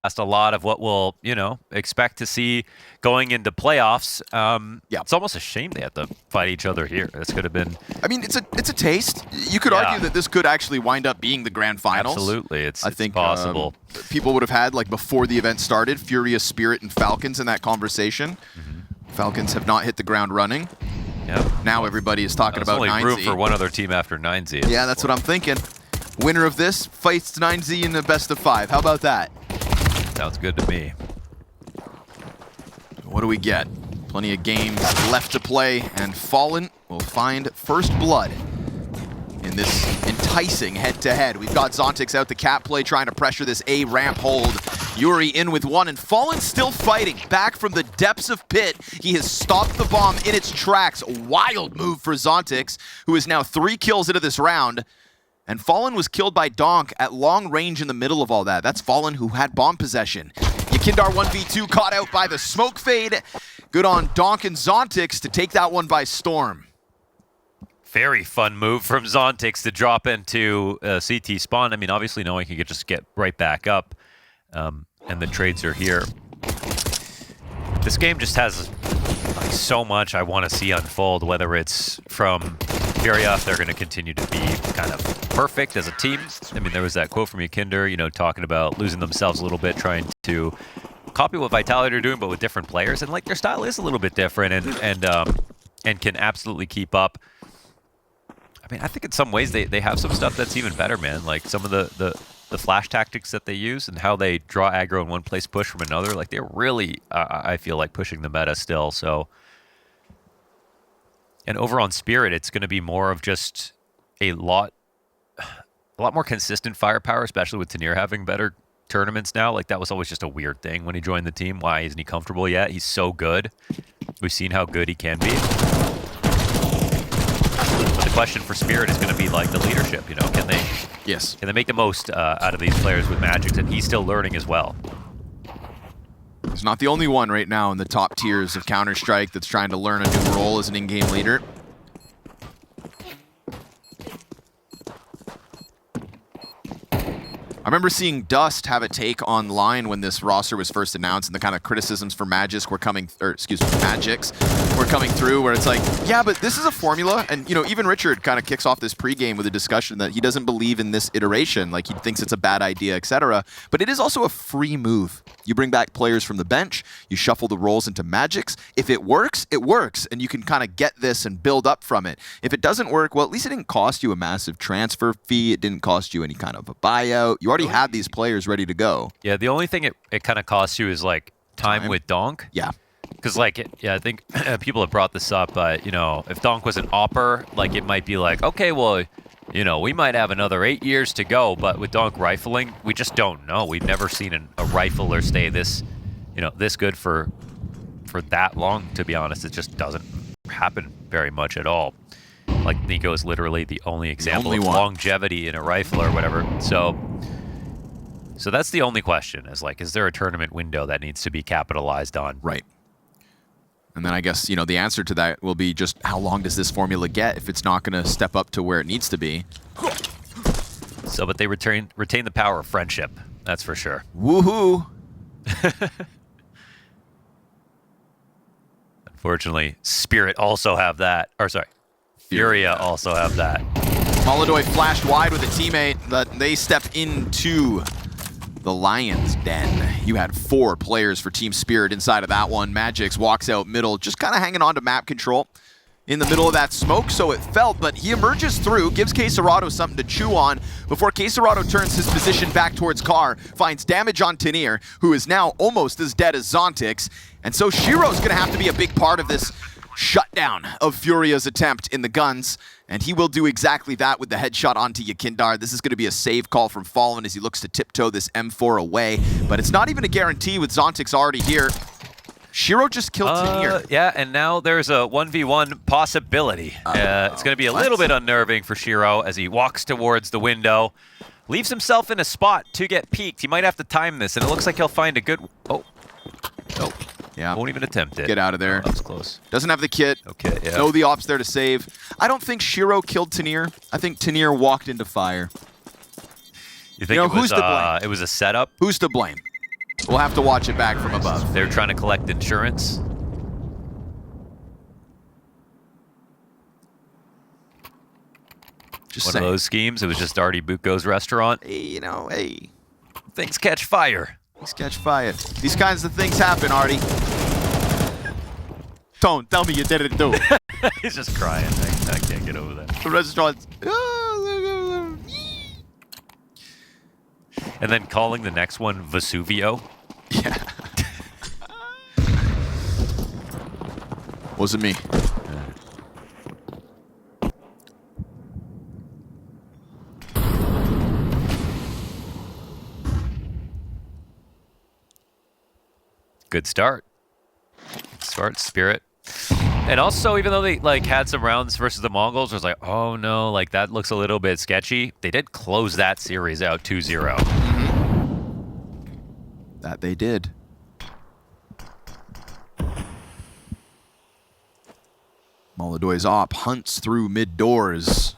That's a lot of what we'll, you know, expect to see going into playoffs. Yeah. It's almost a shame they have to fight each other here. This could have been... I mean, it's a taste. You could argue that this could actually wind up being the grand finals. Absolutely, I think possible. People would have had, like, before the event started, Furia, Spirit, and Falcons in that conversation. Falcons have not hit the ground running. Yeah. Now everybody is talking about 9Z. Only room for one other team after 9Z. Yeah, that's what I'm thinking. Winner of this fights 9Z in the best of 5. How about that? Sounds good to me. What do we get? Plenty of games left to play, and Fallen will find first blood in this enticing head-to-head. We've got Zontix out the cap play, trying to pressure this A ramp hold. Yuri in with one, and Fallen still fighting. Back from the depths of pit, he has stopped the bomb in its tracks. A wild move for Zontix, who is now 3 kills into this round. And Fallen was killed by Donk at long range in the middle of all that. That's Fallen who had bomb possession. Yakindar 1v2 caught out by the smoke fade. Good on Donk and Zontix to take that one by storm. Very fun move from Zontix to drop into CT spawn. I mean, obviously knowing he could just get right back up. And the trades are here. This game just has like so much I want to see unfold, whether it's from Furia, if they're going to continue to be kind of perfect as a team. I mean, there was that quote from Yakinder, you know, talking about losing themselves a little bit, trying to copy what Vitality are doing, but with different players. And like their style is a little bit different and can absolutely keep up. I mean, I think in some ways they have some stuff that's even better, man. Like some of the flash tactics that they use and how they draw aggro in one place, push from another. Like they're really, I feel like, pushing the meta still. So, and over on Spirit, it's going to be more of just a lot more consistent firepower, especially with Tanir having better tournaments now. Like that was always just a weird thing when he joined the team. Why isn't he comfortable yet? He's so good. We've seen how good he can be. But the question for Spirit is going to be like the leadership, you know, can they can they make the most out of these players with Magics, and he's still learning as well. He's not the only one right now in the top tiers of Counter-Strike that's trying to learn a new role as an in-game leader. I remember seeing Dust have a take online when this roster was first announced, and the kind of criticisms for Magics were coming, or excuse me, Magics were coming through, where it's like, yeah, but this is a formula, and you know, even Richard kind of kicks off this pregame with a discussion that he doesn't believe in this iteration, like he thinks it's a bad idea, etc. But it is also a free move. You bring back players from the bench, you shuffle the roles into Magics. If it works, and you can kind of get this and build up from it. If it doesn't work, well, at least it didn't cost you a massive transfer fee. It didn't cost you any kind of a buyout. You already had these players ready to go. Yeah, the only thing it kind of costs you is like time with Donk. Yeah. Because like, I think people have brought this up, but you know, if Donk was an opper, like it might be like, okay, well, you know, we might have another 8 years to go, but with Donk rifling, we just don't know. We've never seen a rifler stay this, you know, this good for that long, to be honest. It just doesn't happen very much at all. Like Nico is literally the only example of longevity in a rifle or whatever. So that's the only question, is like, is there a tournament window that needs to be capitalized on? Right. And then I guess, you know, the answer to that will be just how long does this formula get if it's not going to step up to where it needs to be? So, but they retain the power of friendship. That's for sure. Woohoo! Unfortunately, Spirit also have that. Or sorry, Furia also have that. Molodoy flashed wide with a teammate, but they step into the Lion's Den. You had 4 players for Team Spirit inside of that one. Magix walks out middle, just kind of hanging on to map control in the middle of that smoke, so it felt, but he emerges through, gives K27 something to chew on before K27 turns his position back towards Car, finds damage on Tanir, who is now almost as dead as Zontix, and so Shiro's gonna have to be a big part of this shutdown of Furia's attempt in the guns, and he will do exactly that with the headshot onto Yakindar. This is going to be a save call from Fallen as he looks to tiptoe this M4 away, but it's not even a guarantee with Zontix already here. Shiro just killed Tanir. Yeah, and now there's a 1v1 possibility. It's going to be a little bit unnerving for Shiro as he walks towards the window, leaves himself in a spot to get peeked. He might have to time this, and it looks like he'll find a good... Oh. Nope. Yeah. Won't even attempt it. Get out of there. Oh, that was close. Doesn't have the kit. Okay, yeah. No, the ops there to save. I don't think Shiro killed Tanir. I think Tanir walked into fire. You think it was who's to blame? It was a setup? Who's to blame? We'll have to watch it back from above. They're trying to collect insurance. Just One saying. of those schemes. It was just Artie Bucco's restaurant. Hey, you know, hey. Things catch fire. Things catch fire. These kinds of things happen, Artie. Don't tell me you didn't do it. He's just crying. I can't get over that. The restaurant's... And then calling the next one Vesuvio. Yeah. Wasn't me. Good start. Good start, Spirit. And also, even though they had some rounds versus the Mongols, I was like, oh no, that looks a little bit sketchy. They did close that series out 2-0. That they did. Molodoy's op hunts through mid doors.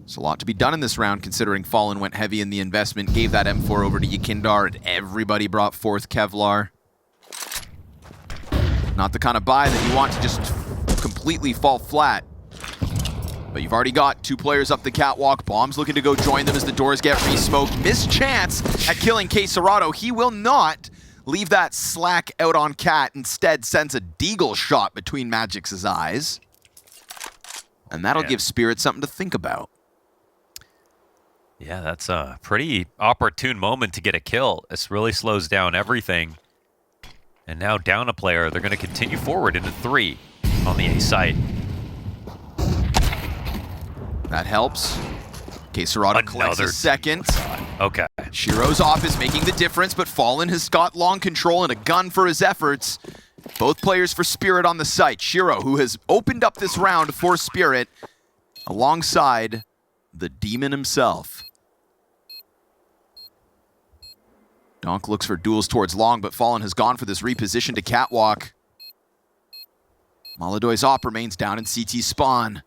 There's a lot to be done in this round, considering Fallen went heavy in the investment, gave that M4 over to Yekindar, and everybody brought forth Kevlar. Not the kind of buy that you want to just completely fall flat. But you've already got 2 players up the catwalk. Bomb's looking to go join them as the doors get re-smoked. Missed chance at killing K27. He will not leave that slack out on Cat. Instead, sends a deagle shot between Magic's eyes. And that'll give Spirit something to think about. Yeah, that's a pretty opportune moment to get a kill. This really slows down everything. And now down a player. They're going to continue forward into 3 on the A site. That helps. K27 collects a second. Okay. Shiro's off is making the difference, but Fallen has got long control and a gun for his efforts. Both players for Spirit on the site. Shiro, who has opened up this round for Spirit, alongside the demon himself. Donk looks for duels towards long, but Fallen has gone for this reposition to catwalk. Molodoy's op remains down in CT spawn.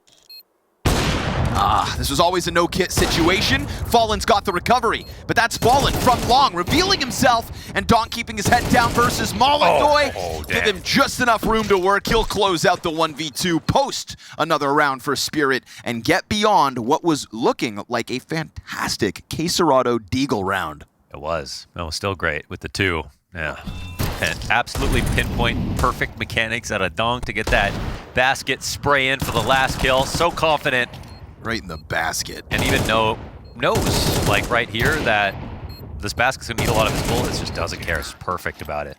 This was always a no-kit situation. Fallen's got the recovery, but that's Fallen from long, revealing himself, and Donk keeping his head down versus Molodoy. Give him just enough room to work. He'll close out the 1v2, post another round for Spirit, and get beyond what was looking like a fantastic K27 deagle round. It was. It was still great with the 2. Yeah. And absolutely pinpoint perfect mechanics out of Donk to get that basket spray in for the last kill. So confident. Right in the basket. And even knows, right here, that this basket's going to need a lot of his bullets. Just doesn't care. It's perfect about it.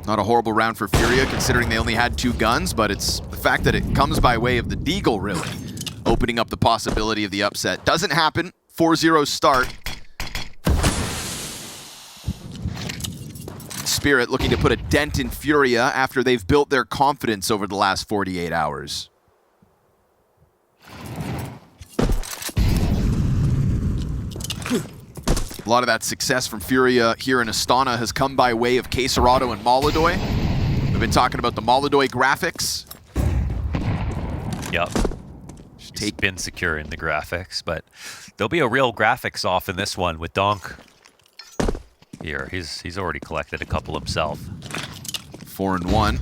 Not a horrible round for Furia, considering they only had 2 guns, but it's the fact that it comes by way of the deagle, really, opening up the possibility of the upset. Doesn't happen. 4-0 start. Spirit looking to put a dent in Furia after they've built their confidence over the last 48 hours. A lot of that success from Furia here in Astana has come by way of K27 and Molodoy. We've been talking about the Molodoy graphics. Yep. He's been secure in the graphics, but there'll be a real graphics off in this one with Donk. Here, he's already collected a couple himself. 4-1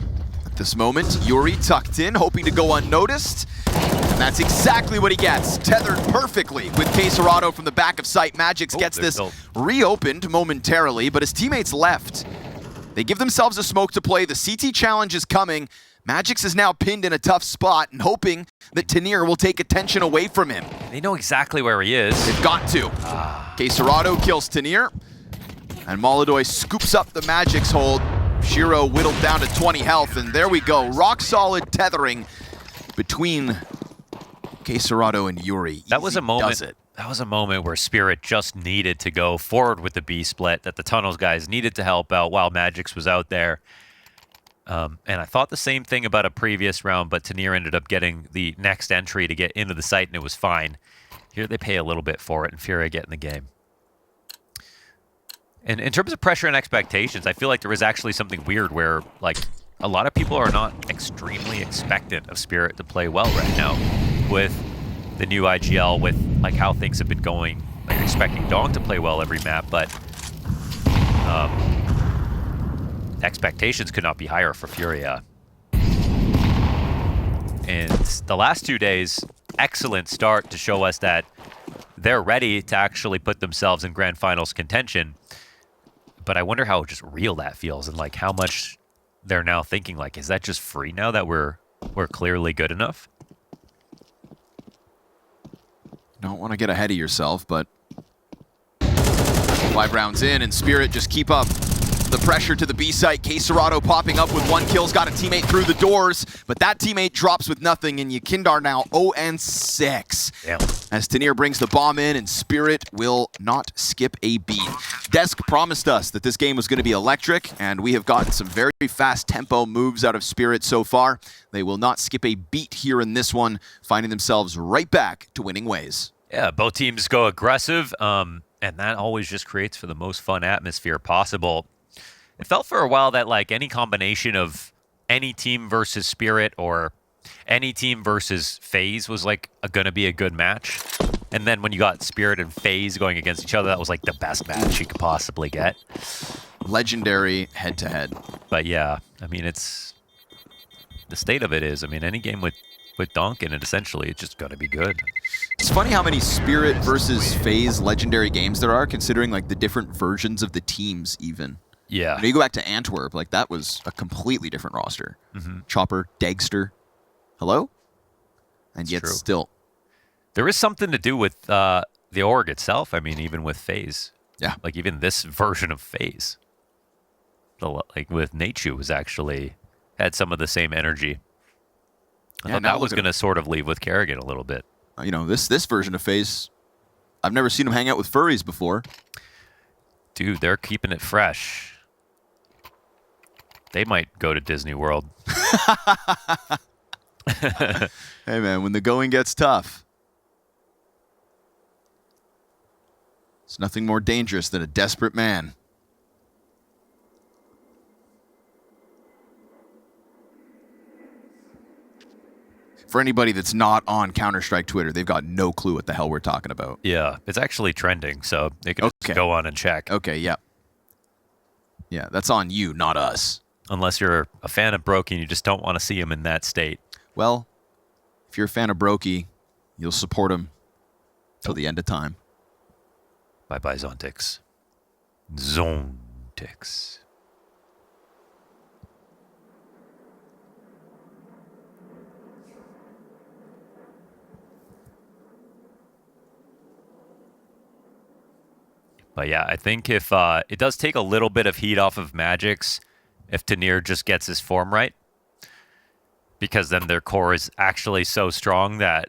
at this moment. Yuri tucked in, hoping to go unnoticed. And that's exactly what he gets. Tethered perfectly with K27 from the back of sight. Magix gets this reopened momentarily, but his teammates left. They give themselves a smoke to play. The CT challenge is coming. Magix is now pinned in a tough spot and hoping that Tanir will take attention away from him. They know exactly where he is. They've got to. K27 kills Tanir. And Molodoy scoops up the Magic's hold. Shiro whittled down to 20 health, and there we go. Rock solid tethering between K27 and Yuri. That was a moment. That was a moment where Spirit just needed to go forward with the B split, that the Tunnels guys needed to help out while Magix was out there. And I thought the same thing about a previous round, but Tanir ended up getting the next entry to get into the site, and it was fine. Here they pay a little bit for it, and Furia get in the game. And in terms of pressure and expectations, I feel like there is actually something weird where, a lot of people are not extremely expectant of Spirit to play well right now. With the new IGL with like how things have been going. Like expecting Donk to play well every map, but expectations could not be higher for Furia. And the last 2 days, excellent start to show us that they're ready to actually put themselves in grand finals contention. But I wonder how just real that feels and like how much they're now thinking like, is that just free now that we're clearly good enough? Don't want to get ahead of yourself, but 5 rounds in, and Spirit just keep up the pressure to the B site. K27 popping up with 1 kill, got a teammate through the doors, but that teammate drops with nothing, and Yakindar now 0-6. Damn. As Tanir brings the bomb in, and Spirit will not skip a beat. Desk promised us that this game was going to be electric, and we have gotten some very fast tempo moves out of Spirit so far. They will not skip a beat here in this one, finding themselves right back to winning ways. Yeah, both teams go aggressive, and that always just creates for the most fun atmosphere possible. It felt for a while that like any combination of any team versus Spirit or any team versus FaZe was like going to be a good match. And then when you got Spirit and FaZe going against each other, that was like the best match you could possibly get. Legendary head-to-head. But yeah, I mean, it's the state of it is, I mean, any game with Donk in it, essentially, it's just going to be good. It's funny how many Spirit versus FaZe Legendary games there are, considering like the different versions of the teams even. Yeah. You know, you go back to Antwerp, like that was a completely different roster. Chopper, Dagster, hello? And yet true. Still. There is something to do with the org itself. I mean, even with FaZe. Yeah. Like even this version of FaZe. Like with Nachu was actually had some of the same energy. I thought that was going to sort of leave with Kerrigan a little bit. You know, this version of FaZe, I've never seen him hang out with furries before. Dude, they're keeping it fresh. They might go to Disney World. Hey, man, when the going gets tough, it's nothing more dangerous than a desperate man. For anybody that's not on Counter-Strike Twitter, they've got no clue what the hell we're talking about. Yeah, it's actually trending, so they can just go on and check. Okay, yeah. Yeah, that's on you, not us. Unless you're a fan of Brokey and you just don't want to see him in that state. Well, if you're a fan of Brokey, you'll support him till the end of time. Bye-bye, Zontix. Zontix. But yeah, I think if it does take a little bit of heat off of Magic's if Tanir just gets his form right. Because then their core is actually so strong that,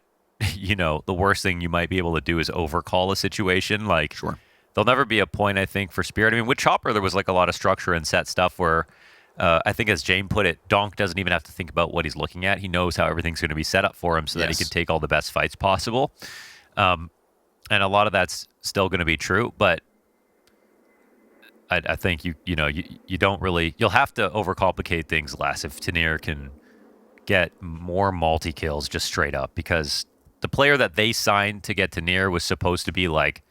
you know, the worst thing you might be able to do is overcall a situation. Like, sure. There'll never be a point, I think, for Spirit. I mean, with Chopper, there was like a lot of structure and set stuff where, I think as Jane put it, Donk doesn't even have to think about what he's looking at. He knows how everything's going to be set up for him so that he can take all the best fights possible. And a lot of that's still going to be true, but I think you don't really, you'll have to overcomplicate things less if Tanir can get more multi-kills just straight up, because the player that they signed to get Tanir was supposed to be like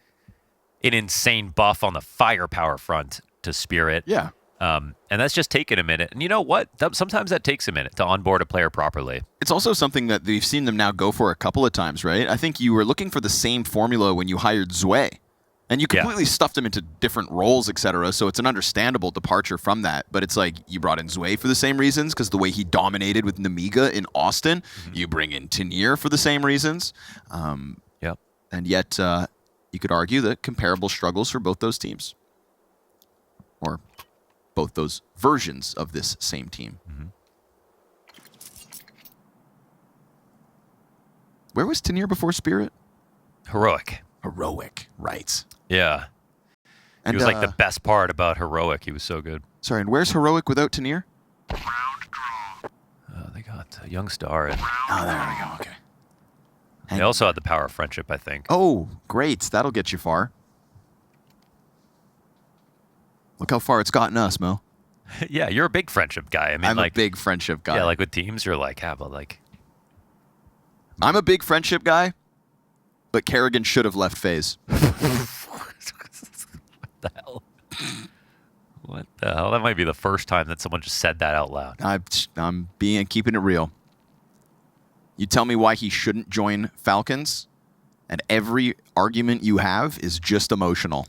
an insane buff on the firepower front to Spirit. Yeah. And that's just taken a minute. And you know what? Sometimes that takes a minute to onboard a player properly. It's also something that we've seen them now go for a couple of times, right? I think you were looking for the same formula when you hired Zwe. And you completely stuffed him into different roles, etc. So it's an understandable departure from that. But it's like you brought in Zwe for the same reasons, because the way he dominated with Namiga in Austin. You bring in Tanir for the same reasons. Yep. And yet you could argue that comparable struggles for both those teams. Or both those versions of this same team. Where was Tanir before Spirit? Heroic. Heroic, right. Yeah. And he was like the best part about Heroic. He was so good. Sorry, and where's Heroic without Tanir? They got a young star. And oh, there we go, okay. they also had the power of friendship, I think. Oh, great. That'll get you far. Look how far it's gotten us, Mo. Yeah, you're a big friendship guy. I mean, I'm like, a big friendship guy. Yeah, like with teams, you're like, yeah, but like... I'm a big friendship guy, but Kerrigan should have left phase. What the hell? What the hell? That might be the first time that someone just said that out loud. I'm keeping it real. You tell me why he shouldn't join Falcons, and every argument you have is just emotional.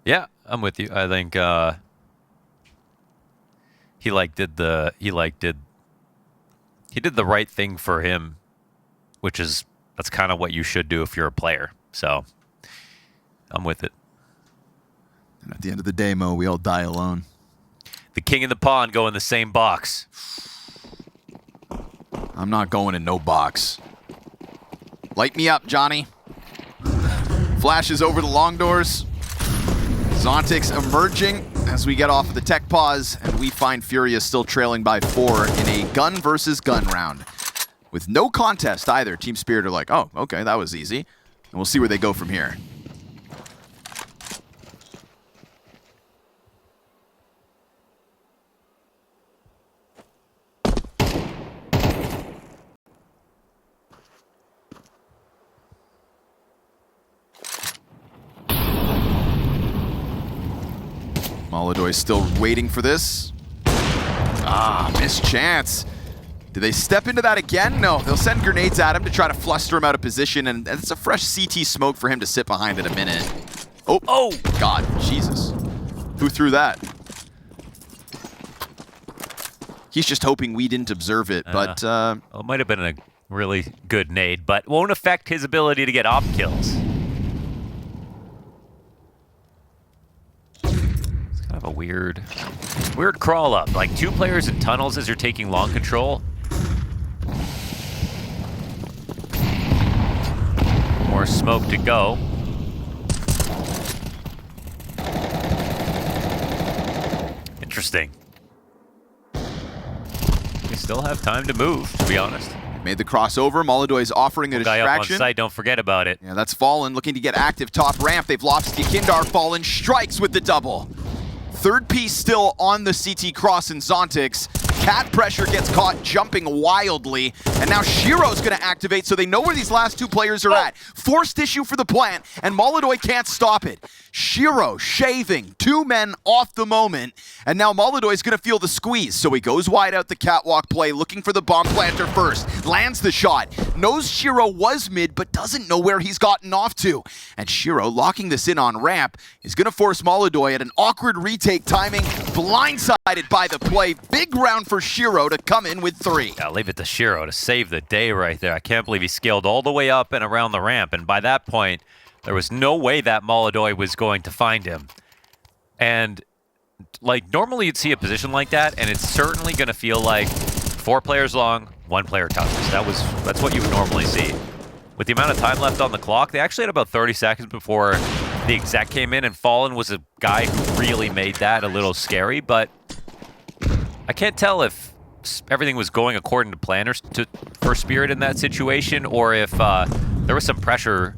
Yeah, I'm with you. I think he did the right thing for him, which is that's kind of what you should do if you're a player. So I'm with it. And at the end of the day, Mo, we all die alone. The king and the pawn go in the same box. I'm not going in no box. Light me up, Johnny. Flashes over the long doors. Zontic's emerging as we get off of the tech pause, and we find Furia still trailing by 4 in a gun versus gun round. With no contest either, Team Spirit are like, oh, okay, that was easy. And we'll see where they go from here. MongolZ still waiting for this. Missed chance. Do they step into that again? No, they'll send grenades at him to try to fluster him out of position, and it's a fresh CT smoke for him to sit behind in a minute. Oh, God, Jesus. Who threw that? He's just hoping we didn't observe it, but... Well, it might have been a really good nade, but won't affect his ability to get op kills. Kind of a weird crawl up. Like 2 players in tunnels as you're taking long control. More smoke to go. Interesting. We still have time to move, to be honest. Made the crossover. MongolZ offering a distraction. Guy up on site, don't forget about it. Yeah, that's Fallen looking to get active top ramp. They've lost Yakindar. Fallen strikes with the double. Third piece still on the CT cross in Zontic's. Cat pressure gets caught jumping wildly, and now Shiro's going to activate, so they know where these last 2 players are at. Forced issue for the plant, and MongolZ can't stop it. Shiro shaving 2 men off the moment, and now MongolZ is going to feel the squeeze, so he goes wide out the catwalk play, looking for the bomb planter first. Lands the shot. Knows Shiro was mid, but doesn't know where he's gotten off to. And Shiro, locking this in on ramp, is going to force MongolZ at an awkward retake timing, blindsided by the play. Big round for Shiro to come in with 3. Yeah, leave it to Shiro to save the day right there. I can't believe he scaled all the way up and around the ramp, and by that point, there was no way that MongolZ was going to find him. And, like, normally you'd see a position like that, and it's certainly going to feel like 4 players long, 1 player touches. That's what you would normally see. With the amount of time left on the clock, they actually had about 30 seconds before the exec came in, and Fallen was a guy who really made that a little scary, but I can't tell if everything was going according to plan for Spirit in that situation, or if there was some pressure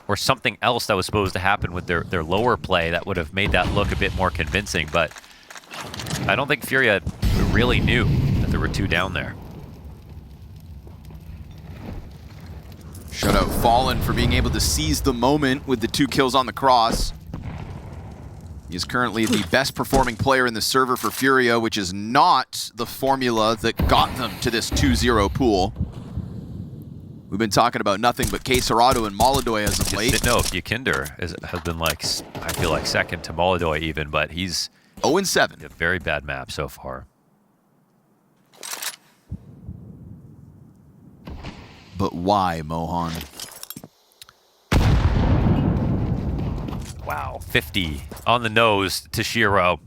or something else that was supposed to happen with their lower play that would have made that look a bit more convincing, but I don't think Furia really knew that there were 2 down there. Shutout Fallen for being able to seize the moment with the 2 kills on the cross. He is currently the best performing player in the server for Furia, which is not the formula that got them to this 2-0 pool. We've been talking about nothing but K27 and MongolZ as of late. No, Yakinder has been like, I feel like second to MongolZ even, but he's 0-7. A very bad map so far. But why, Mohan? Wow, 50 on the nose to Shiro.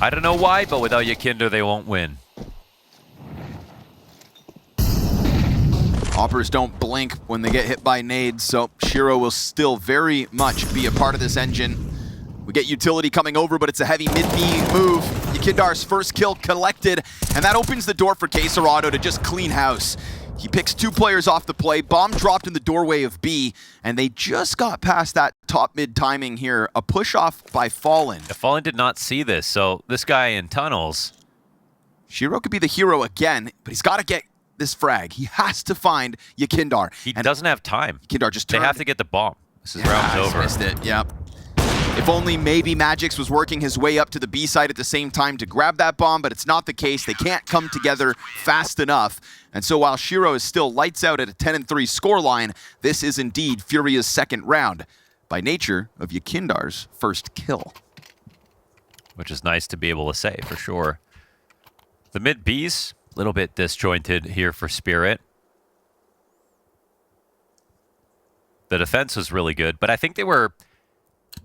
I don't know why, but without Yakinder, they won't win. Hoppers don't blink when they get hit by nades, so Shiro will still very much be a part of this engine. We get utility coming over, but it's a heavy mid-B move. Yakindar's first kill collected, and that opens the door for K27 to just clean house. He picks 2 players off the play, bomb dropped in the doorway of B, and they just got past that top-mid timing here. A push-off by Fallen. Fallen did not see this, so this guy in tunnels Shiro could be the hero again, but he's got to get this frag. He has to find Yakindar. He doesn't have time. Yakindar just turned. They have to get the bomb. This is round's over. Missed it, yep. If only maybe Magix was working his way up to the B side at the same time to grab that bomb, but it's not the case. They can't come together fast enough. And so while Shiro is still lights out at a 10-3 scoreline, this is indeed Furia's second round, by nature of Yakindar's first kill. Which is nice to be able to say, for sure. The mid B's, a little bit disjointed here for Spirit. The defense was really good, but I think they were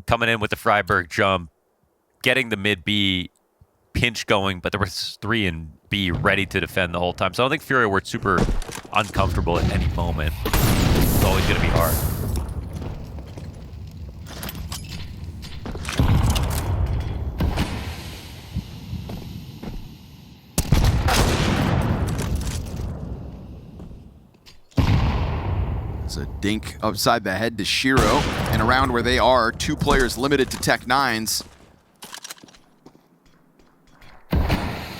coming in with the Freiburg jump, getting the mid B pinch going, but there was 3 in B ready to defend the whole time. So I don't think Furia were super uncomfortable at any moment. It's always going to be hard. It's a dink upside the head to Shiro in a round where they are 2 players limited to Tech 9s.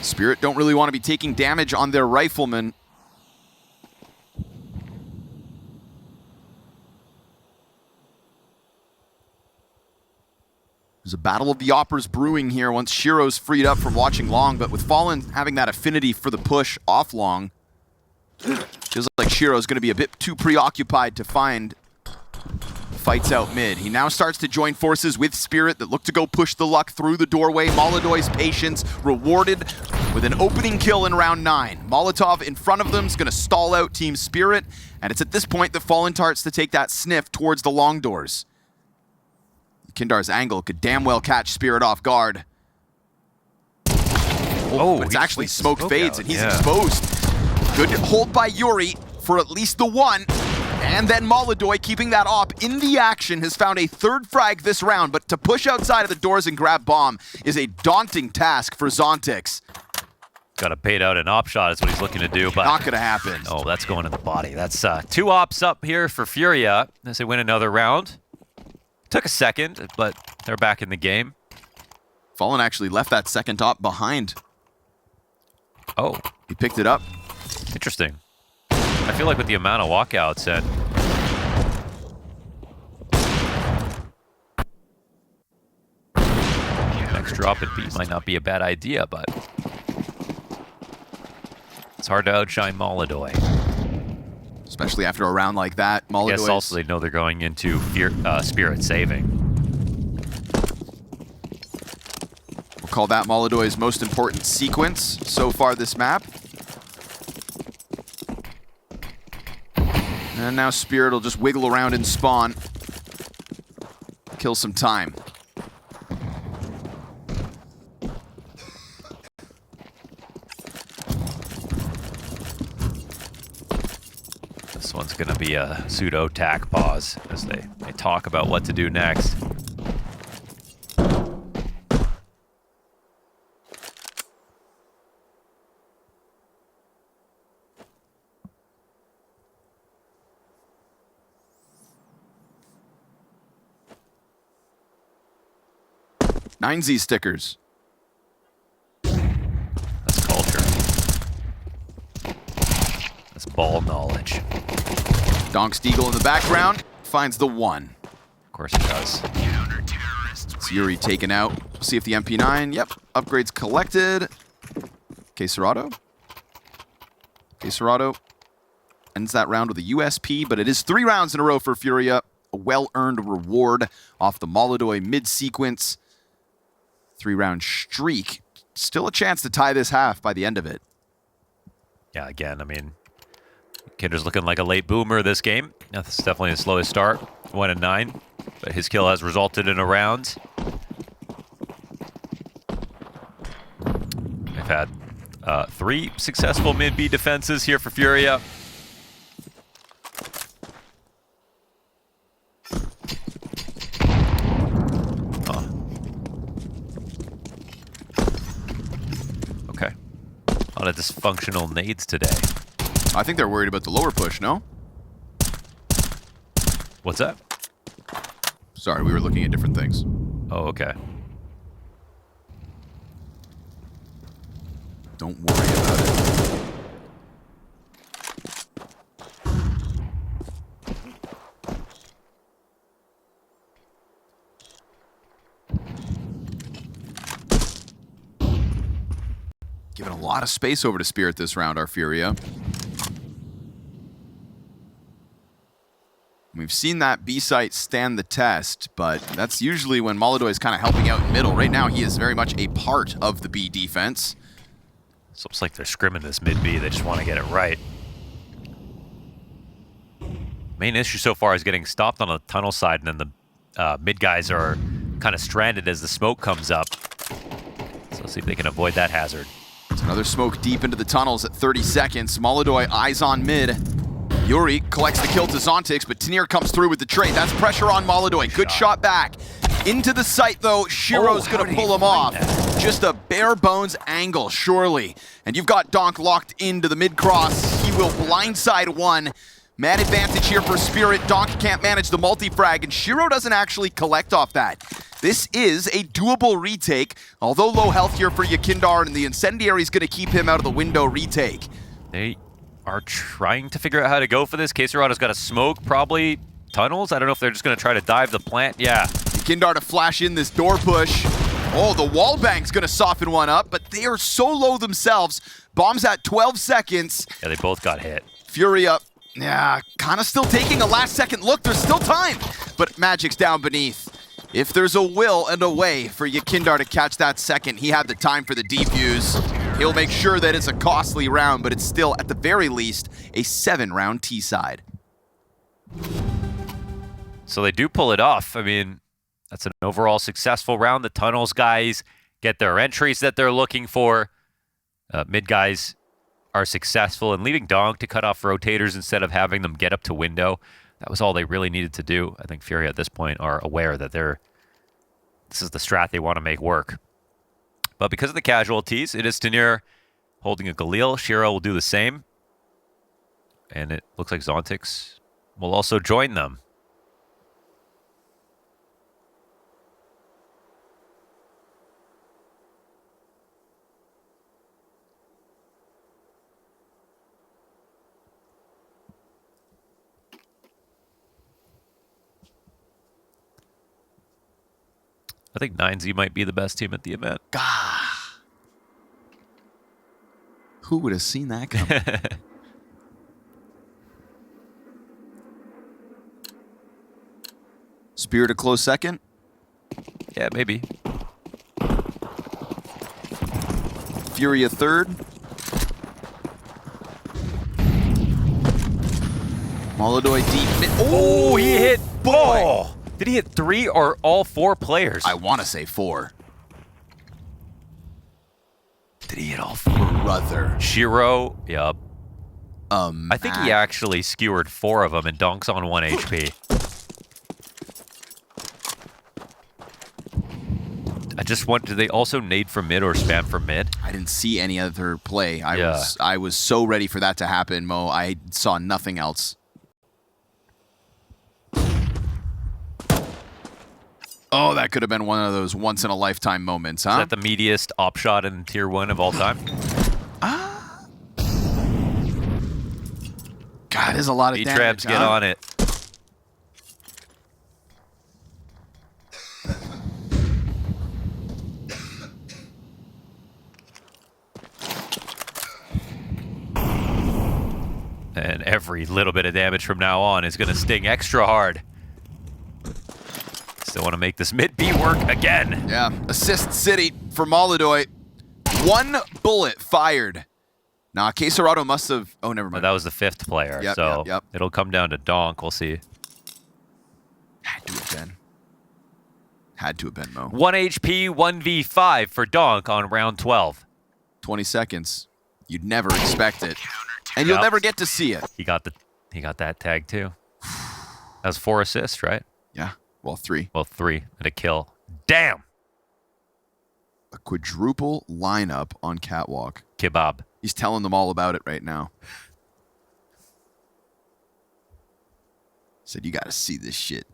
Spirit don't really want to be taking damage on their riflemen. There's a battle of the operas brewing here once Shiro's freed up from watching long, but with Fallen having that affinity for the push off long, feels like Shiro's going to be a bit too preoccupied to find fights out mid. He now starts to join forces with Spirit that look to go push the luck through the doorway. MongolZ's patience rewarded with an opening kill in round 9. Molotov in front of them is going to stall out Team Spirit, and it's at this point that Fallen starts to take that sniff towards the long doors. Kindar's angle could damn well catch Spirit off guard. But it's actually smoke fades and he's exposed. Good hold by Yuri for at least the one. And then MongolZ, keeping that op in the action, has found a 3rd frag this round. But to push outside of the doors and grab bomb is a daunting task for Zontix. Got to bait out an op shot is what he's looking to do, but not going to happen. Oh, that's going in the body. That's 2 ops up here for Furia as they win another round. Took a second, but they're back in the game. Fallen actually left that second op behind. Oh. He picked it up. Interesting. I feel like with the amount of walkouts and next drop at B might not be a bad idea, but it's hard to outshine MongolZ. Especially after a round like that. I guess also they know they're going into Spirit saving. We'll call that MongolZ's most important sequence so far this map. And now Spirit will just wiggle around and spawn. Kill some time. This one's going to be a pseudo-tack pause as they talk about what to do next. MOUZ stickers. That's culture. That's ball knowledge. Donk Deagle in the background finds the 1. Of course it does. It's Yuri taken out. See if the MP9, yep, upgrades collected. K27. K27 ends that round with a USP, but it is 3 rounds in a row for Furia. A well-earned reward off the MongolZ mid-sequence. 3-round streak. Still a chance to tie this half by the end of it. Yeah, again, I mean, Kinder's looking like a late boomer this game. That's definitely the slowest start. 1-9, but his kill has resulted in a round. They've had 3 successful mid-B defenses here for Furia. Okay. A lot of dysfunctional nades today. I think they're worried about the lower push, no? What's that? Sorry, we were looking at different things. Oh, okay. Don't worry about it. Giving a lot of space over to Spirit this round, our Furia. We've seen that B site stand the test, but that's usually when MongolZ is kind of helping out in middle. Right now, he is very much a part of the B defense. It's almost like they're scrimming this mid-B. They just want to get it right. Main issue so far is getting stopped on the tunnel side, and then the mid guys are kind of stranded as the smoke comes up. So let's see if they can avoid that hazard. It's another smoke deep into the tunnels at 30 seconds. MongolZ eyes on mid. Yuri collects the kill to Zontix, but Tanir comes through with the trade. That's pressure on MongolZ. Good shot back. Into the site, though. Shiro's going to pull him off. Just a bare bones angle, surely. And you've got Donk locked into the mid-cross. He will blindside one. Mad advantage here for Spirit. Donk can't manage the multi-frag, and Shiro doesn't actually collect off that. This is a doable retake, although low health here for Yakindar, and the Incendiary is going to keep him out of the window retake. They are trying to figure out how to go for this. K27's got a smoke, probably tunnels. I don't know if they're just going to try to dive the plant. Yeah. Yakindar to flash in this door push. Oh, the wall bang's going to soften one up, but they are so low themselves. Bombs at 12 seconds. Yeah, they both got hit. Furia, yeah, kind of still taking a last-second look. There's still time, but Magic's down beneath. If there's a will and a way for Yakindar to catch that second, he had the time for the defuse. He'll make sure that it's a costly round, but it's still, at the very least, a 7-round T-side. So they do pull it off. I mean, that's an overall successful round. The tunnels guys get their entries that they're looking for. Mid guys are successful in leaving Donk to cut off rotators instead of having them get up to window. That was all they really needed to do. I think Furia at this point are aware that this is the strat they want to make work. But because of the casualties, it is Tanir holding a Galil. Shiro will do the same. And it looks like Zontix will also join them. I think 9Z might be the best team at the event. Gah. Who would have seen that coming? Spirit a close second? Yeah, maybe. Furia third. MongolZ deep mid. Oh, he hit ball. Did he hit 3 or all 4 players? I want to say 4. Did he hit all 4? Brother. Shiro, yep. I think he actually skewered 4 of them, and Donk's on 1 HP. I just want, did they also nade from mid or spam from mid? I didn't see any other play. I was so ready for that to happen, Mo. I saw nothing else. Oh, that could have been one of those once-in-a-lifetime moments, huh? Is that the meatiest op shot in Tier 1 of all time? God, there's a lot of damage. B-Traps, get on it. And every little bit of damage from now on is going to sting extra hard. Still want to make this mid-B work again. Yeah, assist city for MongolZ. 1 bullet fired. Nah, K27 must have... Oh, never mind. That was the 5th player, so it'll come down to Donk. We'll see. Had to have been. Had to have been, Mo. 1 HP, 1v5 for Donk on round 12. 20 seconds. You'd never expect it. And you'll never get to see it. He got that tag too. That was 4 assists, right? Yeah. Well, 3. Well, 3 and a kill. Damn. A quadruple lineup on Catwalk. Kebab. He's telling them all about it right now. Said, you got to see this shit.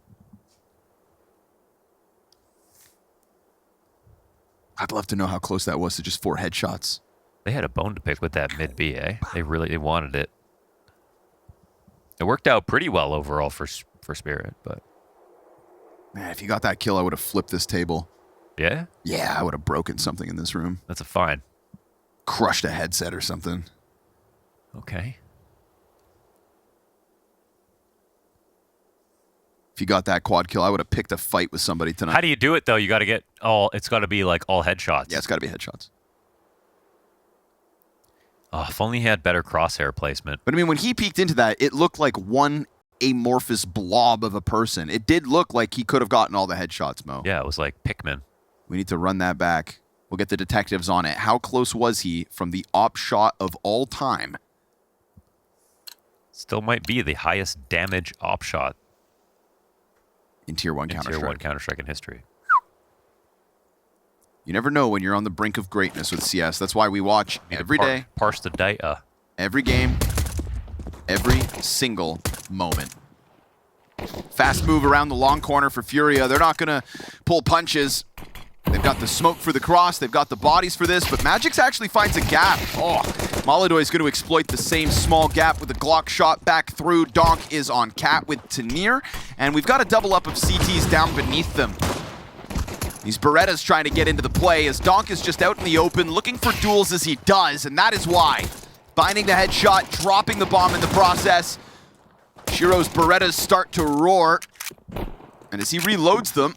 I'd love to know how close that was to just 4 headshots. They had a bone to pick with that mid B, eh? They wanted it. It worked out pretty well overall for Spirit, but Man, if you got that kill, I would have flipped this table. yeah, Yeah, I would have broken something in this room. that's a fine. Crushed a headset or something. Okay. If you got that quad kill, I would have picked a fight with somebody tonight. How do you do it though? You got to get all. It's got to be like all headshots. Yeah, it's got to be headshots. Oh, if only he had better crosshair placement. But I mean, when he peeked into that, it looked like one amorphous blob of a person. It did look like he could have gotten all the headshots, Mo. Yeah, it was like Pikmin. We need to run that back. We'll get the detectives on it. How close was he from the op shot of all time? Still might be the highest damage op shot In Tier 1 in Counter-Strike. Tier 1 Counter-Strike in history. You never know when you're on the brink of greatness with CS. That's why we watch every day, Parse the data. every game, every single moment. Fast move around the long corner for Furia. They're not going to pull punches. They've got the smoke for the cross. They've got the bodies for this, but Magix actually finds a gap. Oh, Molodoy is going to exploit the same small gap with a Glock shot back through. Donk is on Cat with Tanir, and we've got a double up of CTs down beneath them. These Berettas trying to get into the play as Donk is just out in the open, looking for duels as he does, and that is why. Finding the headshot, dropping the bomb in the process. Shiro's Berettas start to roar, and as he reloads them,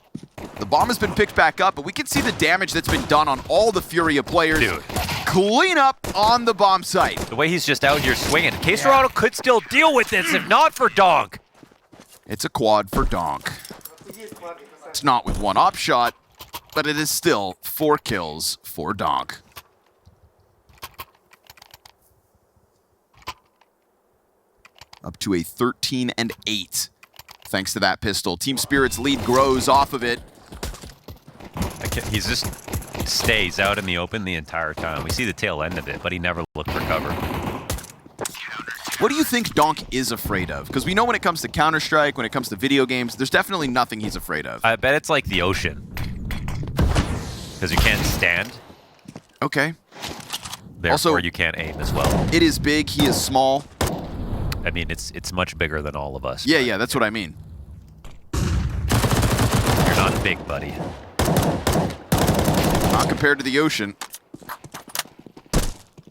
the bomb has been picked back up, but we can see the damage that's been done on all the Furia players. Dude. Clean up on the bomb site. The way he's just out here swinging. K27 could still deal with this if not for Donk. It's a quad for Donk. It's not with one op shot, but it is still 4 kills for Donk. Up to a 13-8. Thanks to that pistol. Team Spirit's lead grows off of it. He's just stays out in the open the entire time. We see the tail end of it, but he never looked for cover. What do you think Donk is afraid of? Because we know when it comes to Counter-Strike, when it comes to video games, there's definitely nothing he's afraid of. I bet it's like the ocean. Because you can't stand. Okay. Therefore, Also, you can't aim as well. It is big, he is small. I mean, it's much bigger than all of us. Yeah, that's what I mean. You're not big, buddy. Not compared to the ocean.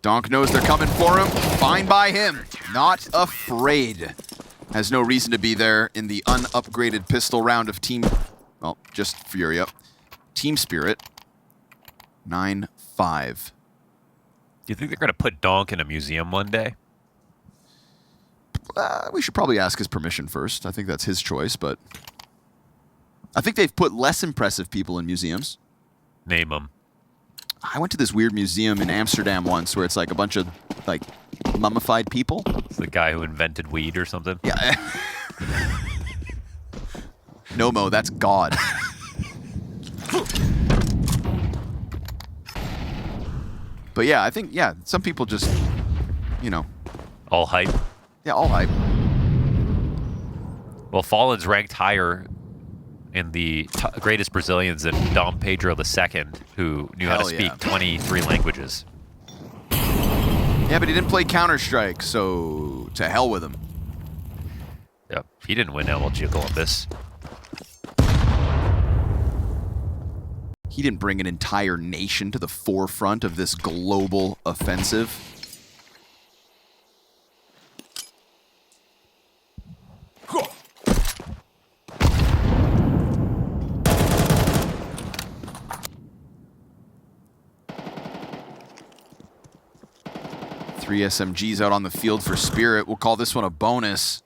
Donk knows they're coming for him. Fine by him. Not afraid. Has no reason to be there in the unupgraded pistol round of Team... Well, just Furia. Team Spirit. 9-5. Do you think they're going to put Donk in a museum one day? We should probably ask his permission first. I think that's his choice, but... I think they've put less impressive people in museums. Name them. I went to this weird museum in Amsterdam once where it's like a bunch of, like, mummified people. It's the guy who invented weed or something. Yeah. No, Mo, that's God. But yeah, I think, yeah, some people just, you know. All hype. Yeah, all hype. Well, Fallen's ranked higher in the greatest Brazilians than Dom Pedro II, who knew how to speak 23 languages. Yeah, but he didn't play Counter-Strike, so to hell with him. Yep, he didn't win MLG Columbus. He didn't bring an entire nation to the forefront of this global offensive. Three SMGs out on the field for Spirit. We'll call this one a bonus.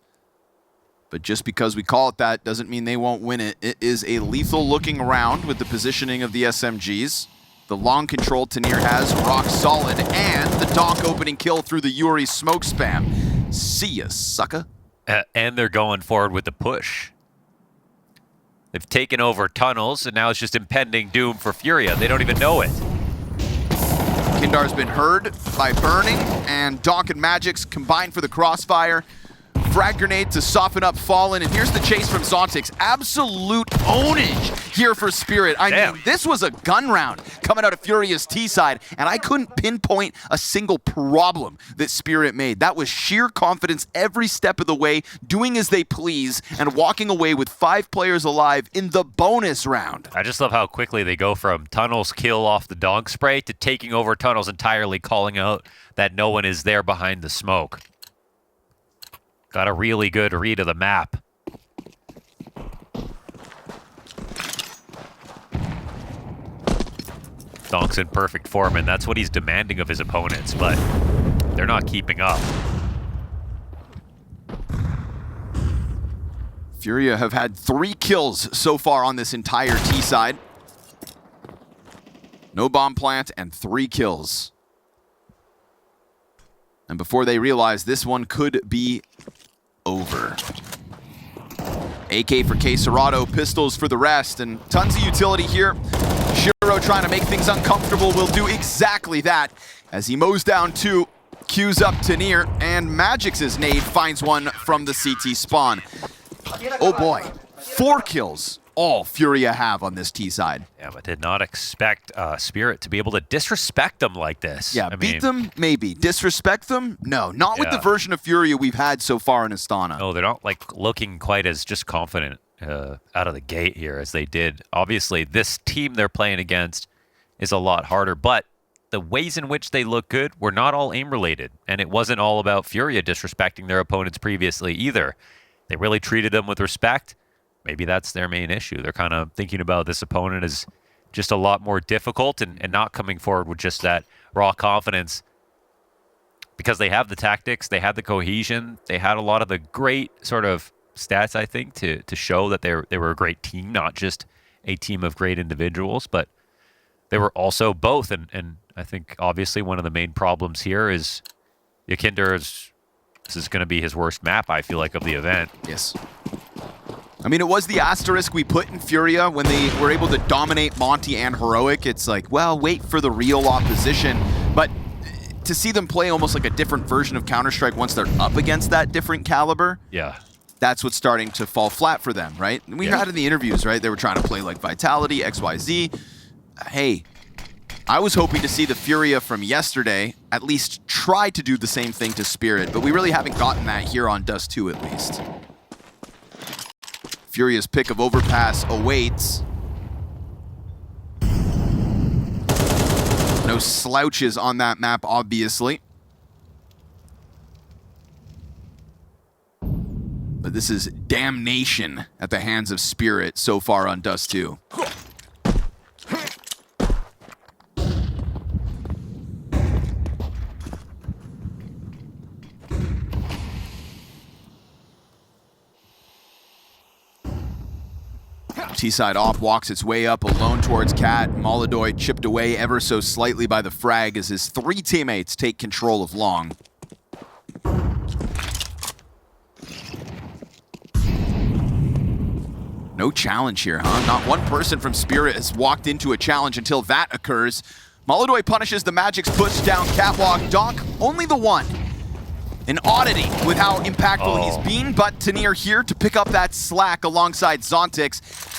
But just because we call it that doesn't mean they won't win it. It is a lethal looking round with the positioning of the SMGs. The long control Tanir has, rock solid, and the Donk opening kill through the Yuri smoke spam. See ya, sucker. And they're going forward with the push. They've taken over tunnels, and now it's just impending doom for Furia. They don't even know it. Kindar's been heard by Burning, and Donk and Magix combined for the crossfire. frag grenade to soften up Fallen, and here's the chase from Zontix. Absolute ownage here for Spirit. I mean, this was a gun round coming out of Furia's T side, and I couldn't pinpoint a single problem that Spirit made. That was sheer confidence every step of the way, doing as they please, and walking away with 5 players alive in the bonus round. I just love how quickly they go from Tunnel's kill off the Donk spray to taking over Tunnels entirely, calling out that no one is there behind the smoke. Got a really good read of the map. Donk's in perfect form, and that's what he's demanding of his opponents, but they're not keeping up. Furia have had 3 kills so far on this entire T side. No bomb plant and 3 kills. And before they realize this one could be over. AK for K Serato, pistols for the rest, and tons of utility here. Shiro trying to make things uncomfortable will do exactly that as he mows down 2, queues up Tanir, and Magic's nade finds one from the CT spawn. Oh boy, 4 kills all Furia have on this T side. Yeah, but did not expect Spirit to be able to disrespect them like this. Yeah, beat them, maybe. Disrespect them? No, not with the version of Furia we've had so far in Astana. No, they're not like looking quite as just confident out of the gate here as they did. Obviously, this team they're playing against is a lot harder, but the ways in which they look good were not all aim related, and it wasn't all about Furia disrespecting their opponents previously either. They really treated them with respect. Maybe that's their main issue. They're kind of thinking about this opponent as just a lot more difficult and not coming forward with just that raw confidence because they have the tactics, they had the cohesion, they had a lot of the great sort of stats, I think, to show that they were a great team, not just a team of great individuals, but they were also both. And I think obviously one of the main problems here is Yakinder this is going to be his worst map, I feel like, of the event. Yes. I mean, it was the asterisk we put in Furia when they were able to dominate Monte and Heroic. It's like, well, wait for the real opposition. But to see them play almost like a different version of Counter-Strike once they're up against that different caliber, that's what's starting to fall flat for them, right? We had in the interviews, right? They were trying to play like Vitality, XYZ. Hey, I was hoping to see the Furia from yesterday at least try to do the same thing to Spirit, but we really haven't gotten that here on Dust 2 at least. Furia's pick of Overpass awaits. No slouches on that map, obviously. But this is damnation at the hands of Spirit so far on Dust 2. T-side off walks its way up alone towards Cat. MongolZ chipped away ever so slightly by the frag as his 3 teammates take control of Long. No challenge here, huh? Not one person from Spirit has walked into a challenge until that occurs. MongolZ punishes the Magic's push down catwalk. Donk, only the one. An oddity with how impactful he's been, but Tanir here to pick up that slack alongside Zontix.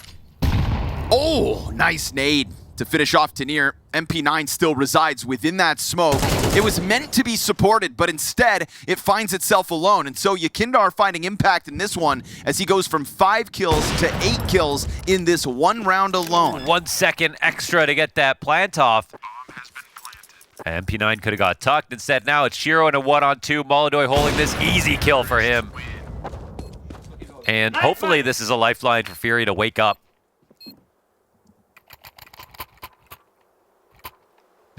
Oh, nice nade to finish off Tanir. MP9 still resides within that smoke. It was meant to be supported, but instead it finds itself alone. And so Yakindar finding impact in this one as he goes from 5 kills to 8 kills in this one round alone. 1 second extra to get that plant off. MP9 could have got tucked. Instead, now it's Shiro in a 1-on-2. MongolZ holding this easy kill for him. And hopefully this is a lifeline for Fury to wake up.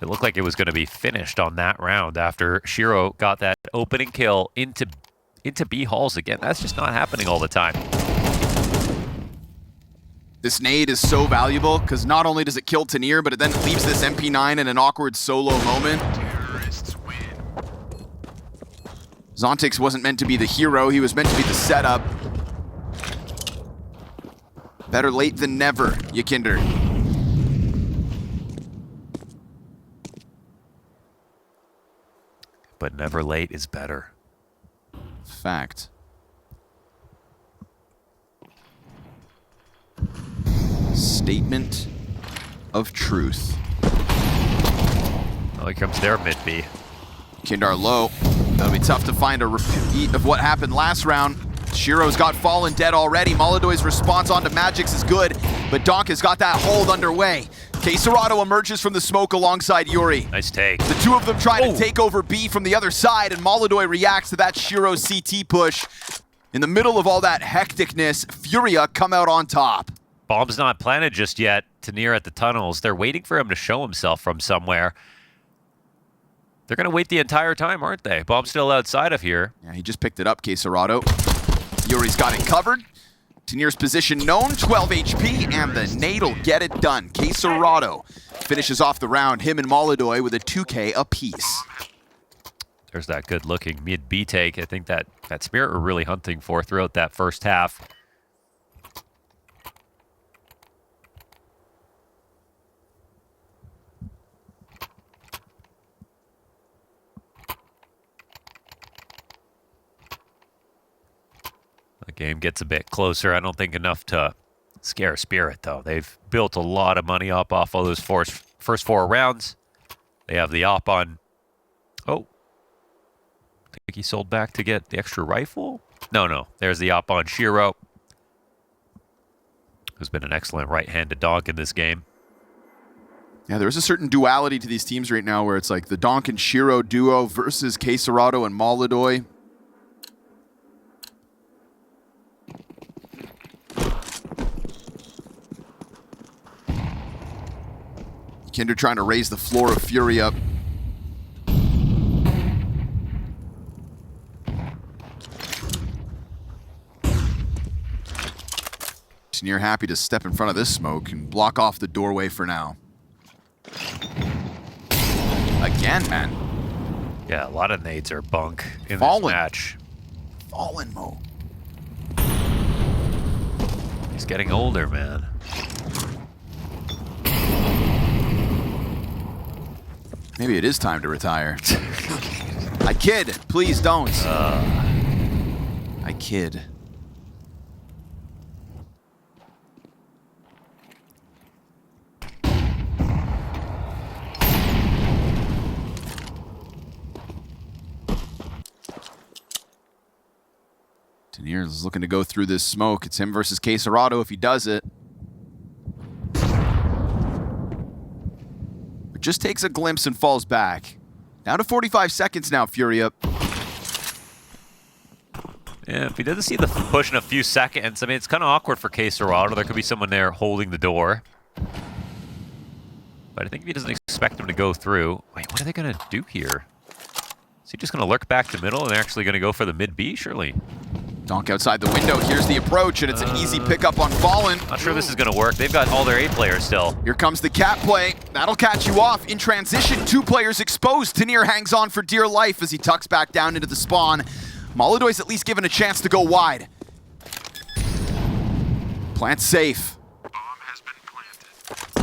It looked like it was going to be finished on that round after Shiro got that opening kill into B halls again. That's just not happening all the time. This nade is so valuable because not only does it kill Tanir, but it then leaves this MP9 in an awkward solo moment. Zontix wasn't meant to be the hero, he was meant to be the setup. Better late than never, Yakinder. But never late is better. Fact. statement of truth. Oh, here comes their mid-B. Kindar low. That'll be tough to find a repeat of what happened last round. Shiro's got Fallen dead already. MongolZ's response onto Magix is good, but Donk has got that hold underway. K27 emerges from the smoke alongside Yuri. Nice take. The two of them try to take over B from the other side, and MongolZ reacts to that Shiro CT push. In the middle of all that hecticness, Furia come out on top. Bomb's not planted just yet. Tanir at the tunnels. They're waiting for him to show himself from somewhere. They're going to wait the entire time, aren't they? Bomb's still outside of here. Yeah, he just picked it up, K27. Yuri's got it covered. Tanir's position known, 12 HP, and the nade'll get it done. K27 finishes off the round, him and MongolZ with a 2K apiece. There's that good-looking mid-B take. I think that Spirit were really hunting for throughout that first half. The game gets a bit closer. I don't think enough to scare Spirit, though. They've built a lot of money up off all those first 4 rounds. They have the op on... Oh. I think he sold back to get the extra rifle? No. There's the op on Shiro, who's been an excellent right-handed Donk in this game. Yeah, there's a certain duality to these teams right now where it's like the Donk and Shiro duo versus K27 and MongolZ. Kinder trying to raise the floor of Furia. Tanir happy to step in front of this smoke and block off the doorway for now. Again, man. Yeah, a lot of nades are bunk in Fallen. this match. Fallen, Mo. He's getting older, man. Maybe it is time to retire. I kid. Please don't. I kid. Tanir is looking to go through this smoke. It's him versus K27 if he does it. Just takes a glimpse and falls back. Down to 45 seconds now, Furia. Yeah, if he doesn't see the push in a few seconds, I mean, it's kind of awkward for K27. There could be someone there holding the door. But I think if he doesn't expect him to go through... Wait, what are they going to do here? Is he just going to lurk back to middle and they're actually going to go for the mid-B? Surely. Donk outside the window. Here's the approach, and it's an easy pickup on Fallen. Not sure this is going to work. They've got all their A players still. Here comes the cat play. That'll catch you off. In transition, 2 players exposed. Tanir hangs on for dear life as he tucks back down into the spawn. MongolZ's at least given a chance to go wide. Plant safe.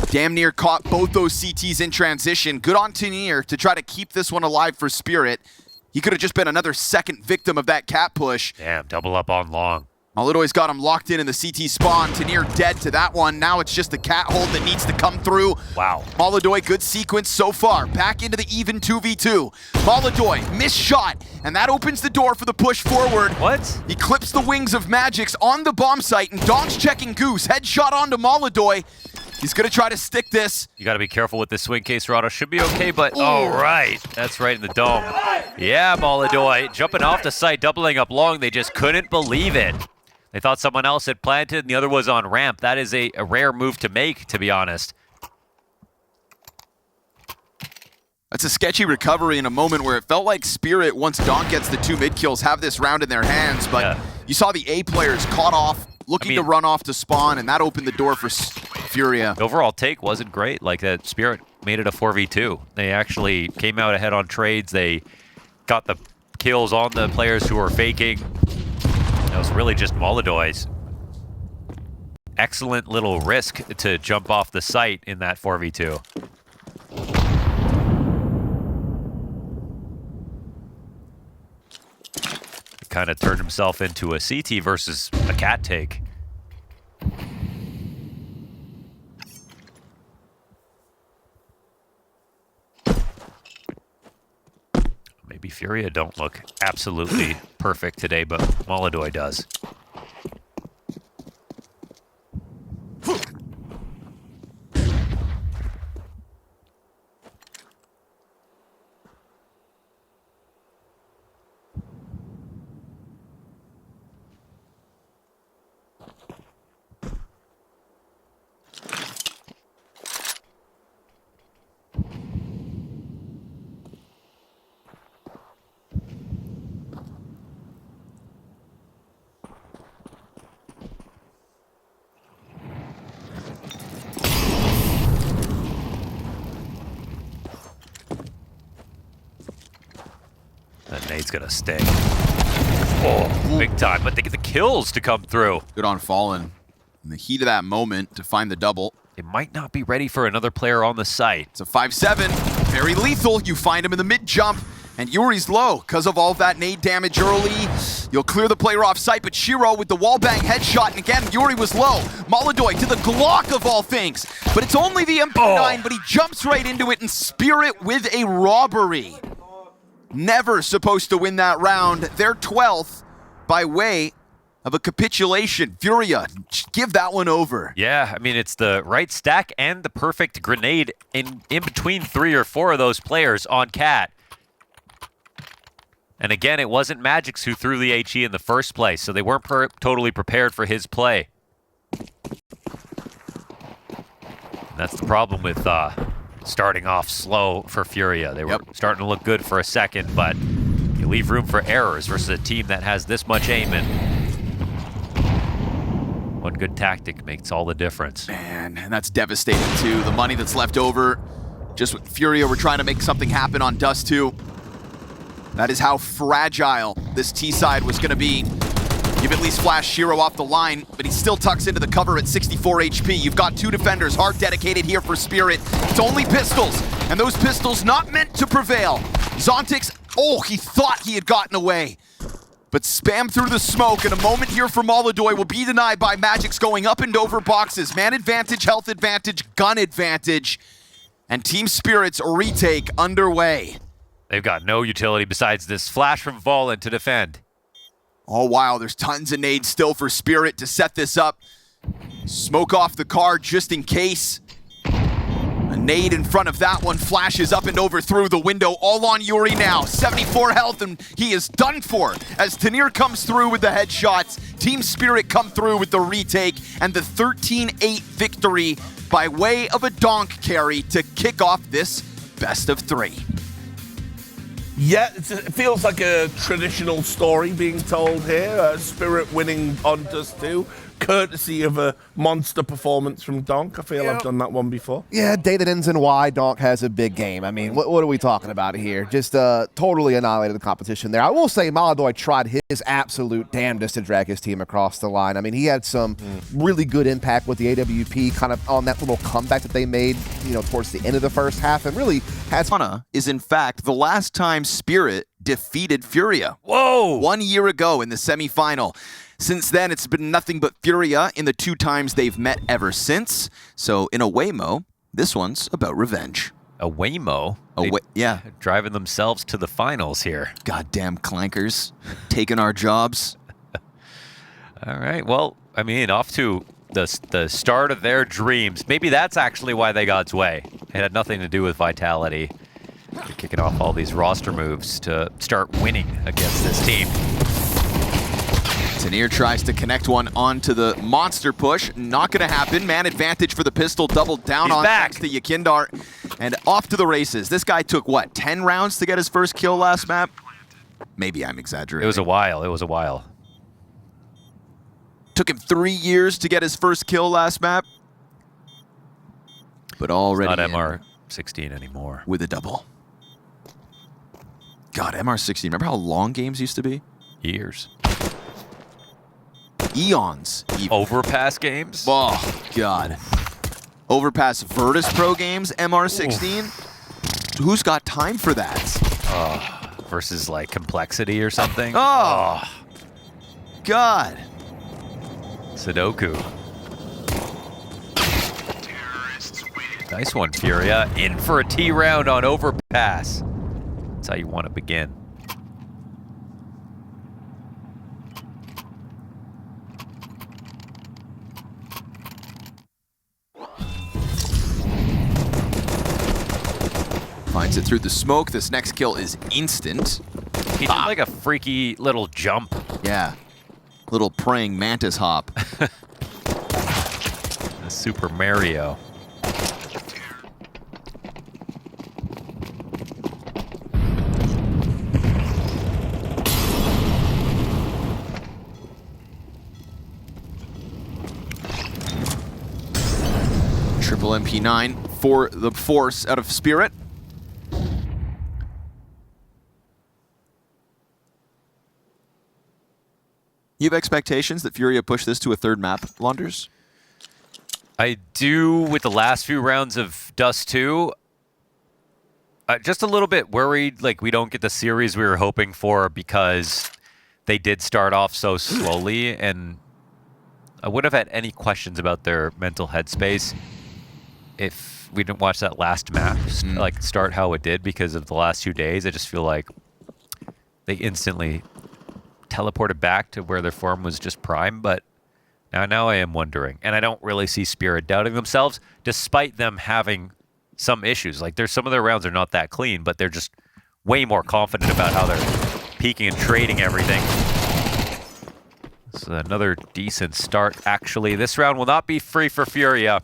Damn near caught both those CTs in transition. Good on Tanir to try to keep this one alive for Spirit. He could have just been another second victim of that cat push. Damn, double up on long. MongolZ's got him locked in the CT spawn. Tanir dead to that one. Now it's just the cat hold that needs to come through. Wow. MongolZ, good sequence so far. Back into the even 2v2. MongolZ, missed shot, and that opens the door for the push forward. What? He clips the wings of Magix on the bomb site, and Donk's checking Goose. Headshot onto MongolZ. He's gonna try to stick this. You gotta be careful with this swing. K27 should be okay, but all right. That's right in the dome. Yeah, MongolZ jumping off the site, doubling up long. They just couldn't believe it. They thought someone else had planted and the other was on ramp. That is a rare move to make, to be honest. That's a sketchy recovery in a moment where it felt like Spirit, once Donk gets the 2 mid kills, have this round in their hands, but you saw the A players caught off, looking to run off to spawn, and that opened the door for Furia. The overall take wasn't great. Like, that Spirit made it a 4v2. They actually came out ahead on trades. They got the kills on the players who were faking. It was really just MongolZ's excellent little risk to jump off the site in that 4v2. He kind of turned himself into a CT versus a cat take. Furia don't look absolutely perfect today, but MongolZ does. That nade's gonna stay. Oh, big time, but they get the kills to come through. Good on Fallen. In the heat of that moment to find the double. They might not be ready for another player on the site. It's a 5-7, very lethal. You find him in the mid jump, and Yuri's low because of all of that nade damage early. You'll clear the player off site, but Shiro with the wallbang headshot, and again, Yuri was low. MongolZ to the Glock of all things, but it's only the MP9, but he jumps right into it, and Spirit with a robbery. Never supposed to win that round. They're 12th by way of a capitulation. Furia, give that one over. Yeah, I mean, it's the right stack and the perfect grenade in between 3 or 4 of those players on Cat. And again, it wasn't Magix who threw the HE in the first place, so they weren't totally prepared for his play. And that's the problem with starting off slow for Furia. They were starting to look good for a second, but you leave room for errors versus a team that has this much aim, and one good tactic makes all the difference. Man, and that's devastating too. The money that's left over, just with Furia, we're trying to make something happen on Dust 2. That is how fragile this T-side was gonna be. You've at least flashed Shiro off the line, but he still tucks into the cover at 64 HP. You've got 2 defenders, hard dedicated here for Spirit. It's only pistols, and those pistols not meant to prevail. Zontix, oh, he thought he had gotten away. But spam through the smoke, and a moment here for MongolZ will be denied by Magix going up and over boxes. Man advantage, health advantage, gun advantage, and Team Spirit's retake underway. They've got no utility besides this flash from Fallen to defend. Oh, wow, there's tons of nades still for Spirit to set this up. Smoke off the car just in case. A nade in front of that one flashes up and over through the window, all on Yuri now. 74 health, and he is done for as Tanir comes through with the headshots. Team Spirit come through with the retake, and the 13-8 victory by way of a Donk carry to kick off this best of 3. Yeah, it feels like a traditional story being told here. Spirit winning on Dust 2, courtesy of a monster performance from Donk. I feel I've done that one before. Yeah, dated ends in Y. Donk has a big game. I mean, what are we talking about here? Just totally annihilated the competition there. I will say MongolZ tried his absolute damnedest to drag his team across the line. I mean, he had some really good impact with the AWP kind of on that little comeback that they made, you know, towards the end of the first half, and really has... Astana is in fact the last time Spirit defeated Furia. Whoa! 1 year ago in the semifinal. Since then, it's been nothing but Furia in the 2 times they've met ever since. So in a way-mo, this one's about revenge. A Waymo? Yeah. Driving themselves to the finals here. Goddamn clankers. Taking our jobs. All right, well, I mean, off to the start of their dreams. Maybe that's actually why they got Zway. It had nothing to do with Vitality. They're kicking off all these roster moves to start winning against this team. Tanir tries to connect one onto the monster push. Not going to happen. Man advantage for the pistol. Doubled down on next to Yakindar. And off to the races. This guy took, what, 10 rounds to get his first kill last map? Maybe I'm exaggerating. It was a while. It was a while. Took him 3 years to get his first kill last map. But already it's not MR16 anymore. With a double. God, MR16. Remember how long games used to be? Years. Eons. Even. Overpass games? Oh, God. Overpass Virtus Pro games, MR16? Oof. Who's got time for that? Versus, like, complexity or something? Oh. God. Sudoku. Nice one, Furia. In for a T round on Overpass. That's how you want to begin. Finds it through the smoke. This next kill is instant. He did like a freaky little jump. Yeah. Little praying mantis hop. Super Mario. Triple MP9 for the force out of Spirit. You have expectations that Furia push this to a third map, Launders? I do with the last few rounds of Dust 2. Just a little bit worried, like we don't get the series we were hoping for because they did start off so slowly, and I wouldn't have had any questions about their mental headspace if we didn't watch that last map like start how it did because of the last 2 days. I just feel like they instantly teleported back to where their form was just prime, but now I am wondering. And I don't really see Spirit doubting themselves, despite them having some issues. Like, there's some of their rounds are not that clean, but they're just way more confident about how they're peeking and trading everything. So another decent start, actually. This round will not be free for Furia.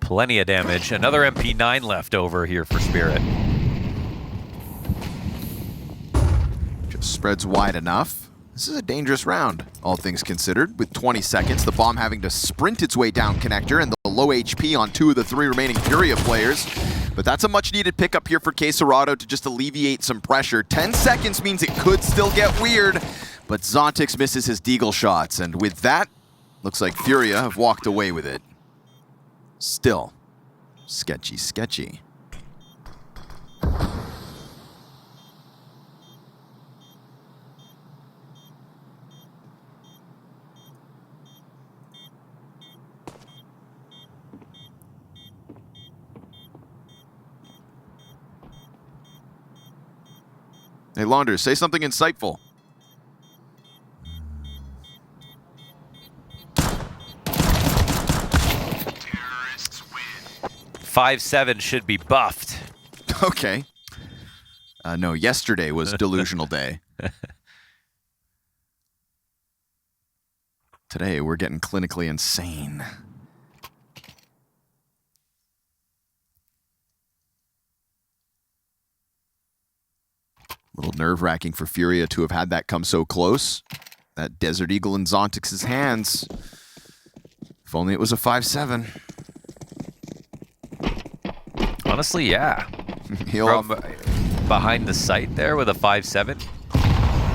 Plenty of damage. Another MP9 left over here for Spirit. Just spreads wide enough. This is a dangerous round, all things considered. With 20 seconds, the bomb having to sprint its way down connector and the low HP on 2 of the 3 remaining Furia players. But that's a much-needed pickup here for K27 to just alleviate some pressure. 10 seconds means it could still get weird, but Zontix misses his deagle shots. And with that, looks like Furia have walked away with it. Still, sketchy, sketchy. Hey, Launders, say something insightful. 5-7 should be buffed. Okay. No, yesterday was delusional day. Today, we're getting clinically insane. A little nerve-wracking for Furia to have had that come so close. That Desert Eagle in Zontix's hands. If only it was a 5-7. Honestly, yeah. From behind the site there with a 5-7,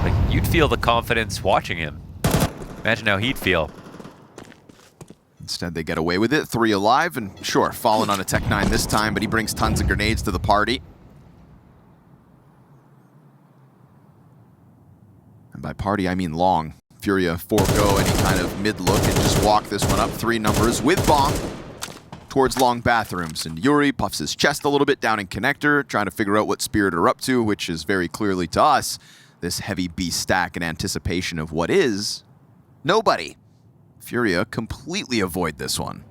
like, you'd feel the confidence watching him. Imagine how he'd feel. Instead, they get away with it. 3 alive, and sure, fallen on a Tech 9 this time, but he brings tons of grenades to the party. And by party, I mean long. Furia forego any kind of mid-look and just walk this one up. 3 numbers with bomb towards long bathrooms. And Yuri puffs his chest a little bit down in connector, trying to figure out what Spirit are up to, which is very clearly to us this heavy B stack in anticipation of what is nobody. Furia completely avoid this one.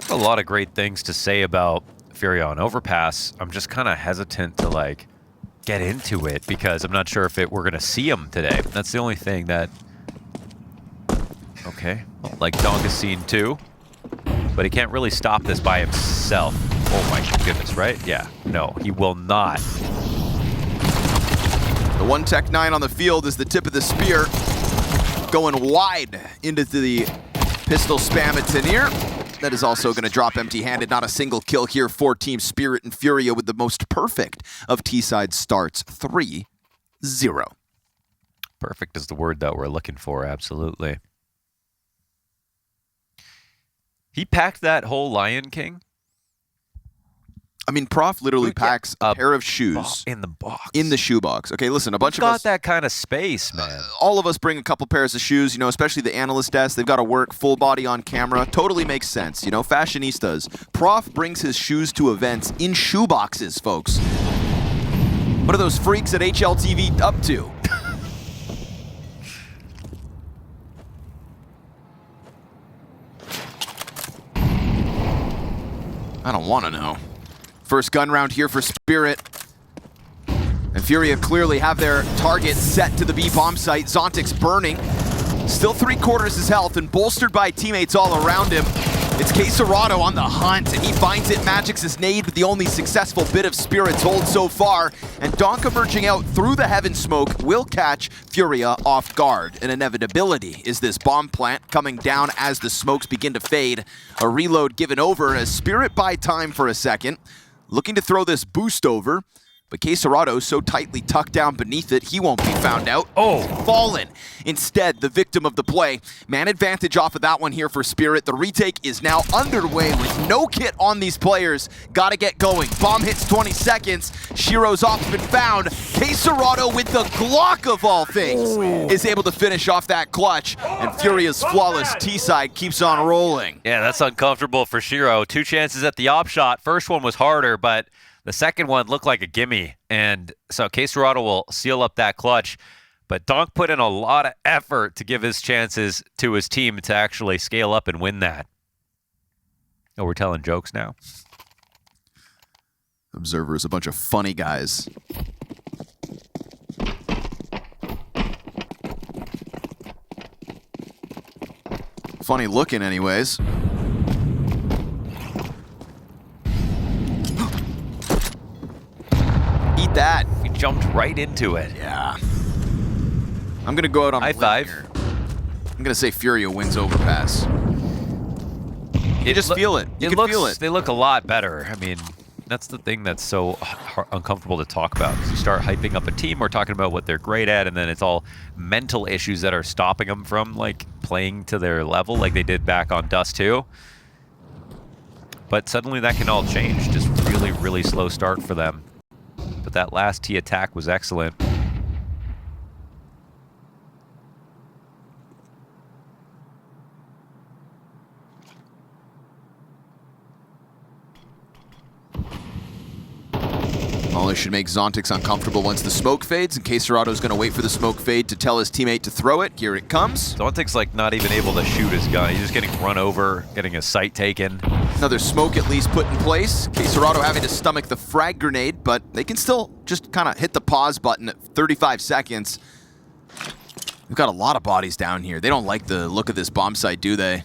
A lot of great things to say about Furia on Overpass. I'm just kind of hesitant to, like, get into it because I'm not sure if we're going to see him today. That's the only thing that... Okay. Well, like, Donk has seen too. But he can't really stop this by himself. Oh my goodness, right? Yeah. No, he will not. The one Tech 9 on the field is the tip of the spear. Going wide into the pistol spam at Tanir. That is also going to drop empty-handed. Not a single kill here for Team Spirit and Furia with the most perfect of T-side starts. 3-0. Perfect is the word that we're looking for, absolutely. He packed that whole Lion King? I mean, Prof literally packs a pair of shoes in the box. In the shoebox. Okay, listen, a bunch of us... got that kind of space, man. All of us bring a couple pairs of shoes, you know, especially the analyst desk. They've got to work full body on camera. Totally makes sense, you know, fashionistas. Prof brings his shoes to events in shoeboxes, folks. What are those freaks at HLTV up to? I don't want to know. First gun round here for Spirit. And Furia clearly have their target set to the B bomb site. Zontic's burning. Still 3/4 his health and bolstered by teammates all around him. It's K27 on the hunt, and he finds it. Magic's nade with the only successful bit of Spirit's hold so far. And Donk emerging out through the heaven smoke will catch Furia off guard. An inevitability is this bomb plant coming down as the smokes begin to fade. A reload given over as Spirit buy time for a second. Looking to throw this boost over. But K27 so tightly tucked down beneath it, he won't be found out. Oh, fallen. Instead, the victim of the play. Man advantage off of that one here for Spirit. The retake is now underway with no kit on these players. Gotta get going. Bomb hits 20 seconds. Shiro's off been found. K27 with the Glock of all things is able to finish off that clutch. And Furia's flawless T-side keeps on rolling. Yeah, that's uncomfortable for Shiro. 2 chances at the op shot. First one was harder, but the second one looked like a gimme, and so K27 will seal up that clutch. But Donk put in a lot of effort to give his chances to his team to actually scale up and win that. Oh, we're telling jokes now? Observer's a bunch of funny guys. Funny looking anyways. Eat that. He jumped right into it. Yeah. I'm going to go out on high a limb five. here. I'm going to say Furia wins Overpass. You just feel it. You can feel it. They look a lot better. I mean, that's the thing that's so uncomfortable to talk about. You start hyping up a team, we're talking about what they're great at, and then it's all mental issues that are stopping them from like playing to their level like they did back on Dust 2. But suddenly that can all change. Just really, really slow start for them. But that last T attack was excellent. Well, this should make Zontix uncomfortable once the smoke fades, and K27's going to wait for the smoke fade to tell his teammate to throw it. Here it comes. Zontix like not even able to shoot his gun. He's just getting run over, getting his sight taken. Another smoke at least put in place. K27 having to stomach the frag grenade, but they can still just kind of hit the pause button at 35 seconds. We've got a lot of bodies down here. They don't like the look of this bomb site, do they?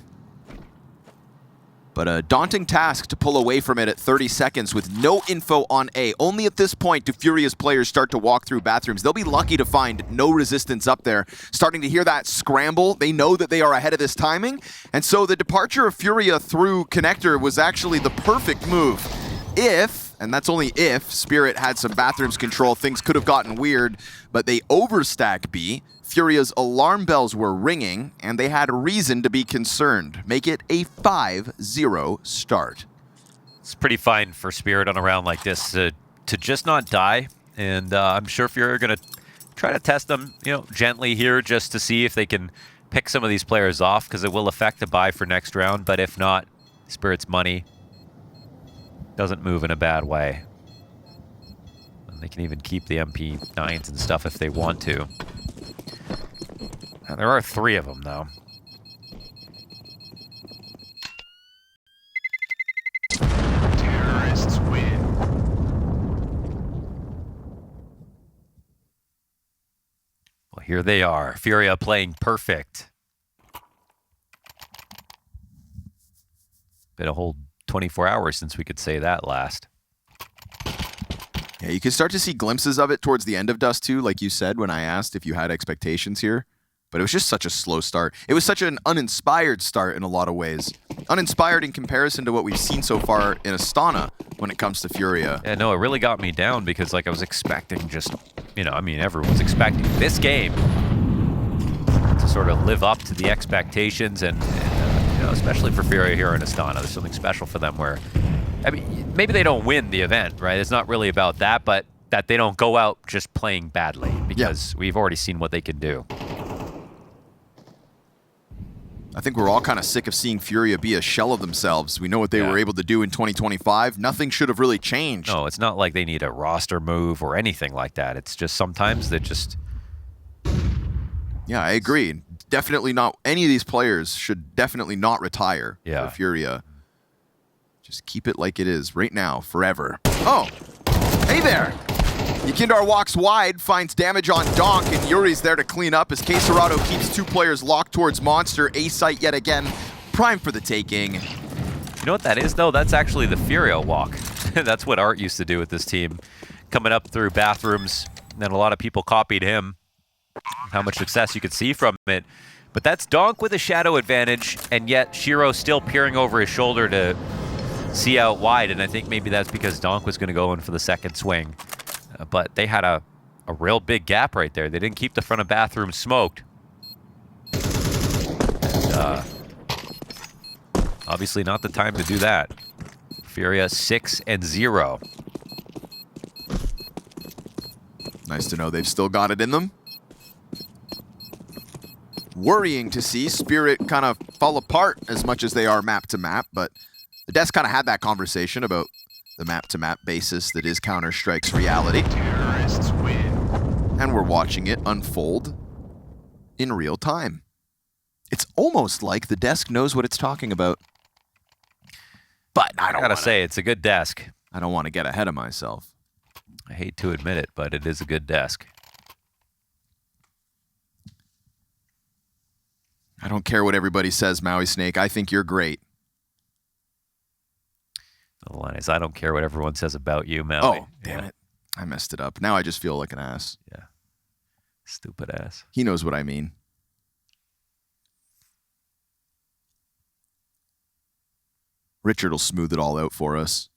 But a daunting task to pull away from it at 30 seconds with no info on A. Only at this point do Furia's players start to walk through bathrooms. They'll be lucky to find no resistance up there. Starting to hear that scramble, they know that they are ahead of this timing. And so the departure of Furia through Connector was actually the perfect move. If, and that's only if, Spirit had some bathrooms control, things could have gotten weird, but they overstack B. Furia's alarm bells were ringing, and they had reason to be concerned. Make it a 5-0 start. It's pretty fine for Spirit on a round like this to just not die, and I'm sure Furia are going to try to test them, gently here just to see if they can pick some of these players off, because it will affect the buy for next round. But if not, Spirit's money doesn't move in a bad way. And they can even keep the MP9s and stuff if they want to. There are 3 of them, though. Terrorists win. Well, here they are. Furia playing perfect. Been a whole 24 hours since we could say that last. Yeah, you can start to see glimpses of it towards the end of Dust 2, like you said when I asked if you had expectations here. But it was just such a slow start. It was such an uninspired start in a lot of ways. Uninspired in comparison to what we've seen so far in Astana when it comes to Furia. Yeah, no, it really got me down because like I was expecting just, everyone's expecting this game to sort of live up to the expectations and especially for Furia here in Astana. There's something special for them where, maybe they don't win the event, right? It's not really about that, but that they don't go out just playing badly because we've already seen what they can do. I think we're all kind of sick of seeing Furia be a shell of themselves. We know what they were able to do in 2025. Nothing should have really changed. No, it's not like they need a roster move or anything like that. It's just sometimes they just... Yeah, I agree. Definitely not. Any of these players should definitely not retire for Furia. Just keep it like it is right now, forever. Oh, hey there. Yakindar walks wide, finds damage on Donk, and Yuri's there to clean up as K27 keeps 2 players locked towards Monster. A site yet again, prime for the taking. You know what that is, though? That's actually the Furia walk. That's what Art used to do with this team. Coming up through bathrooms, and a lot of people copied him. How much success you could see from it. But that's Donk with a shadow advantage, and yet Shiro still peering over his shoulder to see out wide, and I think maybe that's because Donk was going to go in for the second swing. But they had a real big gap right there. They didn't keep the front of bathroom smoked. And, obviously not the time to do that. Furia 6-0. Nice to know they've still got it in them. Worrying to see Spirit kind of fall apart as much as they are map to map, but the desk kind of had that conversation about the map to map basis that is Counter-Strike's reality. Terrorists win. And we're watching it unfold in real time. It's almost like the desk knows what it's talking about. But I gotta say, it's a good desk. I don't want to get ahead of myself. I hate to admit it, but it is a good desk. I don't care what everybody says, Maui Snake. I think you're great. The line is, I don't care what everyone says about you, Maui. Oh, damn it. I messed it up. Now I just feel like an ass. Yeah. Stupid ass. He knows what I mean. Richard will smooth it all out for us.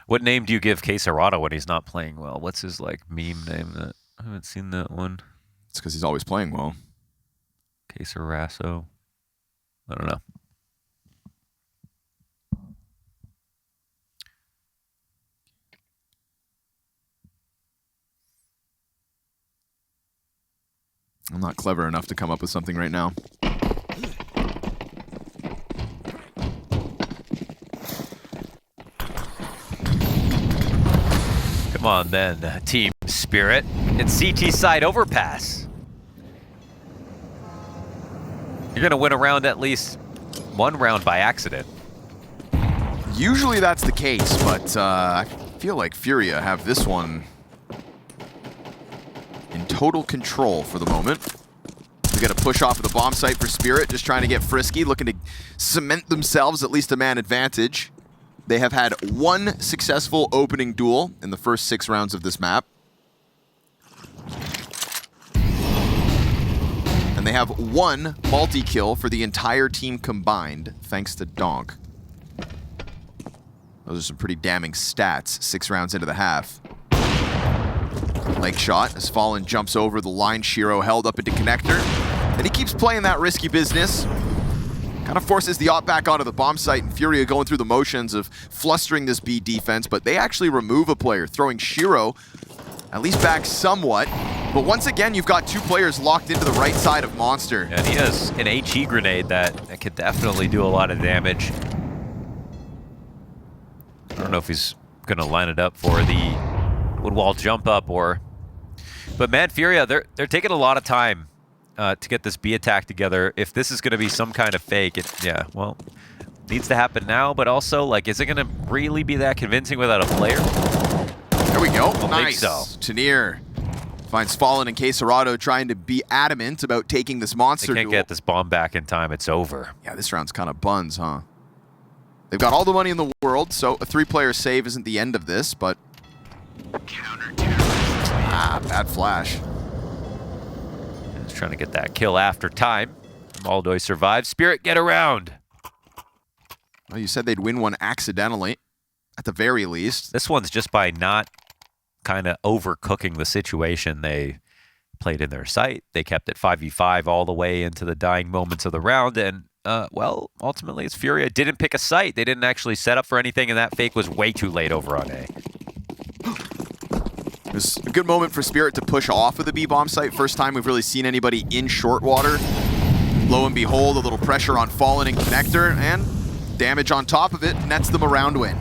What name do you give K27 when he's not playing well? What's his like meme name? I haven't seen that one. It's because he's always playing well. K27. I don't know. I'm not clever enough to come up with something right now. Come on then, Team Spirit. It's CT side overpass. You're going to win a round at least one round by accident. Usually that's the case, but I feel like Furia have this one in total control for the moment. We got a push off of the bomb site for Spirit, just trying to get frisky, looking to cement themselves at least a man advantage. They have had one successful opening duel in the first 6 rounds of this map. And they have one multi-kill for the entire team combined, thanks to Donk. Those are some pretty damning stats, 6 rounds into the half. Leg shot as Fallen jumps over the line. Shiro held up into connector. And he keeps playing that risky business. Kind of forces the op back onto the bomb site, and Furia going through the motions of flustering this B defense, but they actually remove a player, throwing Shiro at least back somewhat. But once again, you've got 2 players locked into the right side of Monster. And he has an HE grenade that could definitely do a lot of damage. I don't know if he's going to line it up for the wood wall jump up or... But man, Furia, they're taking a lot of time to get this B attack together. If this is going to be some kind of fake, yeah, well, needs to happen now, but also, like, is it going to really be that convincing without a player? There we go. I Nice. think so. Tanir finds Fallen and K27 trying to be adamant about taking this monster They can't duel. get this bomb back in time. It's over. Yeah, this round's kind of buns, huh? They've got all the money in the world, so a 3-player save isn't the end of this, but... bad flash. Just trying to get that kill after time. Moldoy survives. Spirit, get around. Well, you said they'd win one accidentally, at the very least. This one's just by not kind of overcooking the situation. They played in their sight. They kept it 5v5 all the way into the dying moments of the round, and well, ultimately it's Furia didn't pick a site. They didn't actually set up for anything, and that fake was way too late over on A. It was a good moment for Spirit to push off of the B-bomb site. First time we've really seen anybody in short water. Lo and behold, a little pressure on Fallen and Connector, and damage on top of it nets them a round win.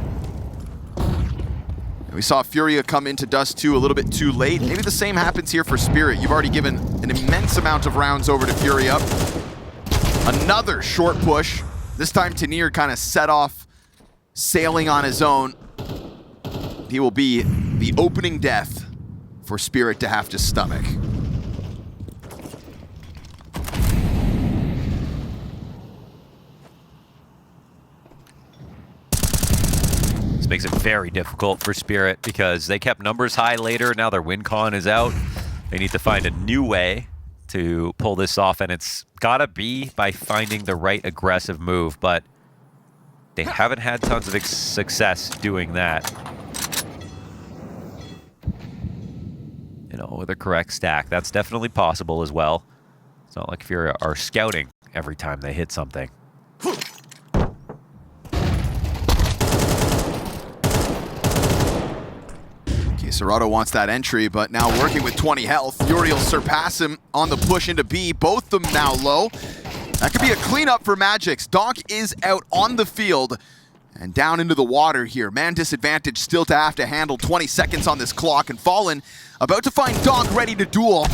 And we saw Furia come into Dust 2 a little bit too late. Maybe the same happens here for Spirit. You've already given an immense amount of rounds over to Furia. Another short push. This time Tanir kind of set off sailing on his own. He will be the opening death for Spirit to have to stomach. This makes it very difficult for Spirit because they kept numbers high later. Now their win con is out. They need to find a new way to pull this off, and it's gotta be by finding the right aggressive move, but they haven't had tons of success doing that. You know, with a correct stack. That's definitely possible as well. It's not like Furia are scouting every time they hit something. Serato wants that entry, but now working with 20 health. Yuri will surpass him on the push into B. Both of them now low. That could be a cleanup for Magix. Donk is out on the field and down into the water here. Man disadvantage still to have to handle. 20 seconds on this clock, and Fallen about to find Donk ready to duel.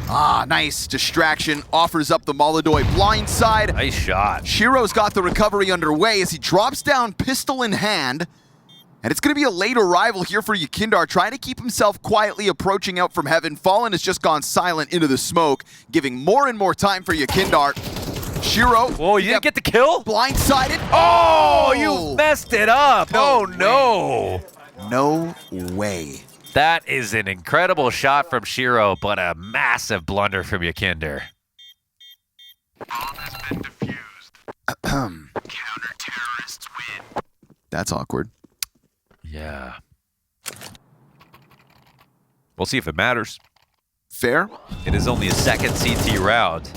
Ah, nice distraction. Offers up the Molodoy blindside. Nice shot. Shiro's got the recovery underway as he drops down pistol in hand. And it's going to be a late arrival here for Yakindar, trying to keep himself quietly approaching out from heaven. Fallen has just gone silent into the smoke, giving more and more time for Yakindar. Shiro. Whoa, you didn't get the kill? Blindsided. Oh, you messed it up. Oh, no. No way. That is an incredible shot from Shiro, but a massive blunder from Yakindar. Bomb has been defused. Counter-terrorists win. That's awkward. Yeah. We'll see if it matters. Fair. It is only a second CT round.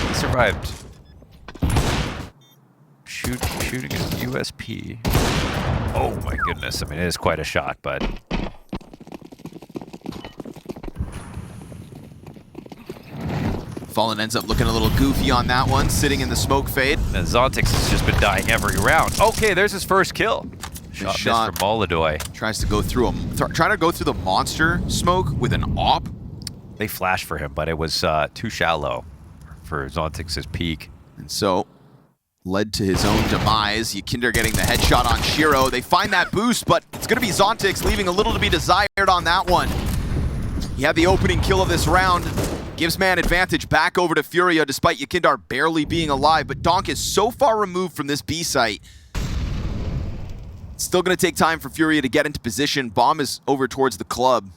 He survived. Shooting his USP. Oh my goodness. I mean, it is quite a shot, but... Fallen ends up looking a little goofy on that one, sitting in the smoke fade. And Zontix has just been dying every round. Okay, there's his first kill. Shot missed from Molodoy. Tries to go through trying to go through the monster smoke with an AWP. They flashed for him, but it was too shallow for Zontix's peak. And so, led to his own demise. Yakindar getting the headshot on Shiro. They find that boost, but it's going to be Zontix leaving a little to be desired on that one. He had the opening kill of this round. Gives man advantage back over to Furia despite Yakindar barely being alive, but Donk is so far removed from this B site. It's still going to take time for Furia to get into position. Bomb is over towards the club.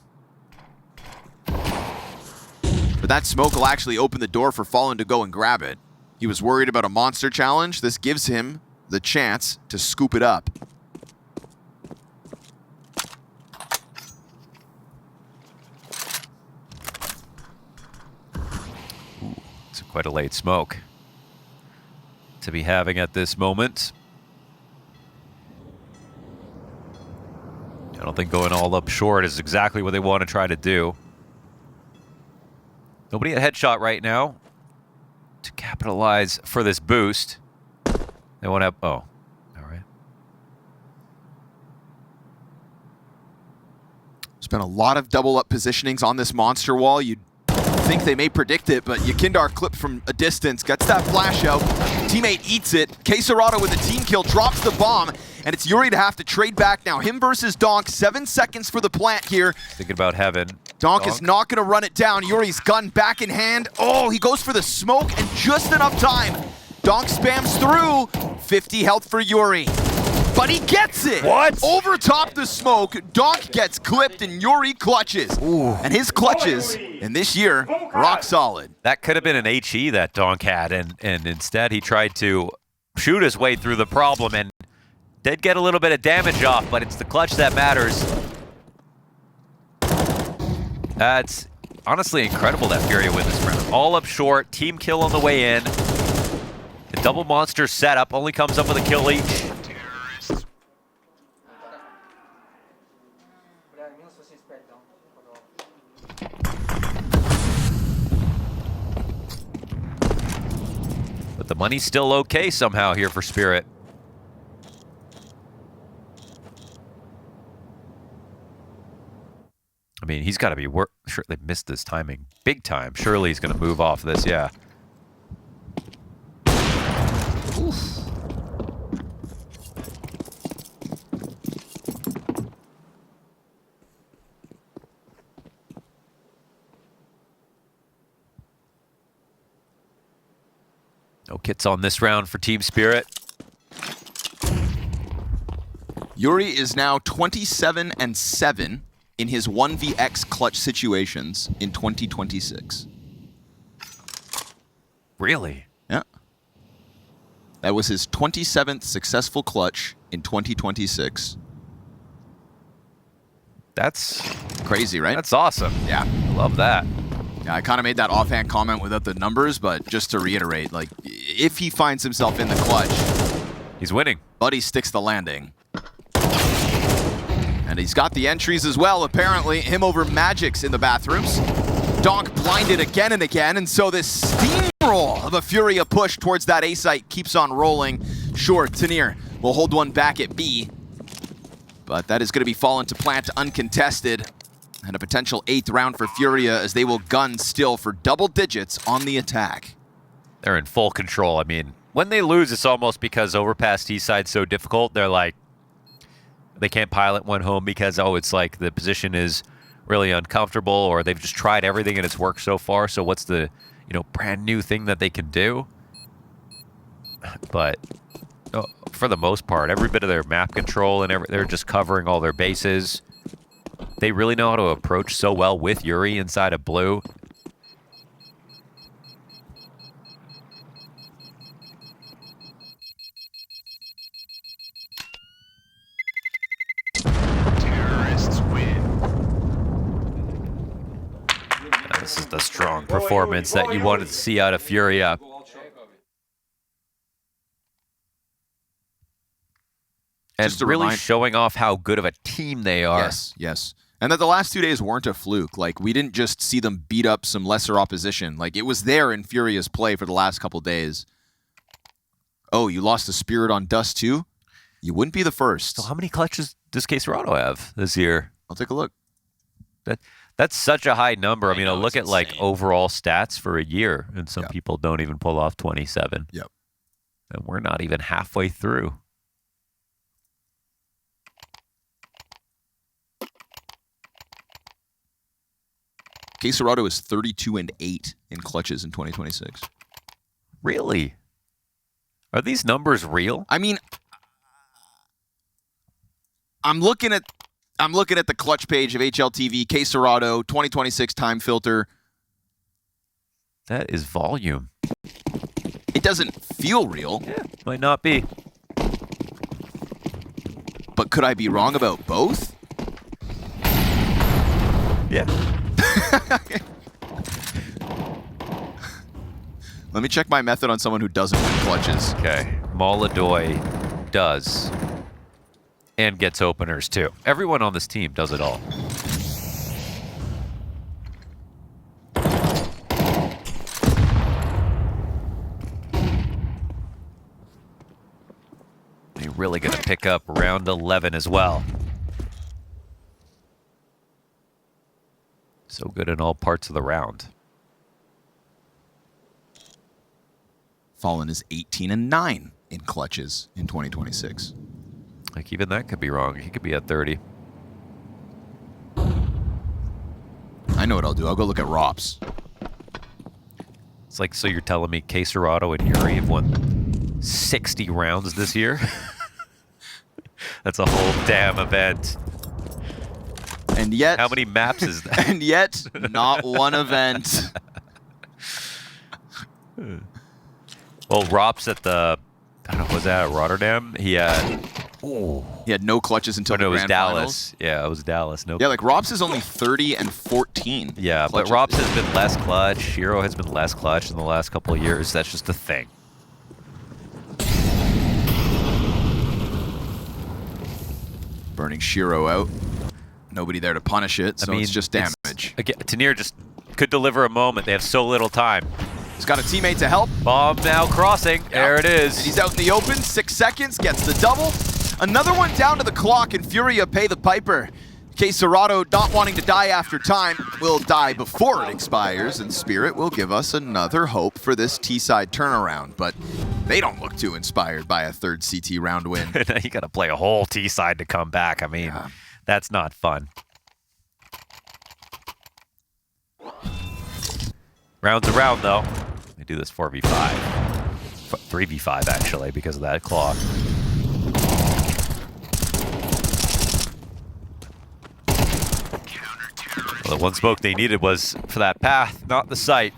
But that smoke will actually open the door for Fallen to go and grab it. He was worried about a monster challenge. This gives him the chance to scoop it up. Quite a late smoke to be having at this moment. I don't think going all up short is exactly what they want to try to do. Nobody at headshot right now to capitalize for this boost. They want to... Oh, all right. There's been a lot of double up positionings on this monster wall. You'd think they may predict it, but Yakindar clipped from a distance, gets that flash out. Teammate eats it. K27 with a team kill, drops the bomb, and it's Yuri to have to trade back now. Him versus Donk, 7 seconds for the plant here. Thinking about heaven. Donk is not going to run it down. Yuri's gun back in hand. Oh, he goes for the smoke, and just enough time. Donk spams through. 50 health for Yuri. But he gets it! What? Over top the smoke, Donk gets clipped and Yuri clutches. Ooh. And his clutches, in this year, rock solid. That could have been an HE that Donk had, and instead he tried to shoot his way through the problem and did get a little bit of damage off, but it's the clutch that matters. That's honestly incredible that Furia win this round. All up short, team kill on the way in. The double monster setup only comes up with a kill each. But the money's still okay somehow here for Spirit. mean, he's got to be sure they missed this timing big time. Surely he's going to move off this, yeah. Oof. No kits on this round for Team Spirit. Yuri is now 27-7 in his 1vx clutch situations in 2026. Really? Yeah. That was his 27th successful clutch in 2026. That's crazy, right? That's awesome. Yeah. I love that. Yeah, I kind of made that offhand comment without the numbers, but just to reiterate, like, if he finds himself in the clutch, he's winning. Buddy sticks the landing. And he's got the entries as well, apparently. Him over Magic's in the bathrooms. Donk blinded again and again, and so this steamroll of a Furia push towards that A site keeps on rolling. Sure, Tanir will hold one back at B, but that is going to be fallen to plant uncontested. And a potential 8th round for Furia as they will gun still for double digits on the attack. They're in full control. I mean, when they lose, it's almost because Overpass T-side's so difficult. They're like, they can't pilot one home because, oh, it's like the position is really uncomfortable, or they've just tried everything and it's worked so far. So what's the, you know, brand new thing that they can do? But for the most part, every bit of their map control and they're just covering all their bases. They really know how to approach so well with Yuri inside of blue. Terrorists win. This is the strong performance that you wanted to see out of Furia. And Just to really remind- showing off how good of a team they are. Yes, yes. And that the last 2 days weren't a fluke. Like, we didn't just see them beat up some lesser opposition. Like, it was there in Furia's play for the last couple days. Oh, you lost the Spirit on Dust too? You wouldn't be the first. So how many clutches does K27 have this year? I'll take a look. That's such a high number. I mean, know, I look it's at like insane. overall stats for a year, and some Yep. people don't even pull off 27. Yep. And we're not even halfway through. K27 is 32-8 in clutches in 2026. Really? Are these numbers real? I mean, I'm looking at the clutch page of HLTV, K27 2026 time filter. That is volume. It doesn't feel real, Yeah, might not be. but could I be wrong about both? Yeah. Let me check my method on someone who doesn't win clutches. Okay. MongolZ does. And gets openers too. Everyone on this team does it all. They're really going to pick up round 11 as well. So good in all parts of the round. Fallen is 18-9 in clutches in 2026. Like, even that could be wrong. He could be at 30. I know what I'll do. I'll go look at ROPS. It's like, so you're telling me K27 and Yuri have won 60 rounds this year? That's a whole damn event. And yet... How many maps is that? And yet, not one event. Well, Rops at the, I don't know, was that at Rotterdam? He had, He had no clutches until oh, no, the it was grand Dallas. finals. Yeah, it was Dallas. Nope. Yeah, like ROPS is only 30-14. Yeah, but clutches. Rops has been less clutch. Hero has been less clutch in the last couple of years. That's just a thing. Burning Shiro out. Nobody there to punish it, so it's just damage. Again, Tanir just could deliver a moment. They have so little time. He's got a teammate to help. Bomb now crossing. There it is. And he's out in the open. 6 seconds, gets the double. Another one down to the clock, and Furia pay the piper. K27 not wanting to die after time will die before it expires, and Spirit will give us another hope for this T-side turnaround, but they don't look too inspired by a third CT round win. You got to play a whole T-side to come back. I mean, that's not fun. Rounds around, though. They do this 4v5. 3v5, actually, because of that claw. Well, the one smoke they needed was for that path, not the site.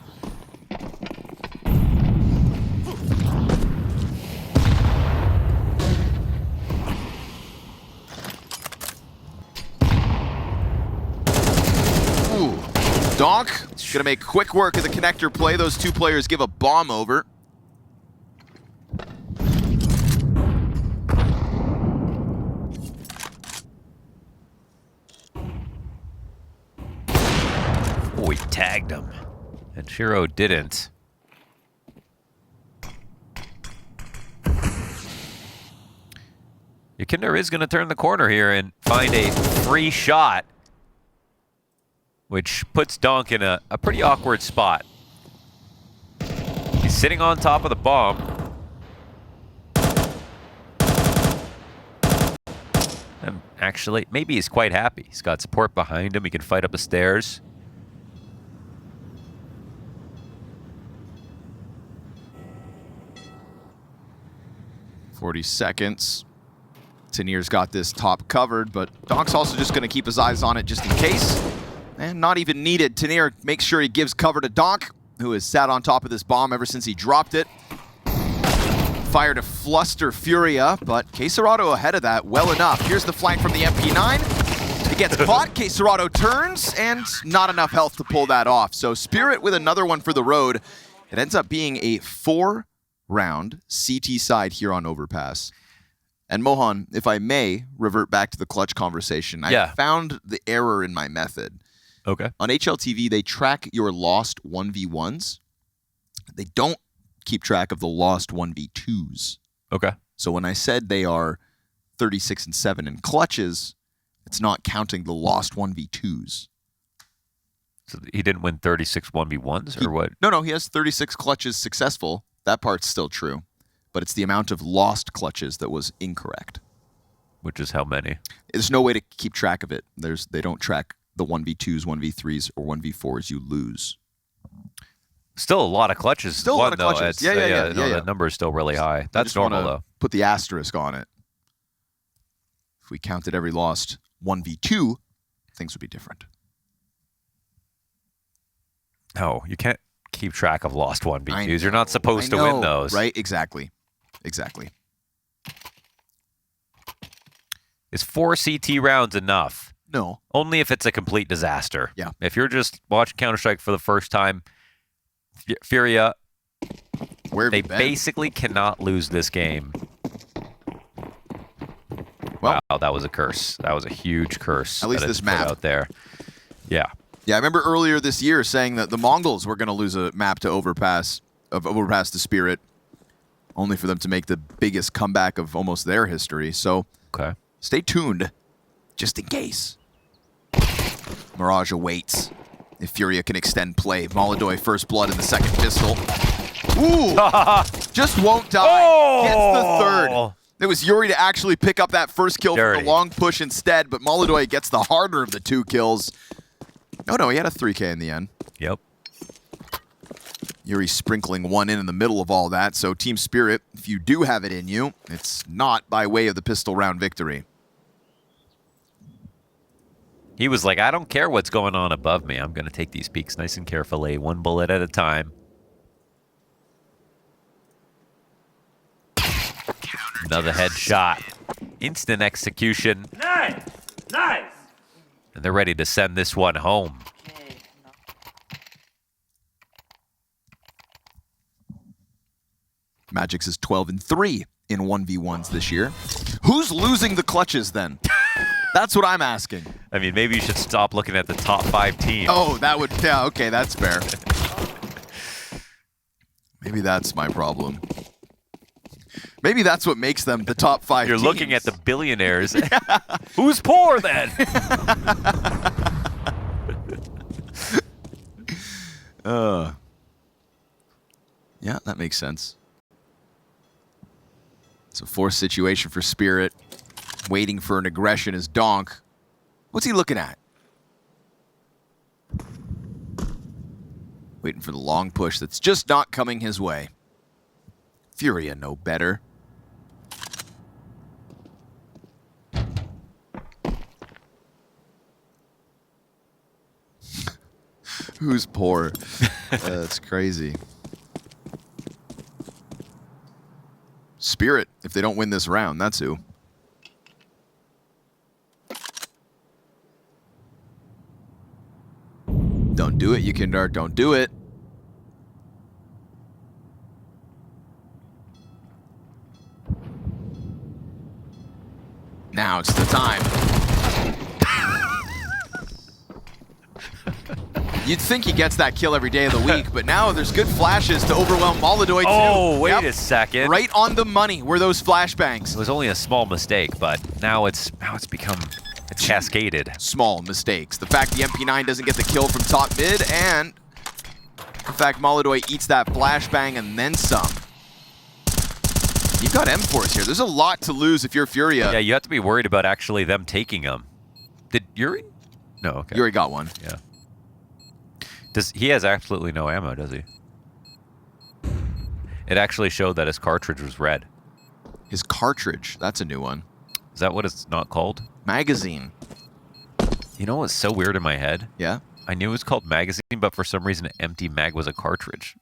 Ooh. Donk gonna make quick work of the connector play. Those two players give a bomb over. Oh, he tagged him. And Shiro didn't. Yakinder is going to turn the corner here and find a free shot, which puts Donk in a pretty awkward spot. He's sitting on top of the bomb. And actually, maybe he's quite happy. He's got support behind him. He can fight up the stairs. .40 Tanir's got this top covered, but Donk's also just going to keep his eyes on it just in case. And not even needed. Tanir makes sure he gives cover to Donk, who has sat on top of this bomb ever since he dropped it. Fire to fluster Furia, but K27 ahead of that well enough. Here's the flank from the MP9. It gets caught, K27 turns, and not enough health to pull that off. So Spirit with another one for the road. It ends up being a 4-round CT side here on Overpass. And Mohan, if I may revert back to the clutch conversation, I found the error in my method. Okay. On HLTV, they track your lost 1v1s. They don't keep track of the lost 1v2s. Okay. So when I said they are 36 and 7 in clutches, it's not counting the lost 1v2s. So he didn't win 36 1v1s or what? No, he has 36 clutches successful. That part's still true. But it's the amount of lost clutches that was incorrect. Which is how many? There's no way to keep track of it. They don't track the 1v2s, 1v3s, or 1v4s you lose. Still a lot of clutches. Still a lot of clutches. The number is still really high. That's normal, though. Put the asterisk on it. If we counted every lost 1v2, things would be different. No, you can't keep track of lost 1v2s. You're not supposed to win those. Right? Exactly. Exactly. Is 4 CT rounds enough? No. Only if it's a complete disaster. Yeah. If you're just watching Counter-Strike for the first time, Furia, they basically cannot lose this game. Well, wow, that was a curse. That was a huge curse. At least this map out there. Yeah. Yeah, I remember earlier this year saying that the MongolZ were going to lose a map to Overpass to Spirit, only for them to make the biggest comeback of almost their history. So stay tuned, just in case. Mirage awaits. If Furia can extend play. MongolZ first blood in the second pistol. Ooh! Just won't die. Gets the third. It was Yuri to actually pick up that first kill for the long push instead, but MongolZ gets the harder of the 2 kills. Oh no, he had a 3K in the end. Yep. Yuri sprinkling one in the middle of all that, so Team Spirit, if you do have it in you, it's not by way of the pistol round victory. He was like, I don't care what's going on above me. I'm going to take these peaks nice and carefully, 1 bullet at a time. Another headshot. Instant execution. Nice! Nice! And they're ready to send this one home. Magix is 12 and 3 in 1v1s this year. Who's losing the clutches then? That's what I'm asking. I mean, maybe you should stop looking at the top 5 teams. Oh, that would, yeah, okay, that's fair. Maybe that's my problem. Maybe that's what makes them the top 5 You're teams. looking at the billionaires. Who's poor then? Yeah, that makes sense. It's a forced situation for Spirit. Waiting for an aggression is Donk. What's he looking at? Waiting for the long push that's just not coming his way. Furia no better. Who's poor? That's crazy. Spirit, if they don't win this round, that's who. Don't do it, Yukindar. Don't do it. Now it's the time. You'd think he gets that kill every day of the week, but now there's good flashes to overwhelm MongolZ too. Oh, wait a second. Right on the money were those flashbangs. It was only a small mistake, but now it's become cascaded. Small mistakes. The fact the MP9 doesn't get the kill from top mid, and the fact MongolZ eats that flashbang and then some. You've got M4s here. There's a lot to lose if you're Furia. Yeah, you have to be worried about actually them taking them. Did Yuri? No, okay. Yuri got one. Yeah. He has absolutely no ammo, does he? It actually showed that his cartridge was red. His cartridge. That's a new one. Is that what it's not called? Magazine. You know what's so weird in my head? Yeah? I knew it was called magazine, but for some reason empty mag was a cartridge.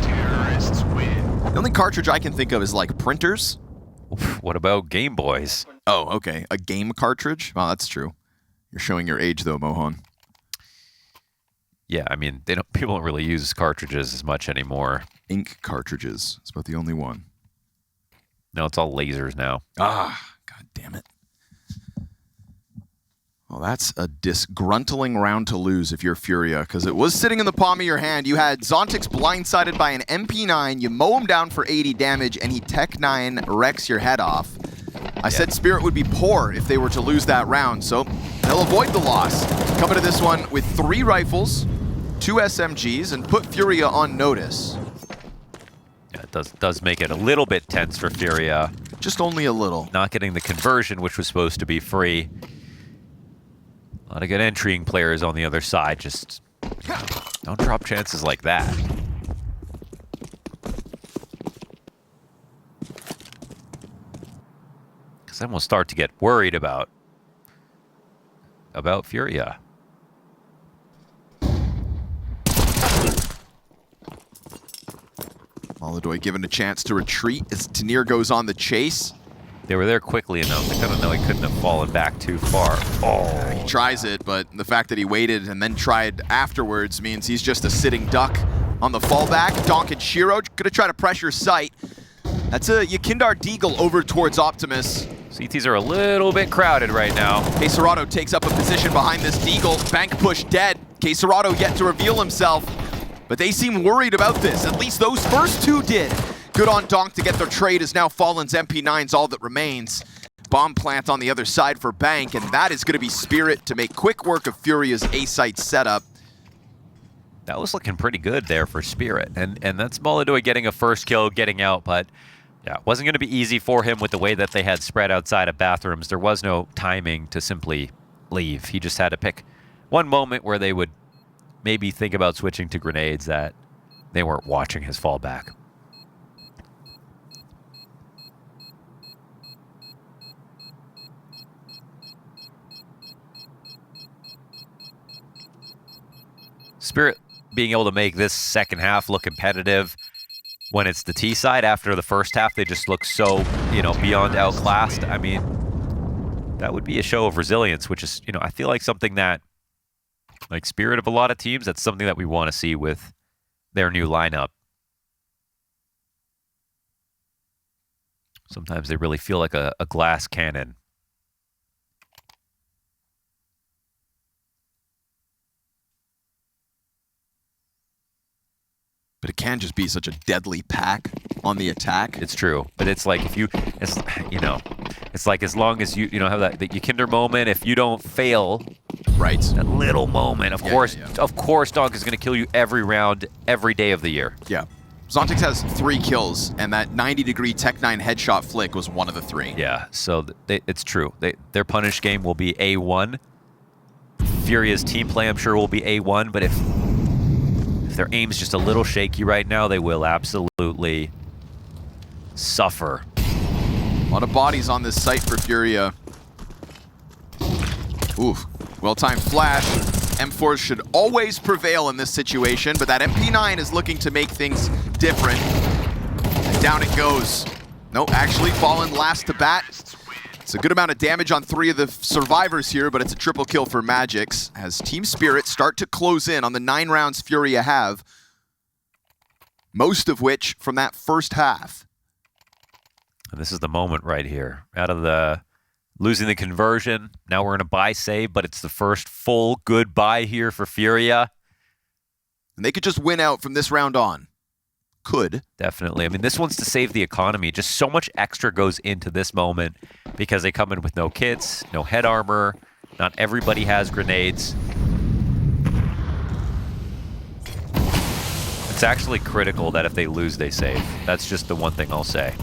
Terrorists win. The only cartridge I can think of is like printers. What about Game Boys? Oh, okay. A game cartridge? Wow, that's true. You're showing your age though, Mohan. Yeah, I mean, people don't really use cartridges as much anymore. Ink cartridges. It's about the only one. No, it's all lasers now. Ah, god damn it. Well, that's a disgruntling round to lose if you're Furia, because it was sitting in the palm of your hand. You had Zontix blindsided by an MP9, you mow him down for 80 damage, and he Tech 9 wrecks your head off. I said Spirit would be poor if they were to lose that round, so they'll avoid the loss. Coming to this one with 3 rifles, 2 SMGs, and put Furia on notice. Yeah, it does make it a little bit tense for Furia. Just only a little. Not getting the conversion, which was supposed to be free. A lot of good entrying players on the other side. Just don't drop chances like that. Because then we'll start to get worried about Furia. MongolZ given a chance to retreat as Tanir goes on the chase. They were there quickly enough. I don't know, he couldn't have fallen back too far. Oh, He tries it, but the fact that he waited and then tried afterwards means he's just a sitting duck on the fallback. Donk and Shiro gonna try to pressure sight. That's a Yukindar Deagle over towards Optimus. CTs are a little bit crowded right now. K27 takes up a position behind this Deagle. Bank push dead. K27 yet to reveal himself, but they seem worried about this. At least those first 2 did. Good on Donk to get their trade, as now Fallen's MP9's all that remains. Bomb plant on the other side for Bank, and that is going to be Spirit to make quick work of Furia's A-site setup. That was looking pretty good there for Spirit. And that's MongolZ getting a first kill, getting out, but yeah, it wasn't going to be easy for him with the way that they had spread outside of bathrooms. There was no timing to simply leave. He just had to pick one moment where they would maybe think about switching to grenades that they weren't watching his fallback. Spirit being able to make this second half look competitive when it's the T side. After the first half, they just look so, beyond outclassed. I mean, that would be a show of resilience, which is, I feel like something that, like Spirit of a lot of teams, that's something that we want to see with their new lineup. Sometimes they really feel like a glass cannon. But it can just be such a deadly pack on the attack. It's true, but it's like if you, you know, it's like as long as you have that Ykinder moment, if you don't fail, right, that little moment, of course Donk is going to kill you every round, every day of the year. Yeah. Zontix has 3 kills, and that 90-degree Tech 9 headshot flick was one of the 3. Yeah, so it's true. Their punish game will be A1. Furia's team play, I'm sure, will be A1, but if their aim's just a little shaky right now, they will absolutely suffer. A lot of bodies on this site for Furia. Oof. Well-timed flash. M4s should always prevail in this situation, but that MP9 is looking to make things different. And down it goes. No, actually, Fallen last to bat. It's a good amount of damage on 3 of the survivors here, but it's a triple kill for Magix as Team Spirit start to close in on the 9 rounds Furia have, most of which from that first half. And this is the moment right here. Out of the losing the conversion, now we're in a buy save, but it's the first full good buy here for Furia. And they could just win out from this round on. Could. Definitely. I mean, this one's to save the economy. Just so much extra goes into this moment because they come in with no kits, no head armor. Not everybody has grenades. It's actually critical that if they lose, they save. That's just the one thing I'll say.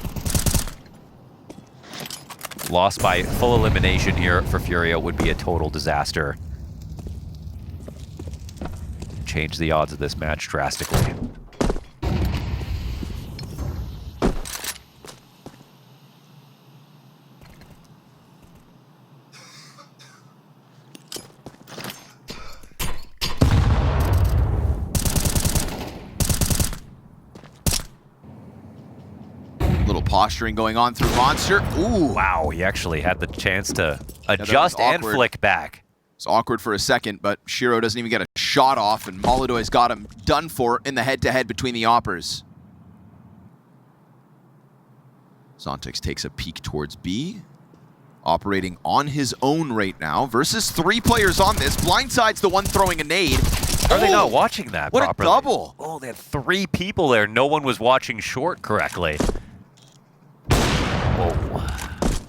Loss by full elimination here for Furia would be a total disaster. Change the odds of this match drastically. Posturing going on through Monster. Ooh. Wow, he actually had the chance to adjust and flick back. It's awkward for a second, but Shiro doesn't even get a shot off, and MongolZ's got him done for in the head-to-head between the Oppers. Zontix takes a peek towards B. Operating on his own right now versus 3 players on this. Blindside the one throwing a nade. Are they not watching that what properly? What a double. Oh, they had 3 people there. No one was watching short correctly. Whoa.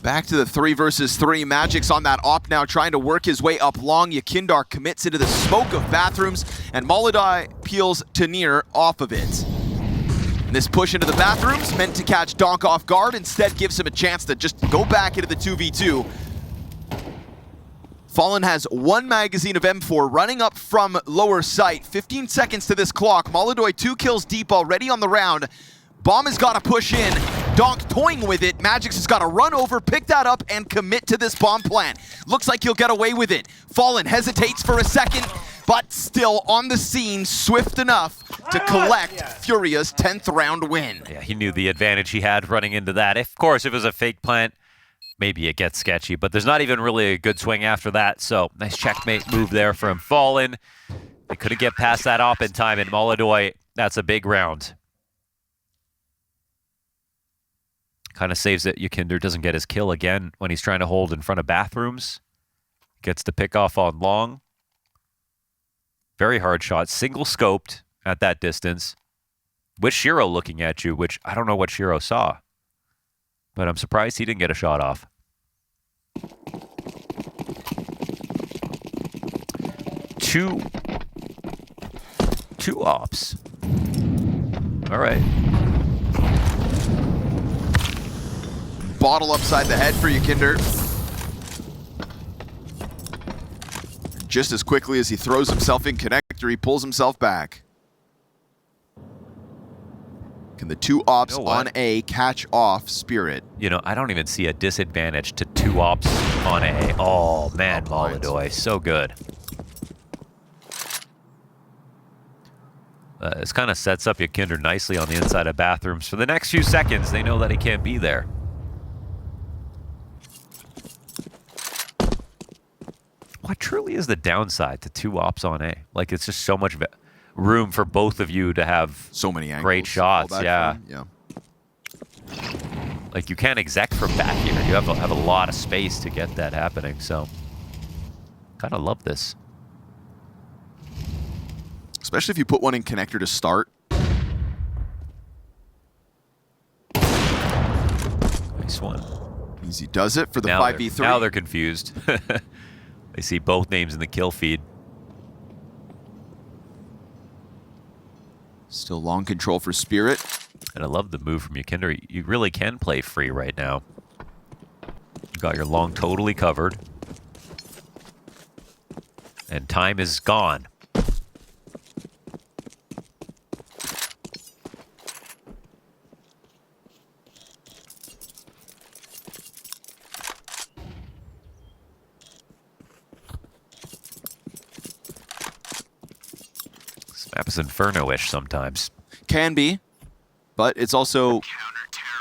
Back to the 3 versus 3. Magic's on that op now, trying to work his way up long. Yakindar commits into the smoke of bathrooms, and MongolZ peels to near off of it. And this push into the bathrooms, meant to catch Donk off guard, instead gives him a chance to just go back into the 2v2. Fallen has 1 magazine of M4 running up from lower sight. 15 seconds to this clock. MongolZ 2 kills deep already on the round. Bomb has got to push in. Donk toying with it. Magix has got to run over, pick that up, and commit to this bomb plant. Looks like he'll get away with it. Fallen hesitates for a second, but still on the scene, swift enough to collect Furia's 10th round win. Yeah, he knew the advantage he had running into that. Of course, if it was a fake plant, maybe it gets sketchy, but there's not even really a good swing after that, so nice checkmate move there from Fallen. They couldn't get past that op in time, and MongolZ, that's a big round. Kind of saves it. Ykinder doesn't get his kill again when he's trying to hold in front of bathrooms. Gets the pick off on long. Very hard shot. Single scoped at that distance. With Shiro looking at you, which I don't know what Shiro saw. But I'm surprised he didn't get a shot off. Two ops. All right. Bottle upside the head for Ykinder. Just as quickly as he throws himself in connector, he pulls himself back. Can the 2 ops on A catch off Spirit? You know, I don't even see a disadvantage to 2 ops on A. Oh, man, MongolZ, so good. This kind of sets up Ykinder nicely on the inside of bathrooms. For the next few seconds, they know that he can't be there. What truly is the downside to 2 ops on A? Like, it's just so much room for both of you to have so many angles, great shots. Yeah. Like, you can't exec from back here. You have a lot of space to get that happening. So, kind of love this. Especially if you put one in connector to start. Nice one. Easy does it for the Now 5v3. now they're confused. They see both names in the kill feed. Still long control for Spirit. And I love the move from Yukinder. You really can play free right now. You got your long totally covered. And time is gone. This map is Inferno-ish sometimes. Can be, but it's also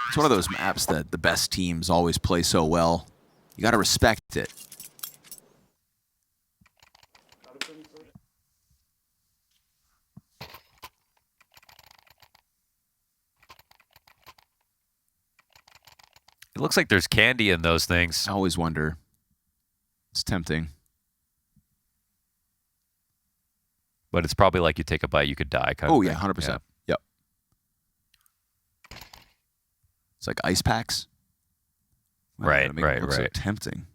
it's one of those maps that the best teams always play so well. You got to respect it. It looks like there's candy in those things. I always wonder. It's tempting. But it's probably like you take a bite, you could die. Kind Oh of yeah, thing. 100%. Yep. It's like ice packs. Wow, Right, gotta make it right, look so right. tempting.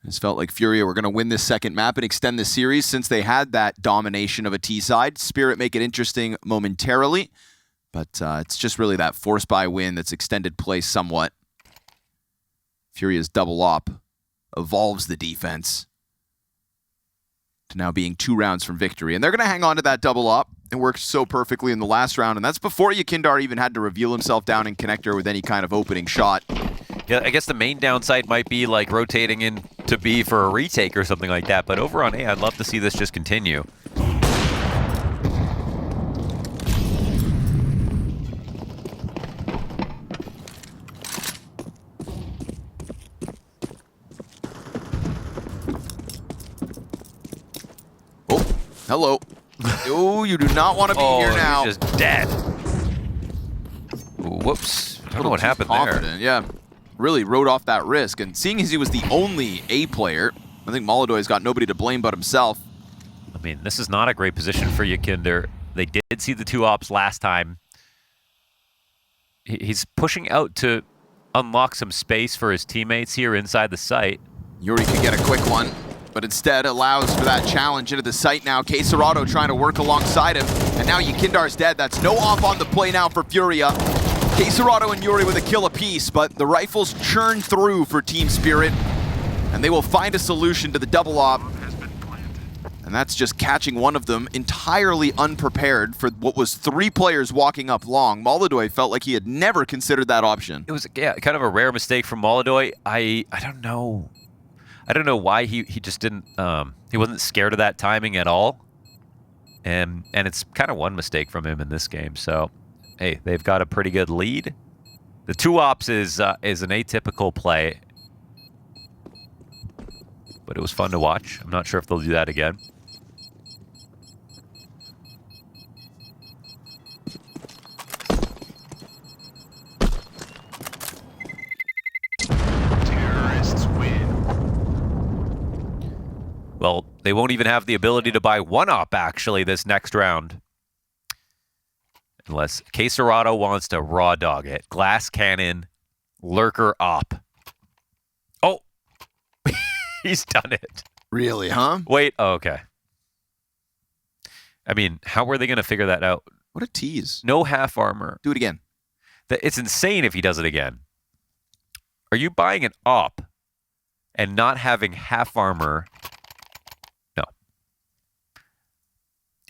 It's felt like Furia were going to win this second map and extend the series since they had that domination of a T side. Spirit make it interesting momentarily, but it's just really that force buy win that's extended play somewhat. Furia's double op evolves the defense to now being 2 rounds from victory. And they're going to hang on to that double op. It worked so perfectly in the last round, and that's before Yukinder even had to reveal himself down in connector with any kind of opening shot. Yeah, I guess the main downside might be like rotating in to B for a retake or something like that. But over on A, I'd love to see this just continue. Oh, hello. Oh, you do not want to be here now. He's just dead. Whoops. I don't know what Too happened there. confident, yeah. Really wrote off that risk. And seeing as he was the only A player, I think MongolZ's got nobody to blame but himself. I mean, this is not a great position for Yukinder. They did see the 2 ops last time. He's pushing out to unlock some space for his teammates here inside the site. Yuri could get a quick one, but instead allows for that challenge into the site now. K27 trying to work alongside him, and now Yukinder's dead. That's no off on the play now for Furia. K27 and Yuri with a kill apiece, but the rifles churn through for Team Spirit, and they will find a solution to the double op. And that's just catching one of them entirely unprepared for what was 3 players walking up long. MongolZ felt like he had never considered that option. It was kind of a rare mistake from MongolZ. I don't know. I don't know why he just didn't. He wasn't scared of that timing at all. And it's kind of one mistake from him in this game. So, hey, they've got a pretty good lead. The 2 ops is an atypical play, but it was fun to watch. I'm not sure if they'll do that again. Terrorists win. Well, they won't even have the ability to buy 1 op actually this next round. Unless K27 wants to raw dog it. Glass cannon, lurker op. Oh, he's done it. Really, huh? Wait, oh, okay. I mean, how were they going to figure that out? What a tease. No half armor. Do it again. It's insane if he does it again. Are you buying an op and not having half armor? No.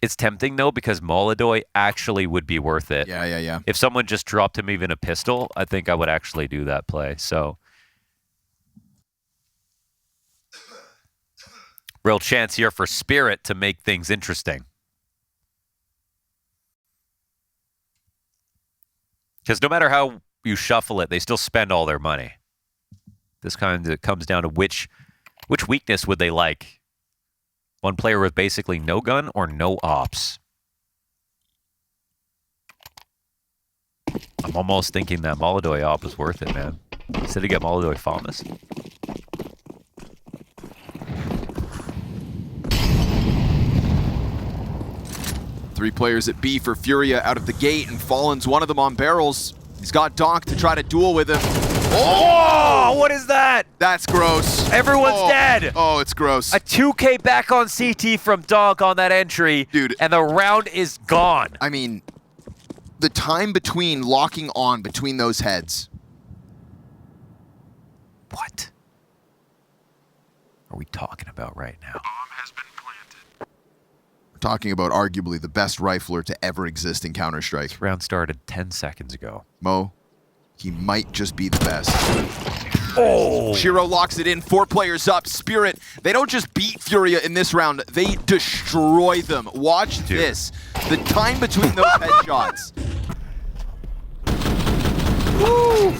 It's tempting, though, because MongolZ actually would be worth it. Yeah. If someone just dropped him even a pistol, I think I would actually do that play. So, real chance here for Spirit to make things interesting. Because no matter how you shuffle it, they still spend all their money. This kind of comes down to which weakness would they like? One player with basically no gun or no ops? I'm almost thinking that MongolZ op is worth it, man. Instead of get MongolZ Famas. 3 players at B for Furia out of the gate, and Fallen's one of them on barrels. He's got Donk to try to duel with him. Oh, what is that? That's gross. Everyone's dead. Oh, it's gross. A 2K back on CT from Donk on that entry. Dude. And the round is gone. I mean, the time between locking on between those heads. What are we talking about right now? We're talking about arguably the best rifler to ever exist in Counter-Strike. This round started 10 seconds ago. Mo, he might just be the best. Oh! Shiro locks it in, 4 players up. Spirit, they don't just beat Furia in this round, they destroy them. Watch this. The time between those headshots. Woo!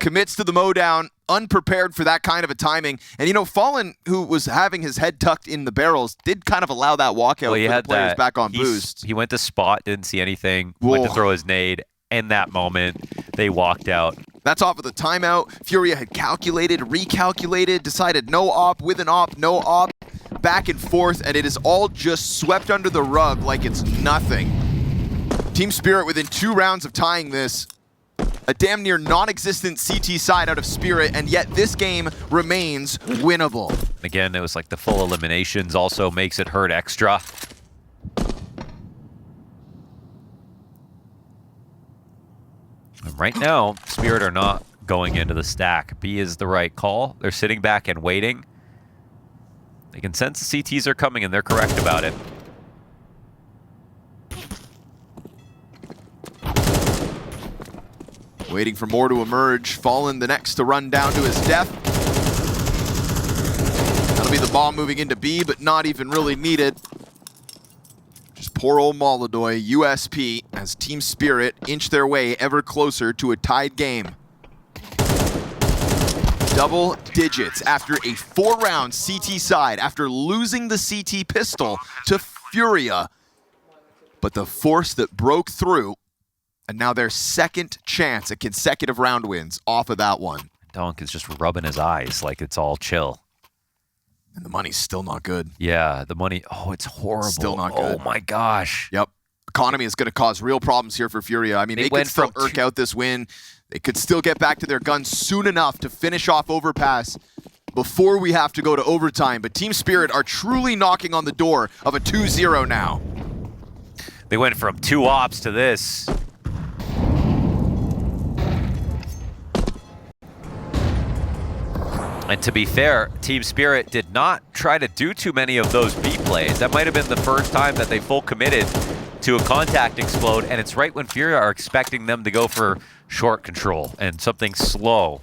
Commits to the mow down, unprepared for that kind of a timing. And you know, Fallen, who was having his head tucked in the barrels, did kind of allow that walkout for the players back on boost. He went to spot, didn't see anything, went to throw his nade. In that moment, they walked out. That's off of the timeout. Furia had calculated, recalculated, decided no op, with an op, no op, back and forth, and it is all just swept under the rug like it's nothing. Team Spirit within 2 rounds of tying this. A damn near non-existent CT side out of Spirit, and yet this game remains winnable. Again, it was like the full eliminations also makes it hurt extra. And right now, Spirit are not going into the stack. B is the right call. They're sitting back and waiting. They can sense the CTs are coming, and they're correct about it. Waiting for more to emerge. Fallen the next to run down to his death. That'll be the bomb moving into B, but not even really needed. Just poor old Molodoy, USP, as Team Spirit inch their way ever closer to a tied game. Double digits after a 4-round CT side, after losing the CT pistol to Furia. But the force that broke through, and now their second chance at consecutive round wins off of that one. Donk is just rubbing his eyes like it's all chill. And the money's still not good. Yeah, the money, oh, it's horrible. Still not good. Oh my gosh. Yep. Economy is going to cause real problems here for Furia. I mean, they could still irk out this win. They could still get back to their guns soon enough to finish off Overpass before we have to go to overtime. But Team Spirit are truly knocking on the door of a 2-0 now. They went from 2 ops to this. And to be fair, Team Spirit did not try to do too many of those B plays. That might have been the first time that they full committed to a contact explode, and it's right when Furia are expecting them to go for short control and something slow.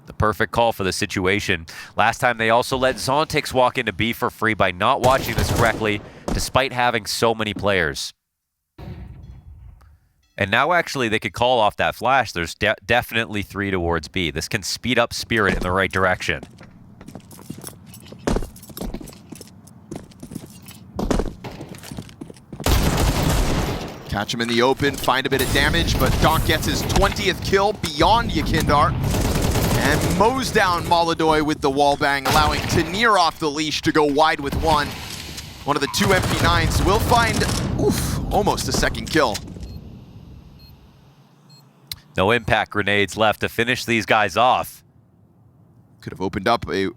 The perfect call for the situation. Last time they also let Zontix walk into B for free by not watching this correctly, despite having so many players. And now actually they could call off that flash. There's definitely 3 towards B. This can speed up Spirit in the right direction. Catch him in the open, find a bit of damage, but Donk gets his 20th kill beyond Yakindar. And MOUZ down Molodoy with the wallbang, allowing Tanir off the leash to go wide with one. One of the 2 MP9s will find, almost a second kill. No impact grenades left to finish these guys off. Could have opened up a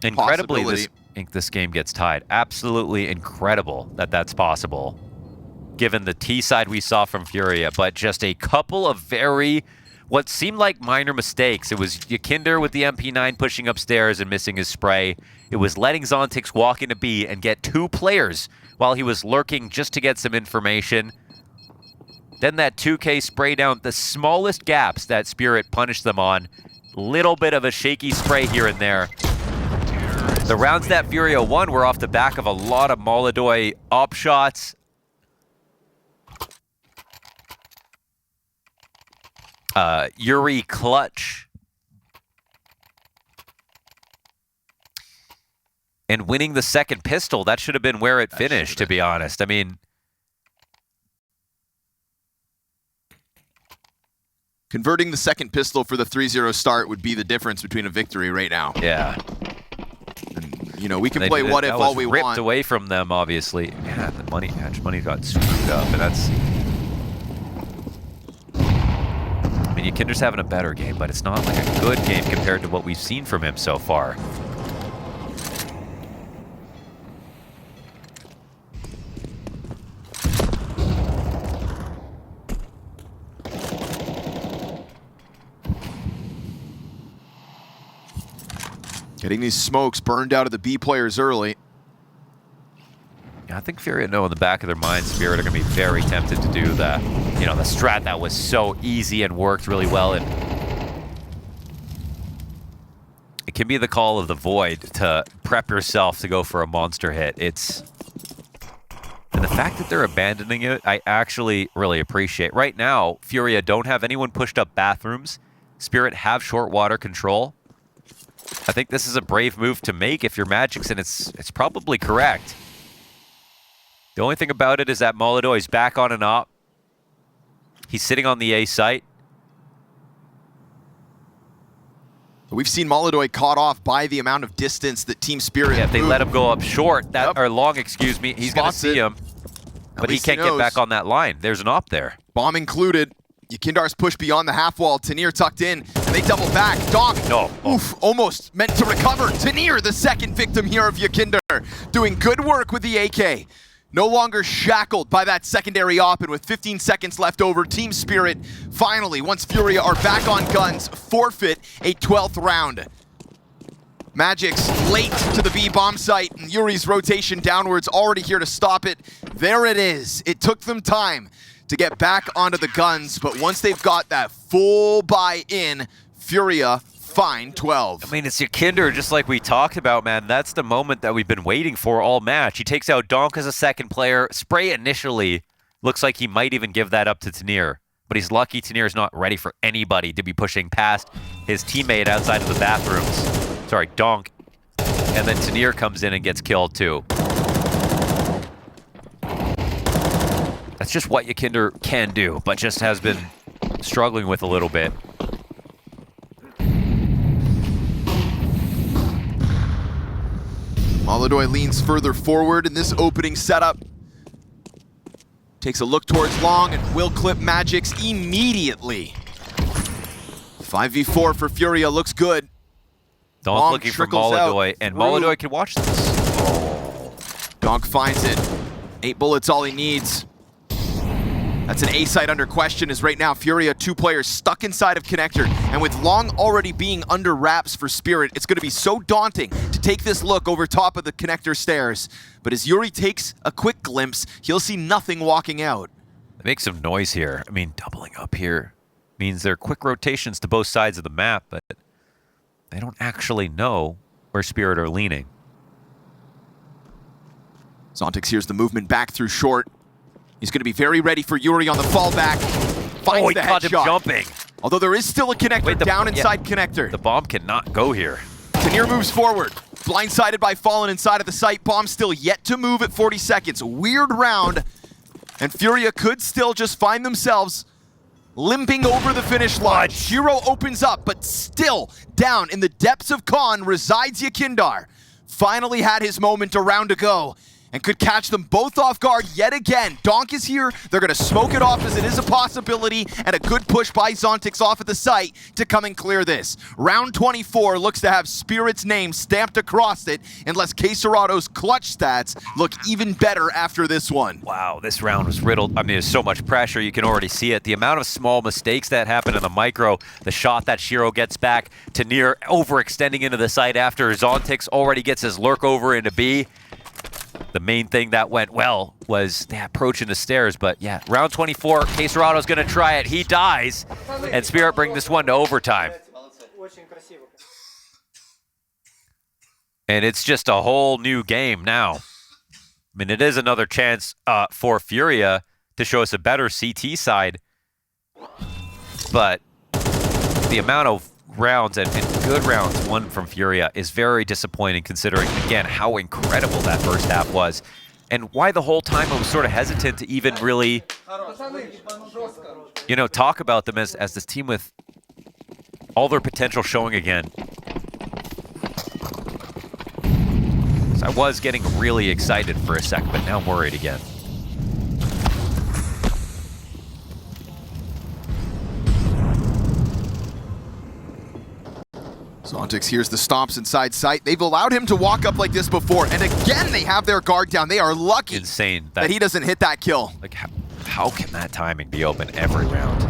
Incredibly, possibility. this game gets tied. Absolutely incredible that that's possible, given the T side we saw from Furia, but just a couple of what seemed like minor mistakes. It was Yakinder with the MP9 pushing upstairs and missing his spray. It was letting Zontix walk into B and get 2 players while he was lurking just to get some information. Then that 2K spray down, the smallest gaps that Spirit punished them on. Little bit of a shaky spray here and there. The rounds that Furia won were off the back of a lot of Molodoy op shots. Yuri clutch. And winning the second pistol, that should have been where it finished, to be honest. I mean, converting the second pistol for the 3-0 start would be the difference between a victory right now. yeah. You know, we can They play did it. what if That all was we ripped want. away from them, obviously. Yeah, the money got screwed up, and that's. I mean, Yakinder's having a better game, but it's not like a good game compared to what we've seen from him so far. Getting these smokes burned out of the B players early. Yeah, I think Furia know in the back of their mind, Spirit are going to be very tempted to do that. You know, the strat that was so easy and worked really well. And it can be the call of the void to prep yourself to go for a monster hit. And the fact that they're abandoning it, I actually really appreciate. Right now, Furia don't have anyone pushed up bathrooms. Spirit have short water control. I think this is a brave move to make if you're Magic's, and it's probably correct. The only thing about it is that MongolZ is back on an op. He's sitting on the A site. We've seen MongolZ caught off by the amount of distance that Team Spirit. Yeah, if they moved. let him go up short, Yep. or long, excuse me, he's going to Spots see it. him. But he least he can't get knows. back on that line. There's an op there. Bomb included. Yakindar's pushed beyond the half wall. Tanir tucked in, and they double back. Donk, No. oof, almost meant to recover. Tanir, the second victim here of Yakindar, doing good work with the AK. No longer shackled by that secondary op, and with 15 seconds left over, Team Spirit finally, once Furia are back on guns, forfeit a 12th round. Magic's late to the B bomb site, and Yuri's rotation downwards already here to stop it. There it is. It took them time to get back onto the guns, but once they've got that full buy-in, Furia find 12. I mean, it's Yakinder, just like we talked about, man. That's the moment that we've been waiting for all match. He takes out Donk as a second player. Spray initially looks like he might even give that up to Tanir, but he's lucky Tanir's not ready for anybody to be pushing past his teammate outside of the bathrooms. Sorry, Donk. And then Tanir comes in and gets killed too. That's just what Yakinder can do, but just has been struggling with a little bit. MongolZ leans further forward in this opening setup. Takes a look towards long and will clip Magic's immediately. 5v4 for Furia looks good. Donk Long looking for trickles out MongolZ, and through. MongolZ can watch this. Donk finds it. 8 bullets all he needs. That's an A site under question, as right now Furia, 2 players stuck inside of Connector, and with Long already being under wraps for Spirit, it's going to be so daunting to take this look over top of the Connector stairs. But as Yuri takes a quick glimpse, he'll see nothing walking out. Make some noise here. I mean, doubling up here means there are quick rotations to both sides of the map, but they don't actually know where Spirit are leaning. Zontix hears the movement back through short. He's going to be very ready for Yuri on the fallback. Finds He the caught him headshot. jumping. Although there is still a Connector Wait, down inside Connector. The bomb cannot go here. Tanir moves forward. Blindsided by Fallen inside of the site. Bomb still yet to move at 40 seconds. Weird round. And Furia could still just find themselves limping over the finish line. Shiro opens up, but still down in the depths of Khan resides Yakindar. Finally had his moment, a round to go, and could catch them both off guard yet again. Donk is here. They're going to smoke it off as it is a possibility, and a good push by Zontix off at the site to come and clear this. Round 24 looks to have Spirit's name stamped across it, unless K27's clutch stats look even better after this one. Wow, this round was riddled. I mean, there's so much pressure. You can already see it. The amount of small mistakes that happen in the micro, the shot that Shiro gets back, Tanir overextending into the site after Zontix already gets his lurk over into B. The main thing that went well was the approach in the stairs, but yeah, round 24, K27's gonna try it. He dies, and Spirit bring this one to overtime. And it's just a whole new game now. I mean, it is another chance for Furia to show us a better CT side, but the amount of rounds and good rounds won from Furia is very disappointing, considering again how incredible that first half was, and why the whole time I was sort of hesitant to even really, you know, talk about them as this team with all their potential showing again. I was getting really excited for a sec, but now I'm worried again. Zontix hears the stomps inside sight. They've allowed him to walk up like this before, and again they have their guard down. They are lucky Insane that he doesn't hit that kill. Like, how can that timing be open every round?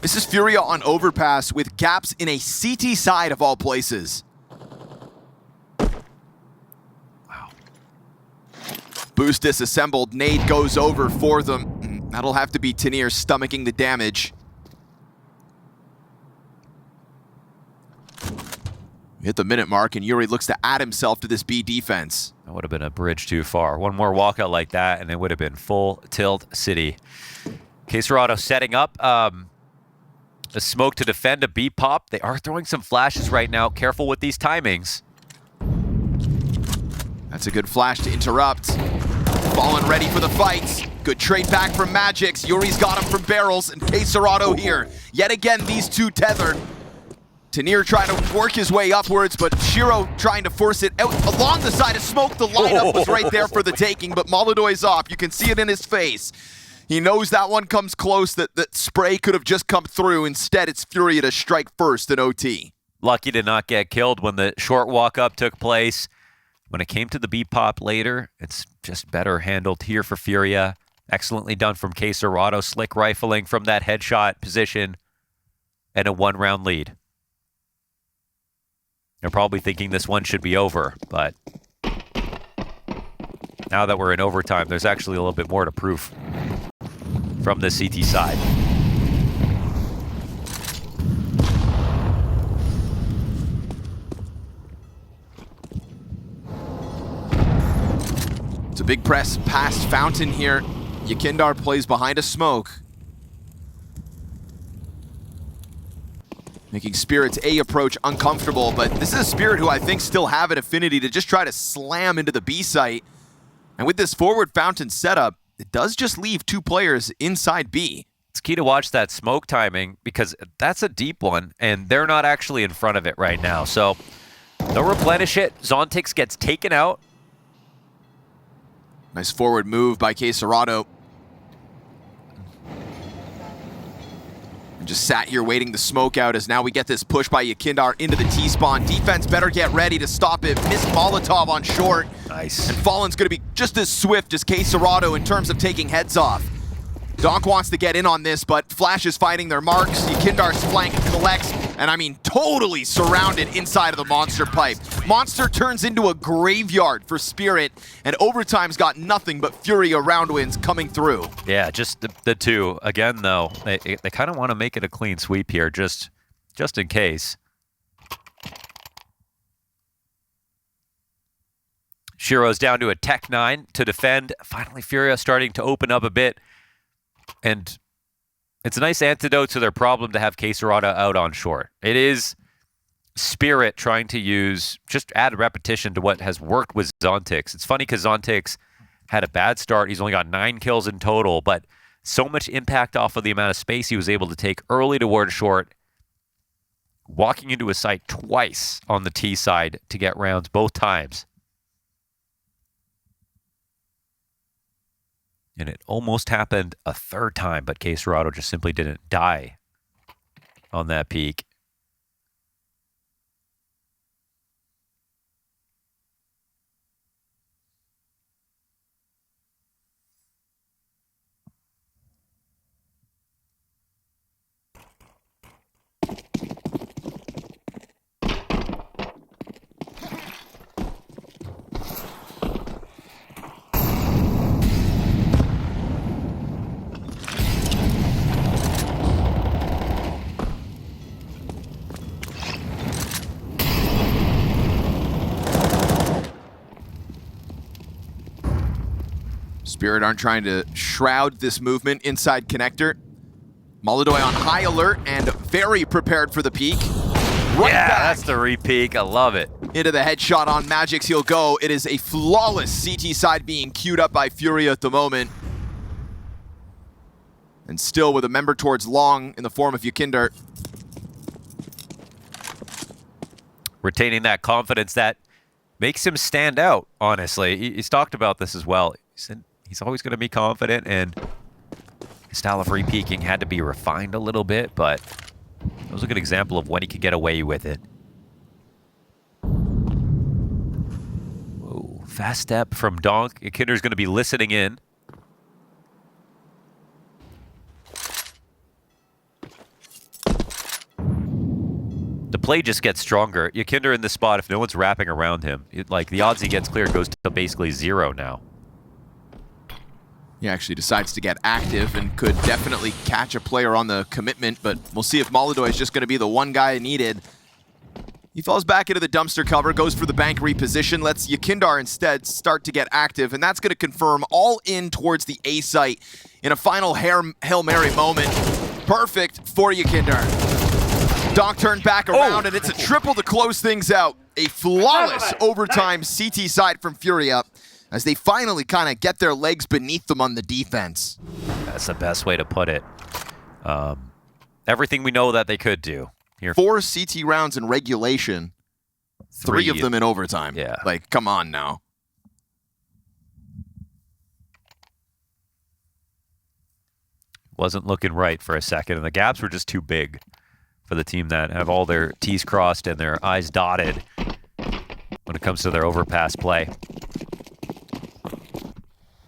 This is Furia on Overpass with gaps in a CT side of all places. Wow. Boost disassembled. Nade goes over for them. That'll have to be Tenier stomaching the damage. We hit the minute mark, and Yuri looks to add himself to this B defense. That would have been a bridge too far. One more walkout like that, and it would have been full tilt city. K27 setting up a smoke to defend a B pop. They are throwing some flashes right now. Careful with these timings. That's a good flash to interrupt. Fallen ready for the fights. Good trade back from Magix. Yuri's got him from barrels, and K27 here. Yet again, these two tethered. Tenier trying to work his way upwards, but Shiro trying to force it out along the side of smoke. The lineup was right there for the taking, but MongolZ's off. You can see it in his face. He knows that one comes close, that spray could have just come through. Instead, it's Furia to strike first in OT. Lucky to not get killed when the short walk-up took place. When it came to the B-pop later, it's just better handled here for Furia. Excellently done from K27, slick rifling from that headshot position, and a one-round lead. They're probably thinking this one should be over, but now that we're in overtime, there's actually a little bit more to prove from the CT side. It's a big press past Fountain here. Yakindar plays behind a smoke. Making Spirit's A approach uncomfortable, but this is a Spirit who I think still have an affinity to just try to slam into the B site. And with this forward Fountain setup, it does just leave two players inside B. It's key to watch that smoke timing because that's a deep one, and they're not actually in front of it right now. So they'll replenish it. Zontix gets taken out. Nice forward move by K27. And just sat here waiting the smoke out as now we get this push by Yakindar into the T-spawn. Defense better get ready to stop it. Missed Molotov on short. Nice. And Fallen's going to be just as swift as K27 in terms of taking heads off. Donk wants to get in on this, but Flash is finding their marks. Yakindar's flank collects, and I mean totally surrounded inside of the Monster pipe. Monster turns into a graveyard for Spirit, and Overtime's got nothing but Fury around wins coming through. Yeah, just the two. Again, though, they kind of want to make it a clean sweep here, just in case. Shiro's down to a Tech 9 to defend. Finally, Furia starting to open up a bit. And it's a nice antidote to their problem to have K27 out on short. It is Spirit trying to just add repetition to what has worked with Zontix. It's funny because Zontix had a bad start. He's only got 9 kills in total, but so much impact off of the amount of space he was able to take early toward short, walking into a site twice on the T side to get rounds both times. And it almost happened a third time, but K27 just simply didn't die on that peak. Spirit aren't trying to shroud this movement inside connector. MongolZ on high alert and very prepared for the peak. Right yeah, back that's the re-peak. I love it. into the headshot on Magix. He'll go. It is a flawless CT side being queued up by Furia at the moment. And still with a member towards long in the form of Yakindar. Retaining that confidence that makes him stand out, honestly. He's talked about this as well. He said he's always going to be confident, and his style of repeaking had to be refined a little bit, but it was a good example of when he could get away with it. Whoa, fast step from Donk. Kinder's going to be listening in. The play just gets stronger. Yakinder in this spot, if no one's wrapping around him, like the odds he gets clear goes to basically 0 now. He actually decides to get active and could definitely catch a player on the commitment, but we'll see if MongolZ is just going to be the one guy needed. He falls back into the dumpster cover, goes for the bank reposition, lets Yakinder instead start to get active, and that's going to confirm all in towards the A site in a final Hail Mary moment. Perfect for Yakinder. Donk turned back around, and it's a triple to close things out. A flawless overtime CT side from Furia as they finally kind of get their legs beneath them on the defense. That's the best way to put it. Everything we know that they could do. Here. 4 CT rounds in regulation, 3 of them in overtime. Yeah. Like, come on now. Wasn't looking right for a second, and the gaps were just too big for the team that have all their T's crossed and their I's dotted when it comes to their overpass play.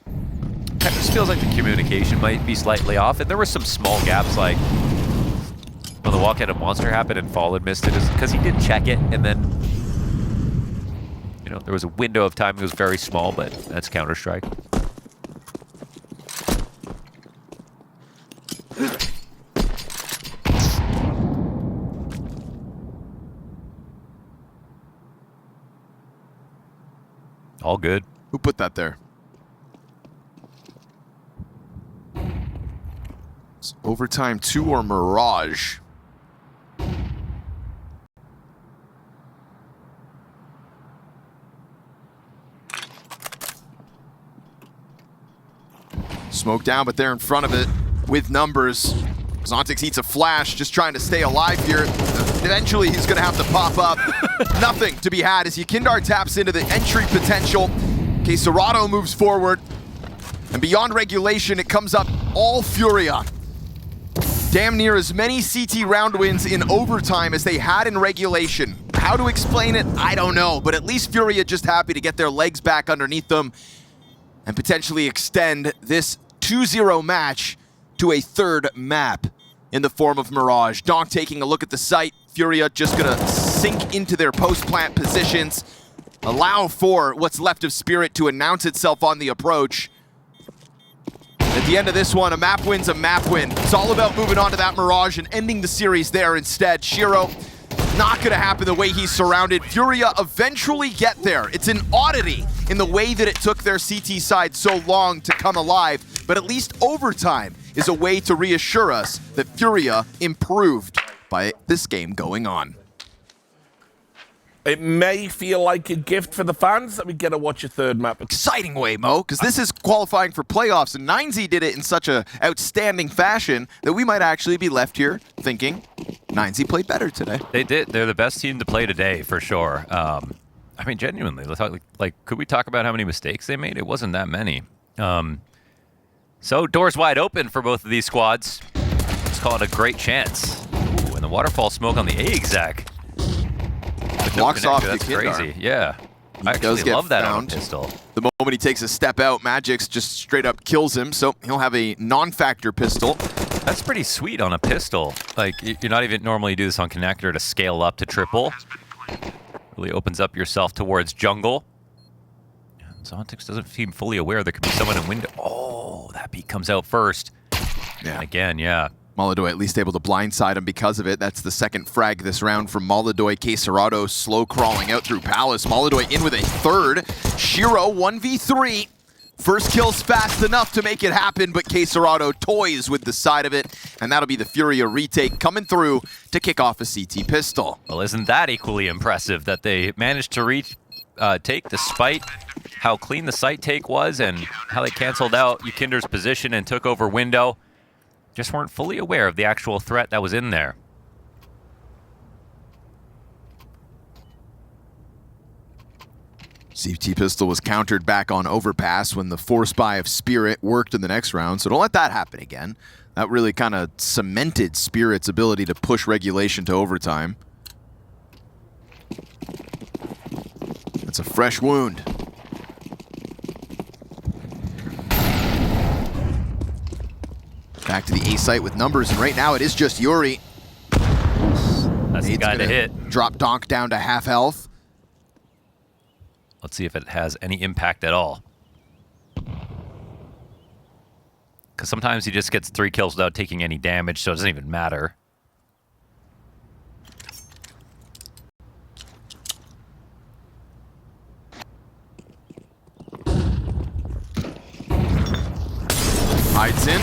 It just feels like the communication might be slightly off, and there were some small gaps, like when the walk-out of Monster happened and Fallen missed it, because he did check it, and then, you know, there was a window of time. It was very small, but that's Counter-Strike. All good. Who put that there? It's overtime 2 or Mirage. Smoke down, but they're in front of it with numbers. Zontix eats a flash, just trying to stay alive here. Eventually, he's going to have to pop up. Nothing to be had as Yakinder taps into the entry potential. K27 moves forward. And beyond regulation, it comes up all Furia. Damn near as many CT round wins in overtime as they had in regulation. How to explain it, I don't know. But at least Furia just happy to get their legs back underneath them and potentially extend this 2-0 match to a 3rd map in the form of Mirage. Donk taking a look at the site. Furia just gonna sink into their post-plant positions, allow for what's left of Spirit to announce itself on the approach. At the end of this one, a map win's a map win. It's all about moving on to that Mirage and ending the series there instead. Shiro, not gonna happen the way he's surrounded. Furia eventually get there. It's an oddity in the way that it took their CT side so long to come alive, but at least overtime is a way to reassure us that Furia improved by this game going on. It may feel like a gift for the fans that we get to watch a 3rd map. Exciting way, Mo, because this is qualifying for playoffs, and MongolZ did it in such a outstanding fashion that we might actually be left here thinking MongolZ played better today. They did. They're the best team to play today, for sure. I mean, genuinely, like, could we talk about how many mistakes they made? It wasn't that many. So, doors wide open for both of these squads. Let's call it a great chance. Ooh, and the waterfall smoke on the A exec. Blocks off That's Yakinder. crazy, yeah. I does actually get love that on a found. pistol. The moment he takes a step out, Magix just straight up kills him, so he'll have a non-factor pistol. That's pretty sweet on a pistol. Like, you're not even normally do this on connector to scale up to triple. Really opens up yourself towards jungle. Zontix doesn't seem fully aware there could be someone in window. Oh, that beat comes out first. Yeah. And again, yeah. MongolZ at least able to blindside him because of it. That's the 2nd frag this round from MongolZ. K27 slow crawling out through Palace. MongolZ in with a 3rd. Shiro 1v3. First kill's fast enough to make it happen, but K27 toys with the side of it, and that'll be the Furia retake coming through to kick off a CT pistol. Well, isn't that equally impressive that they managed to take despite how clean the site take was and how they canceled out Yakinder's position and took over window? Just weren't fully aware of the actual threat that was in there. CT pistol was countered back on Overpass when the force buy of Spirit worked in the next round, so don't let that happen again. That really kind of cemented Spirit's ability to push regulation to overtime. That's a fresh wound. Back to the A site with numbers, and right now it is just Yuri. That's the guy to hit. Drop Donk down to half health. Let's see if it has any impact at all. Because sometimes he just gets 3 kills without taking any damage, so it doesn't even matter. Hides in,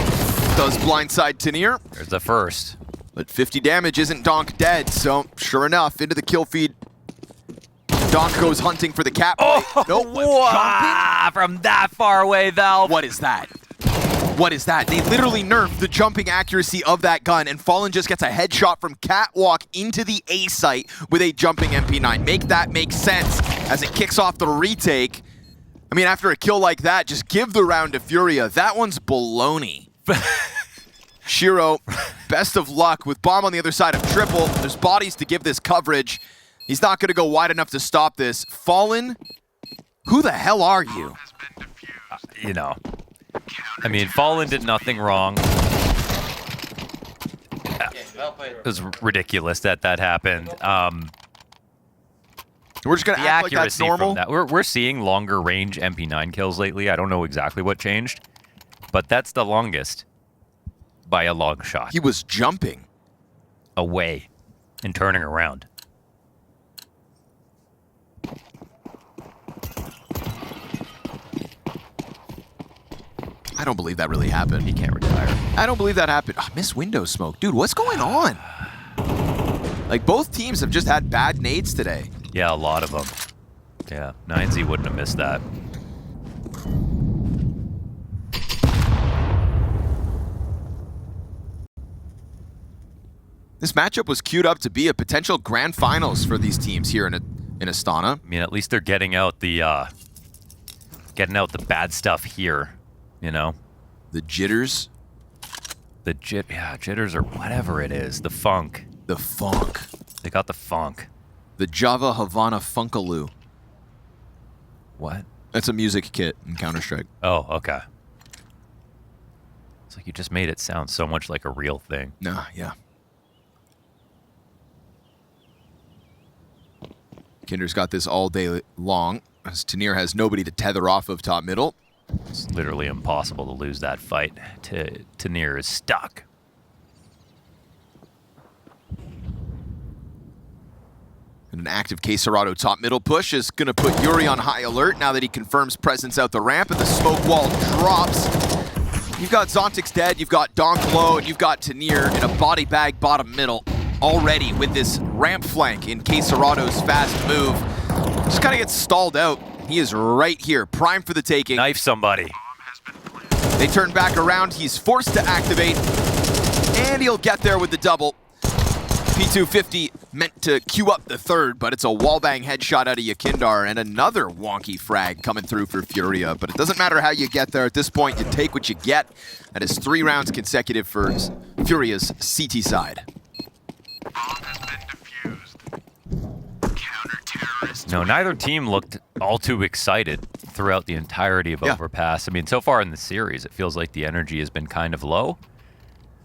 does blindside Tenier. There's the first. But 50 damage isn't Donk dead, so sure enough, into the kill feed. Donk goes hunting for the cap. Oh, Nope. wow, from that far away, Valve. What is that? What is that? They literally nerfed the jumping accuracy of that gun, and Fallen just gets a headshot from Catwalk into the A site with a jumping MP9. Make that make sense as it kicks off the retake. I mean, after a kill like that, just give the round to Furia. That one's baloney. Shiro, best of luck with bomb on the other side of triple. There's bodies to give this coverage. He's not going to go wide enough to stop this. Fallen, who the hell are you? You know, I mean, Fallen did nothing wrong. It was ridiculous that happened. We're just going to The act like that's accuracy normal. from that. We're seeing longer range MP9 kills lately. I don't know exactly what changed, but that's the longest by a long shot. He was jumping. Away and turning around. I don't believe that really happened. He can't retire. I don't believe that happened. Oh, missed window smoke. Dude, what's going on? Like, both teams have just had bad nades today. Yeah, a lot of them. Yeah, 9Z wouldn't have missed that. This matchup was queued up to be a potential grand finals for these teams here in Astana. I mean, at least they're getting out the bad stuff here, you know? The jitters. The jitters or whatever it is. The funk. The funk. They got the funk. The Java Havana Funkaloo. What? That's a music kit in Counter-Strike. Oh, okay. It's like you just made it sound so much like a real thing. Nah, yeah. Kinder's got this all day long, as Tenier has nobody to tether off of top middle. It's literally impossible to lose that fight. Tenier is stuck. And an active K27 top middle push is going to put Yuri on high alert now that he confirms presence out the ramp, and the smoke wall drops. You've got Zontix dead, you've got Donk low, and you've got Tenier in a body bag bottom middle. Already with this ramp flank in K27's fast move. Just kind of gets stalled out. He is right here, prime for the taking. Knife somebody. They turn back around, he's forced to activate, and he'll get there with the double. P250 meant to queue up the third, but it's a wallbang headshot out of Yakindar, and another wonky frag coming through for Furia. But it doesn't matter how you get there. At this point, you take what you get. That is 3 rounds consecutive for Furia's CT side. No, neither team looked all too excited throughout the entirety of Overpass. I mean, so far in the series, it feels like the energy has been kind of low.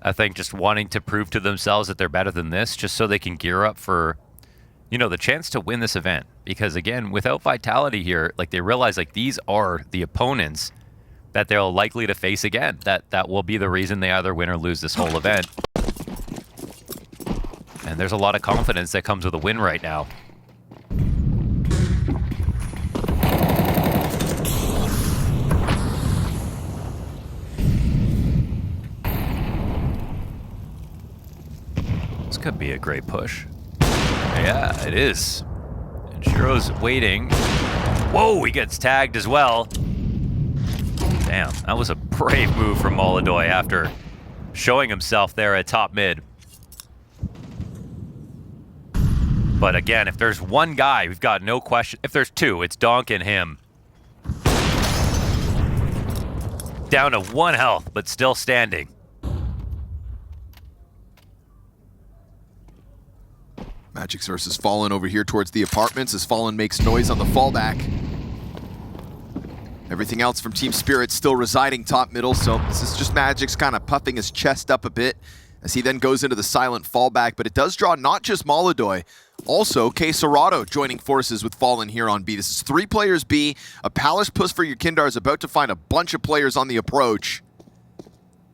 I think just wanting to prove to themselves that they're better than this, just so they can gear up for, you know, the chance to win this event. Because again, without Vitality here, like they realize like these are the opponents that they're likely to face again. That will be the reason they either win or lose this whole event. And there's a lot of confidence that comes with a win right now. This could be a great push. Yeah, it is. And Shiro's waiting. Whoa, he gets tagged as well. Damn, that was a brave move from Molodoy after showing himself there at top mid. But again, if there's one guy, we've got no question. If there's two, it's Donk and him. Down to 1 health, but still standing. Magic's versus Fallen over here towards the apartments as Fallen makes noise on the fallback. Everything else from Team Spirit still residing top middle, so this is just Magic's kind of puffing his chest up a bit as he then goes into the silent fallback, but it does draw not just MongolZ, also K27 joining forces with Fallen here on B. This is 3 players B. A Palace push for Yakindar is about to find a bunch of players on the approach.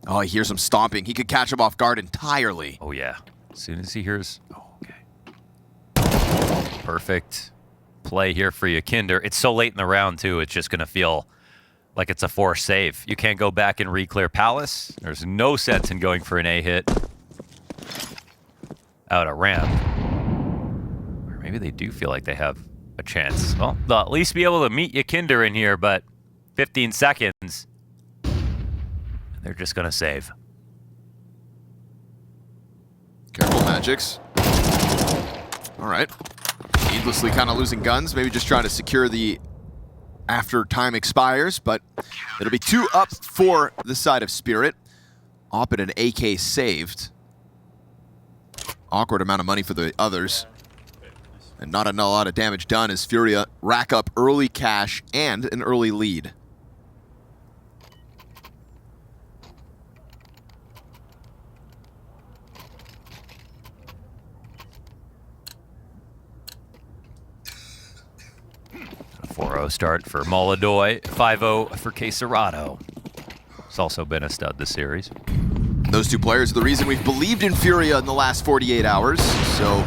Oh, he hears him stomping. He could catch him off guard entirely. Oh yeah, as soon as he hears, oh, okay. Perfect play here for Yakindar. It's so late in the round too, it's just gonna feel like it's a forced save. You can't go back and re-clear Palace. There's no sense in going for an A hit out a ramp. Or maybe they do feel like they have a chance. Well, they'll at least be able to meet Yakindar in here, but 15 seconds. They're just gonna save. Careful, Magics. All right. Needlessly kind of losing guns, maybe just trying to secure the after time expires, but it'll be 2 up for the side of Spirit. Op and an AK saved. Awkward amount of money for the others. And not a lot of damage done as Furia rack up early cash and an early lead. A 4-0 start for MongolZ, 5-0 for K27. It's also been a stud this series. Those 2 players are the reason we've believed in Furia in the last 48 hours, so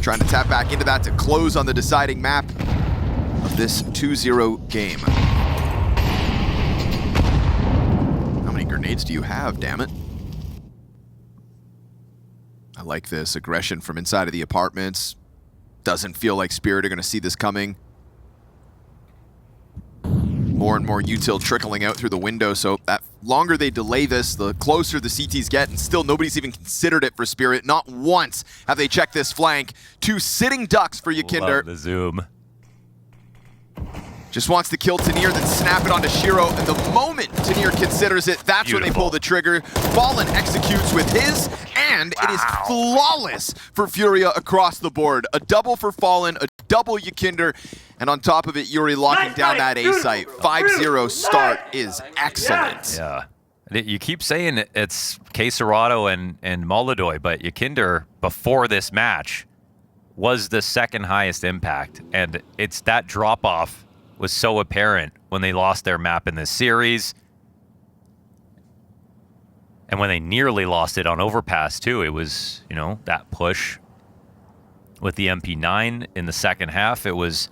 trying to tap back into that to close on the deciding map of this 2-0 game. How many grenades do you have, damn it? I like this aggression from inside of the apartments. Doesn't feel like Spirit are going to see this coming. More and more util trickling out through the window, so that longer they delay this, the closer the CTs get, and still nobody's even considered it for Spirit. Not once have they checked this flank. 2 sitting ducks for Yakindar. Love the zoom. Just wants to kill Tanir, then snap it onto Shiro, and the moment Tanir considers it, that's when they pull the trigger. Fallen executes with his, and it is flawless for Furia across the board. A double for Fallen, a double Yakindar, and on top of it, Yuri locking down that A site. 5-0 start is excellent. Yeah. You keep saying it's K27 and MongolZ, but Yakindar, before this match, was the second highest impact. And it's that drop-off was so apparent when they lost their map in this series. And when they nearly lost it on Overpass, too. It was, you know, that push with the MP9 in the second half. It was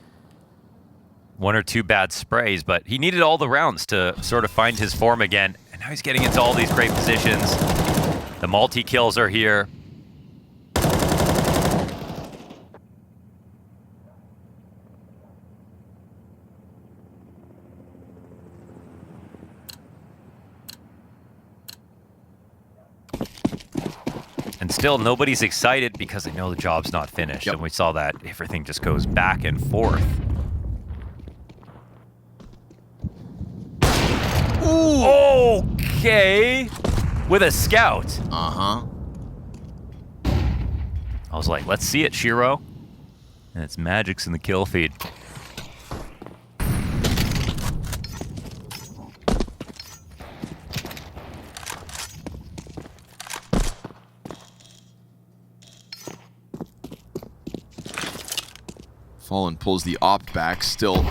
1 or 2 bad sprays, but he needed all the rounds to sort of find his form again. And now he's getting into all these great positions. The multi-kills are here. And still, nobody's excited because they know the job's not finished. Yep. And we saw that everything just goes back and forth. Ooh. Okay. With a scout. Uh-huh. I was like, let's see it, Shiro. And it's Magic's in the kill feed. Fallen pulls the op back. Still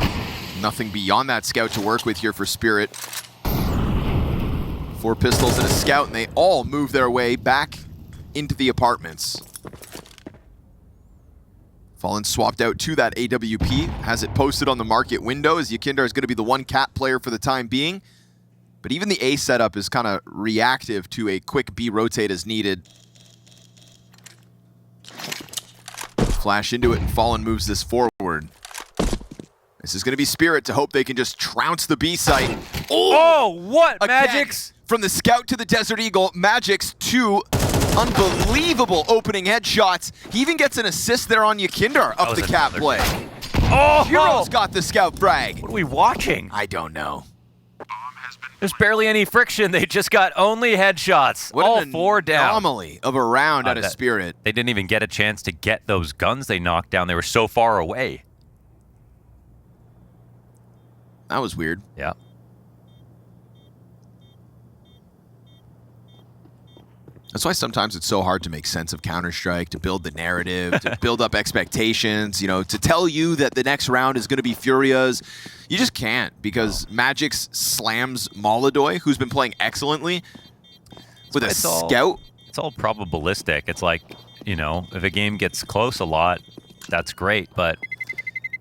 nothing beyond that scout to work with here for Spirit. 4 pistols and a scout, and they all move their way back into the apartments. Fallen swapped out to that AWP, has it posted on the market window as Yakindar is going to be the 1 cat player for the time being. But even the A setup is kind of reactive to a quick B rotate as needed. Flash into it, and Fallen moves this forward. This is going to be Spirit to hope they can just trounce the B site. Oh, what, Again, Magic's? From the scout to the Desert Eagle, Magic's to Unbelievable opening headshots. He even gets an assist there on Yakindar up the cap play. Oh! Hero's got the scout frag. What are we watching? I don't know. There's barely any friction. They just got only headshots. What all an 4 down. anomaly of a round out of Spirit. They didn't even get a chance to get those guns they knocked down. They were so far away. That was weird. Yeah. That's why sometimes it's so hard to make sense of Counter-Strike, to build the narrative, to build up expectations, you know, to tell you that the next round is going to be Furia's. You just can't, because Magix slams MongolZ, who's been playing excellently, with a scout. It's all probabilistic. It's like, you know, if a game gets close a lot, that's great, but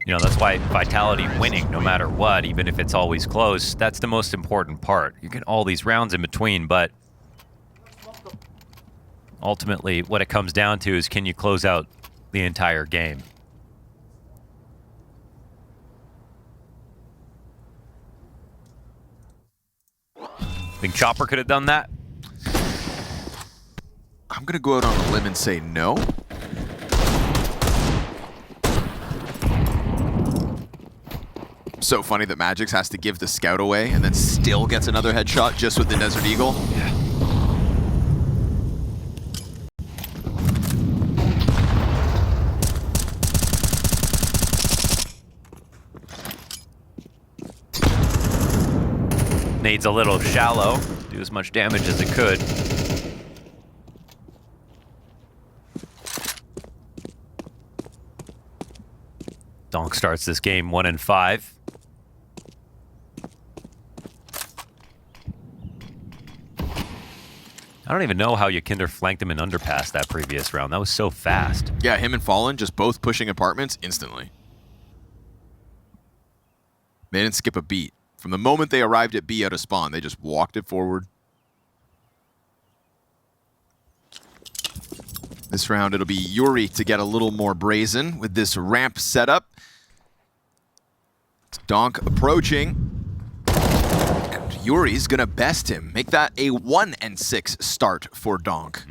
you know, that's why Vitality winning no matter what, even if it's always close, that's the most important part. You get all these rounds in between, but ultimately what it comes down to is, can you close out the entire game? Think Chopper could have done that? I'm going to go out on a limb and say no. So funny that Magix has to give the scout away and then still gets another headshot just with the Desert Eagle. Yeah. Nade's a little shallow. Do as much damage as it could. Donk starts this game 1-5. I don't even know how Yakindar flanked him in underpass that previous round. That was so fast. Yeah, him and Fallen just both pushing apartments instantly. They didn't skip a beat. From the moment they arrived at B out of spawn, they just walked it forward. This round, it'll be Yuri to get a little more brazen with this ramp setup. Donk approaching. And Yuri's gonna best him. Make that a 1-6 start for Donk.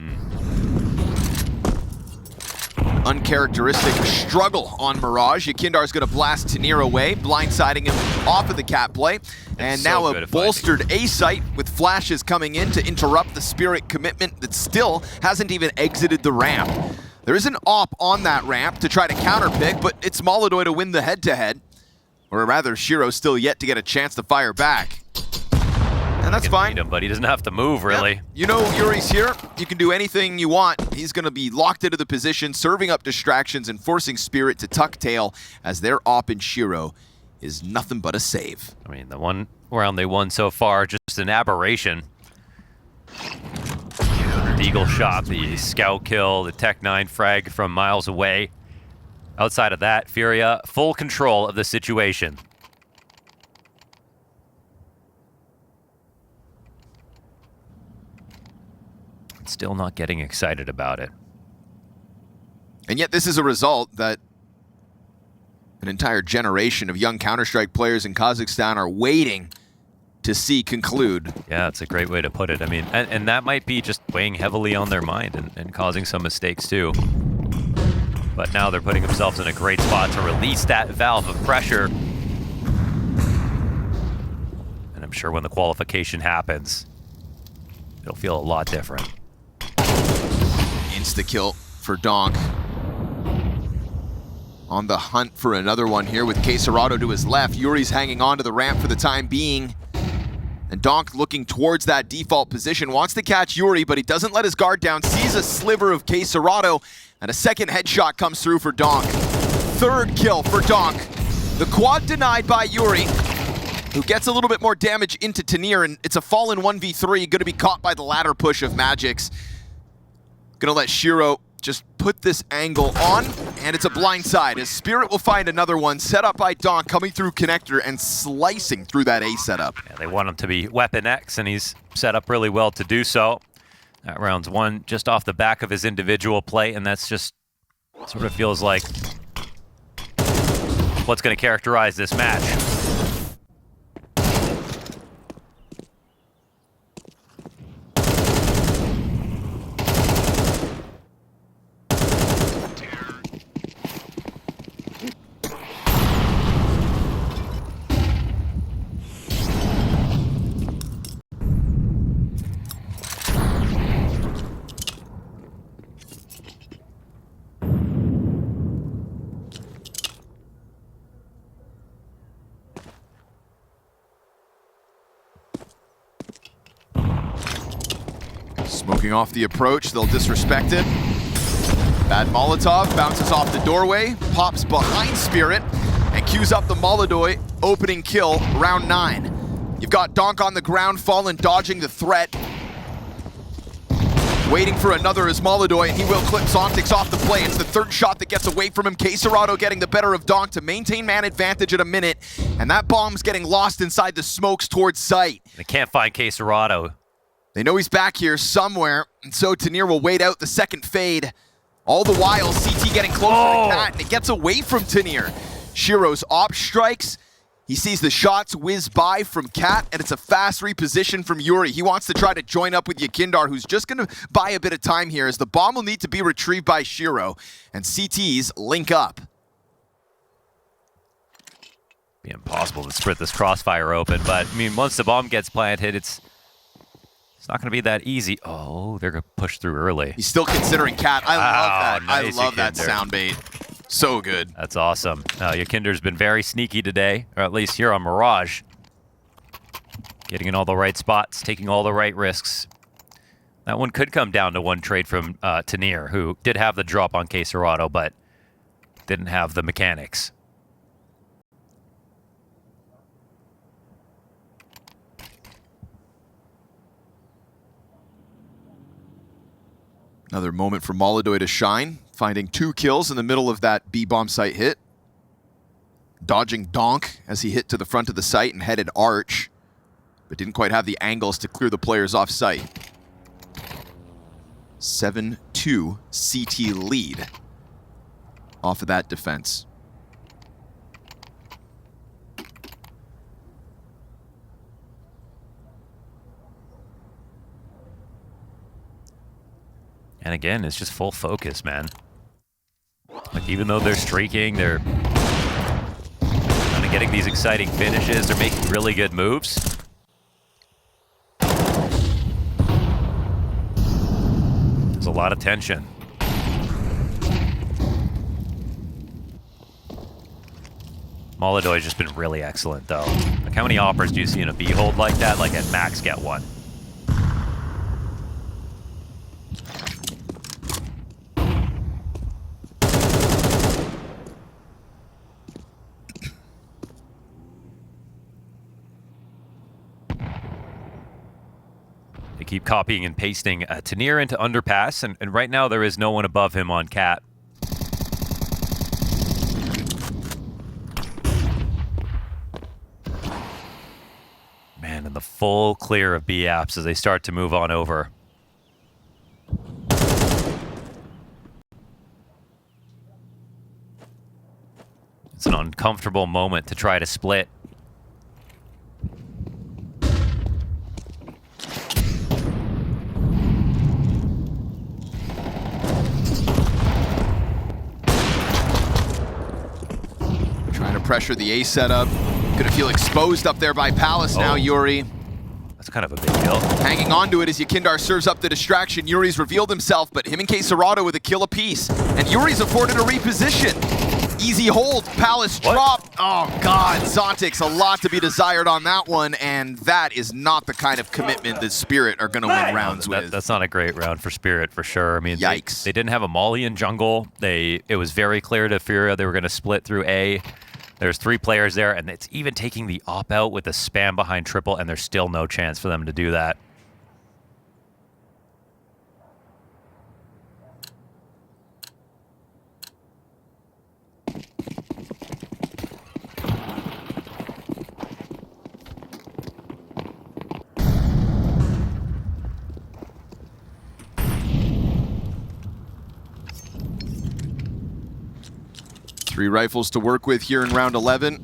Uncharacteristic struggle on Mirage. Yakindar's gonna blast Tanir away, blindsiding him off of the cap play. And now a bolstered A site with flashes coming in to interrupt the Spirit commitment that still hasn't even exited the ramp. There is an op on that ramp to try to counterpick, but it's MongolZ to win the head-to-head. Or rather, Shiro's still yet to get a chance to fire back. And that's fine. Him, but he doesn't have to move, really. Yep. You know Yuri's here. You can do anything you want. He's going to be locked into the position, serving up distractions and forcing Spirit to tuck tail as their op in Shiro is nothing but a save. I mean, the one round they won so far, just an aberration. The Eagle shot, the scout kill, the Tech 9 frag from miles away. Outside of that, Furia, full control of the situation. Still not getting excited about it. And yet this is a result that an entire generation of young Counter-Strike players in Kazakhstan are waiting to see conclude. Yeah, it's a great way to put it. I mean, and that might be just weighing heavily on their mind and causing some mistakes too. But now they're putting themselves in a great spot to release that valve of pressure. And I'm sure when the qualification happens, it'll feel a lot different. Insta-kill for Donk. On the hunt for another one here with K27 to his left. Yuri's hanging on to the ramp for the time being. And Donk looking towards that default position. Wants to catch Yuri, but he doesn't let his guard down. Sees a sliver of K27, and a second headshot comes through for Donk. Third kill for Donk. The quad denied by Yuri, who gets a little bit more damage into Tanir, and it's a Fallen 1v3, gonna be caught by the ladder push of Magix. Gonna let Shiro just put this angle on, and it's a blind side as Spirit will find another one set up by Donk coming through connector and slicing through that A setup. Yeah, they want him to be Weapon X, and he's set up really well to do so. That round's one just off the back of his individual play, and that's just sort of feels like what's going to characterize this match. Smoking off the approach, they'll disrespect it. Bad Molotov, bounces off the doorway, pops behind Spirit, and queues up the Molotov opening kill, round 9. You've got Donk on the ground, Fallen dodging the threat. Waiting for another is Molotov, and he will clip Zontix off the play. It's the third shot that gets away from him. K27 getting the better of Donk to maintain man advantage at a minute, and that bomb's getting lost inside the smokes towards site. They can't find K27. They know he's back here somewhere, and so Tanir will wait out the second fade. All the while, CT getting closer to Cat, and it gets away from Tanir. Shiro's op strikes. He sees the shots whiz by from Cat, and it's a fast reposition from Yuri. He wants to try to join up with Yakindar, who's just going to buy a bit of time here, as the bomb will need to be retrieved by Shiro, and CTs link up. Be impossible to split this crossfire open, but I mean, once the bomb gets planted, it's not going to be that easy. Oh, they're going to push through early. He's still considering Cat. I love that. Nice, I love that Yakinder. sound bait. So good. That's awesome. Yakinder's been very sneaky today, or at least here on Mirage. Getting in all the right spots, taking all the right risks. That one could come down to one trade from Tanir, who did have the drop on K27, but didn't have the mechanics. Another moment for Molotov to shine, finding 2 kills in the middle of that B-bomb site hit. Dodging Donk as he hit to the front of the site and headed arch, but didn't quite have the angles to clear the players off site. 7-2 CT lead off of that defense. And again, it's just full focus, man. Like, even though they're streaking, they're kind of getting these exciting finishes. They're making really good moves. There's a lot of tension. Molotov has just been really excellent, though. Like, how many operas do you see in a B hold like that? Like, at max, get one. They keep copying and pasting Tanir into Underpass, and right now there is no one above him on Cat. Man, and the full clear of B apps as they start to move on over. It's an uncomfortable moment to try to split. Pressure the A setup. Gonna feel exposed up there by Palace now, Yuri. That's kind of a big kill. Hanging on to it as Yakindar serves up the distraction. Yuri's revealed himself, but him and K27 with a kill apiece. And Yuri's afforded a reposition. Easy hold, Palace drop. Oh God, Zontix, a lot to be desired on that one, and that is not the kind of commitment that Spirit are gonna win rounds with. That's not a great round for Spirit, for sure. I mean, yikes. They didn't have a Molly in jungle. It was very clear to Furia they were gonna split through A. There's 3 players there, and it's even taking the op out with the spam behind triple, and there's still no chance for them to do that. Three rifles to work with here in round 11.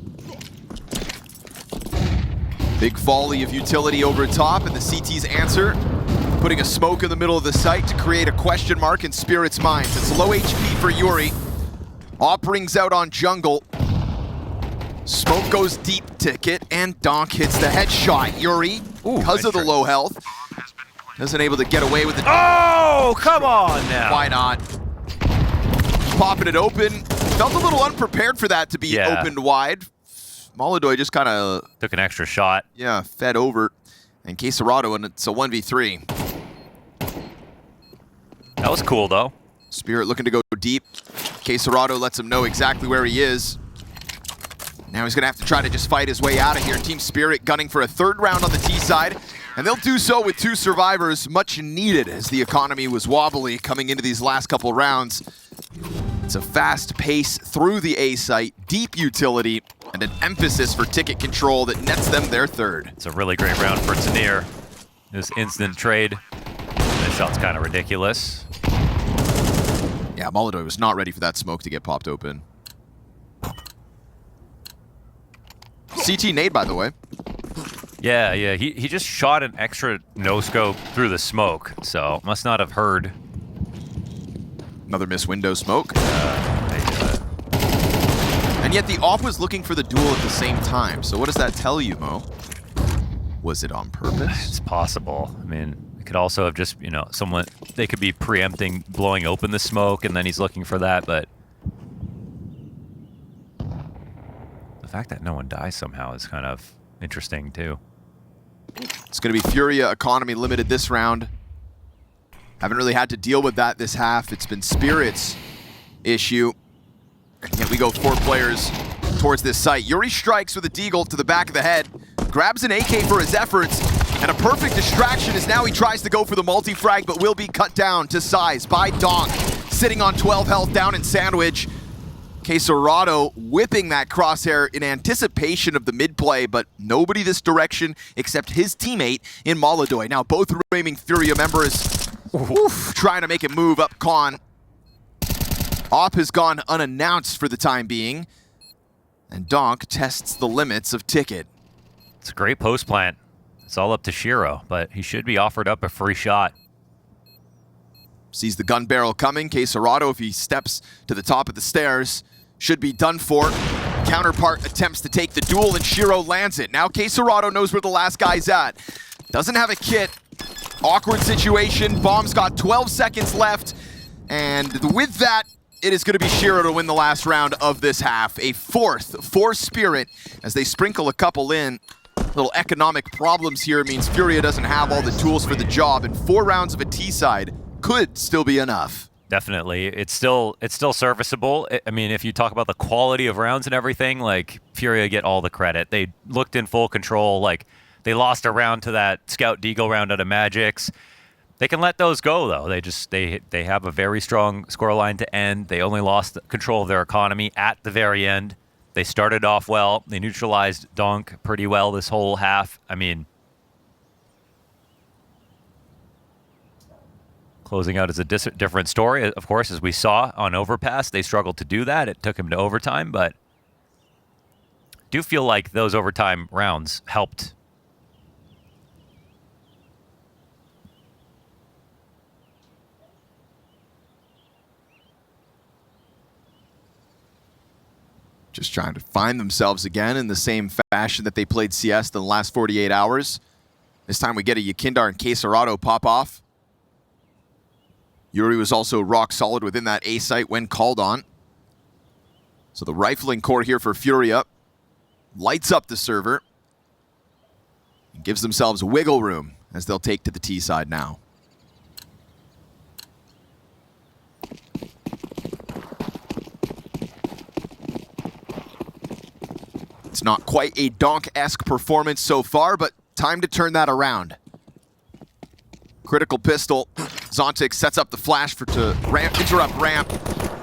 Big volley of utility over top, and the CT's answer, putting a smoke in the middle of the site to create a question mark in Spirit's minds. It's low HP for Yuri. Op rings out on jungle. Smoke goes deep ticket, and Donk hits the headshot. Yuri, because of the low health, isn't able to get away with it. Oh, come on now. Why not? Popping it open. Felt a little unprepared for that to be opened wide. Molotov just kind of took an extra shot. Yeah, fed over. And K27, and it's a 1v3. That was cool, though. Spirit looking to go deep. K27 lets him know exactly where he is. Now he's going to have to try to just fight his way out of here. Team Spirit gunning for a third round on the T side. And they'll do so with 2 survivors, much needed as the economy was wobbly coming into these last couple rounds. It's a fast pace through the A site, deep utility, and an emphasis for ticket control that nets them their third. It's a really great round for Tanir. This instant trade. This shot's kind of ridiculous. Yeah, MongolZ was not ready for that smoke to get popped open. CT nade, by the way. Yeah, he just shot an extra no-scope through the smoke, so must not have heard. Another miss window smoke. And yet the off was looking for the duel at the same time. So what does that tell you, Mo? Was it on purpose? It's possible. I mean, it could also have just, you know, they could be preempting blowing open the smoke, and then he's looking for that, but the fact that no one dies somehow is kind of interesting, too. It's going to be Furia economy limited this round. Haven't really had to deal with that this half. It's been Spirit's issue. And yet we go 4 players towards this site. Yuri strikes with a deagle to the back of the head, grabs an AK for his efforts, and a perfect distraction as now he tries to go for the multi-frag, but will be cut down to size by Donk, sitting on 12 health down in sandwich. K27 whipping that crosshair in anticipation of the mid-play, but nobody this direction except his teammate in MongolZ. Now both remaining Furia members trying to make a move up con. Op has gone unannounced for the time being, and Donk tests the limits of ticket. It's a great post plant. It's all up to Shiro, but he should be offered up a free shot. Sees the gun barrel coming. K27, if he steps to the top of the stairs, should be done for. Counterpart attempts to take the duel, and Shiro lands it. Now K27 knows where the last guy's at. Doesn't have a kit. Awkward situation. Bomb's got 12 seconds left. And with that, it is going to be Shiro to win the last round of this half. A 4th for Spirit as they sprinkle a couple in. Little economic problems here means Furia doesn't have all the tools for the job, and 4 rounds of a T side could still be enough. Definitely. It's still serviceable. I mean, if you talk about the quality of rounds and everything, like, Furia get all the credit. They looked in full control. Like, they lost a round to that Scout Deagle round out of Magic's. They can let those go, though. They have a very strong scoreline to end. They only lost control of their economy at the very end. They started off well. They neutralized Donk pretty well this whole half. I mean, closing out is a different story, of course, as we saw on Overpass. They struggled to do that. It took him to overtime, but I do feel like those overtime rounds helped. Just trying to find themselves again in the same fashion that they played CS in the last 48 hours. This time we get a Yakindar and K27 pop off. Yuri was also rock solid within that A site when called on. So the rifling core here for Furia lights up the server and gives themselves wiggle room as they'll take to the T side now. It's not quite a Donk-esque performance so far, but time to turn that around. Critical pistol. Zontic sets up the flash to interrupt ramp.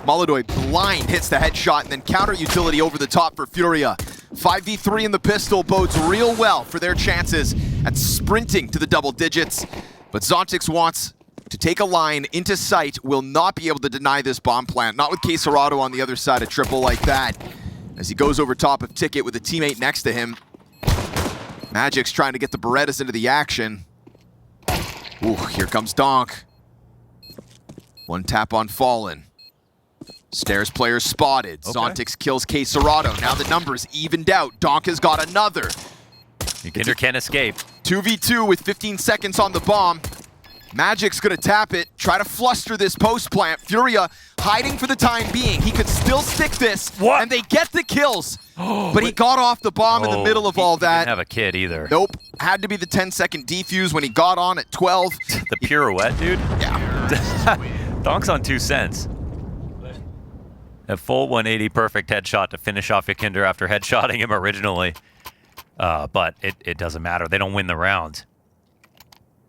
MongolZ blind hits the headshot, and then counter utility over the top for Furia. 5v3 in the pistol bodes real well for their chances at sprinting to the double digits. But Zontic wants to take a line into sight, will not be able to deny this bomb plant. Not with K27 on the other side of triple like that. As he goes over top of Ticket with a teammate next to him. Magic's trying to get the Berettas into the action. Ooh, here comes Donk. One tap on Fallen. Stairs player spotted. Okay. Zontix kills K27. Now the numbers evened out. Donk has got another. Yakinder can't escape. 2v2 with 15 seconds on the bomb. Magic's gonna tap it, try to fluster this post plant. Furia hiding for the time being. He could still stick this, and they get the kills. But he got off the bomb in the middle of all that. Didn't have a kid either. Nope. Had to be the 10-second defuse when he got on at 12. The pirouette, dude? Yeah. Donk's on 2 cents. A full 180 perfect headshot to finish off Yakinder after headshotting him originally. But it doesn't matter. They don't win the round.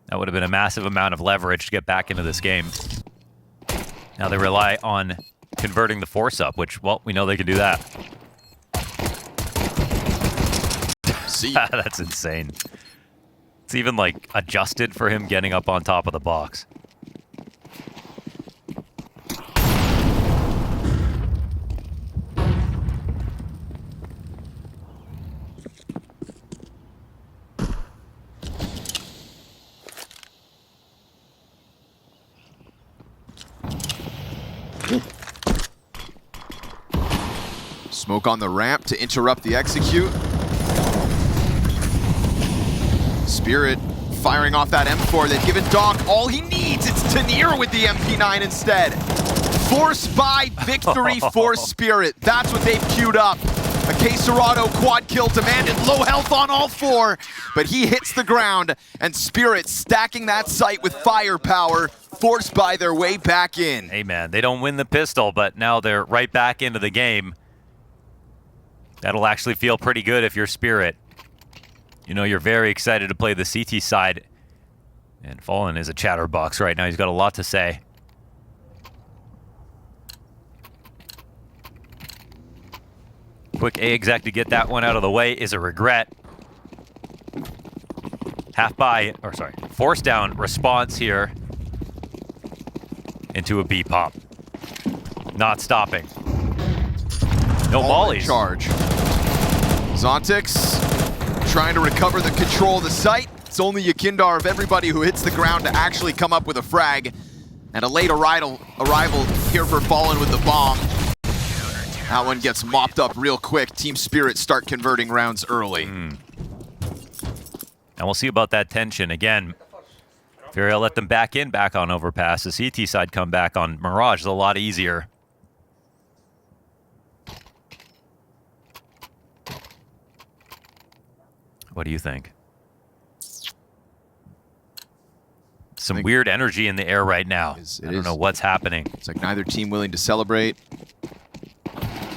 That would have been a massive amount of leverage to get back into this game. Now they rely on converting the force up, which, well, we know they can do that. See, That's insane. It's even, like, adjusted for him getting up on top of the box. Smoke on the ramp to interrupt the execute. Spirit firing off that M4. They've given Donk all he needs. It's Tanir with the MP9 instead. Force by victory for Spirit. That's what they've queued up. A K27 quad kill demanded, low health on all 4, but he hits the ground, and Spirit stacking that site with firepower, forced by their way back in. Hey, man, they don't win the pistol, but now they're right back into the game. That'll actually feel pretty good if you're Spirit. You know, you're very excited to play the CT side. And Fallen is a chatterbox right now. He's got a lot to say. Quick A exec to get that one out of the way is a regret. Force down response here into a B pop. Not stopping. No mollies. Charge. Zontix trying to recover the control of the site. It's only Yakindar of everybody who hits the ground to actually come up with a frag. And a late arrival here for Fallen with the bomb. That one gets mopped up real quick. Team Spirit start converting rounds early. And we'll see about that tension. Again, Furia let them back on Overpass. The CT side come back on Mirage is a lot easier. What do you think? Some weird energy in the air right now. I don't know what's happening. It's like neither team willing to celebrate.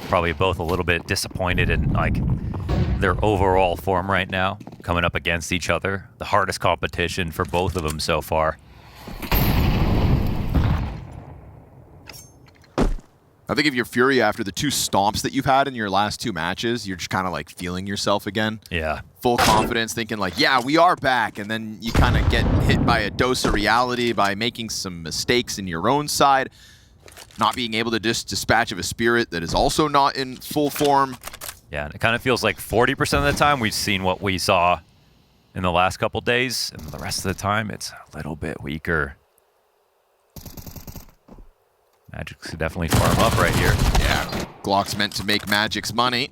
Probably both a little bit disappointed in like their overall form right now, coming up against each other. The hardest competition for both of them so far. I think if you're Furia after the 2 stomps that you've had in your last 2 matches, you're just kind of like feeling yourself again. Yeah. Full confidence, thinking like, yeah, we are back. And then you kind of get hit by a dose of reality by making some mistakes in your own side. Not being able to just dispatch of a Spirit that is also not in full form. Yeah, and it kind of feels like 40% of the time we've seen what we saw in the last couple days, and the rest of the time it's a little bit weaker. Magic's could definitely farm up right here. Yeah, Glock's meant to make Magic's money.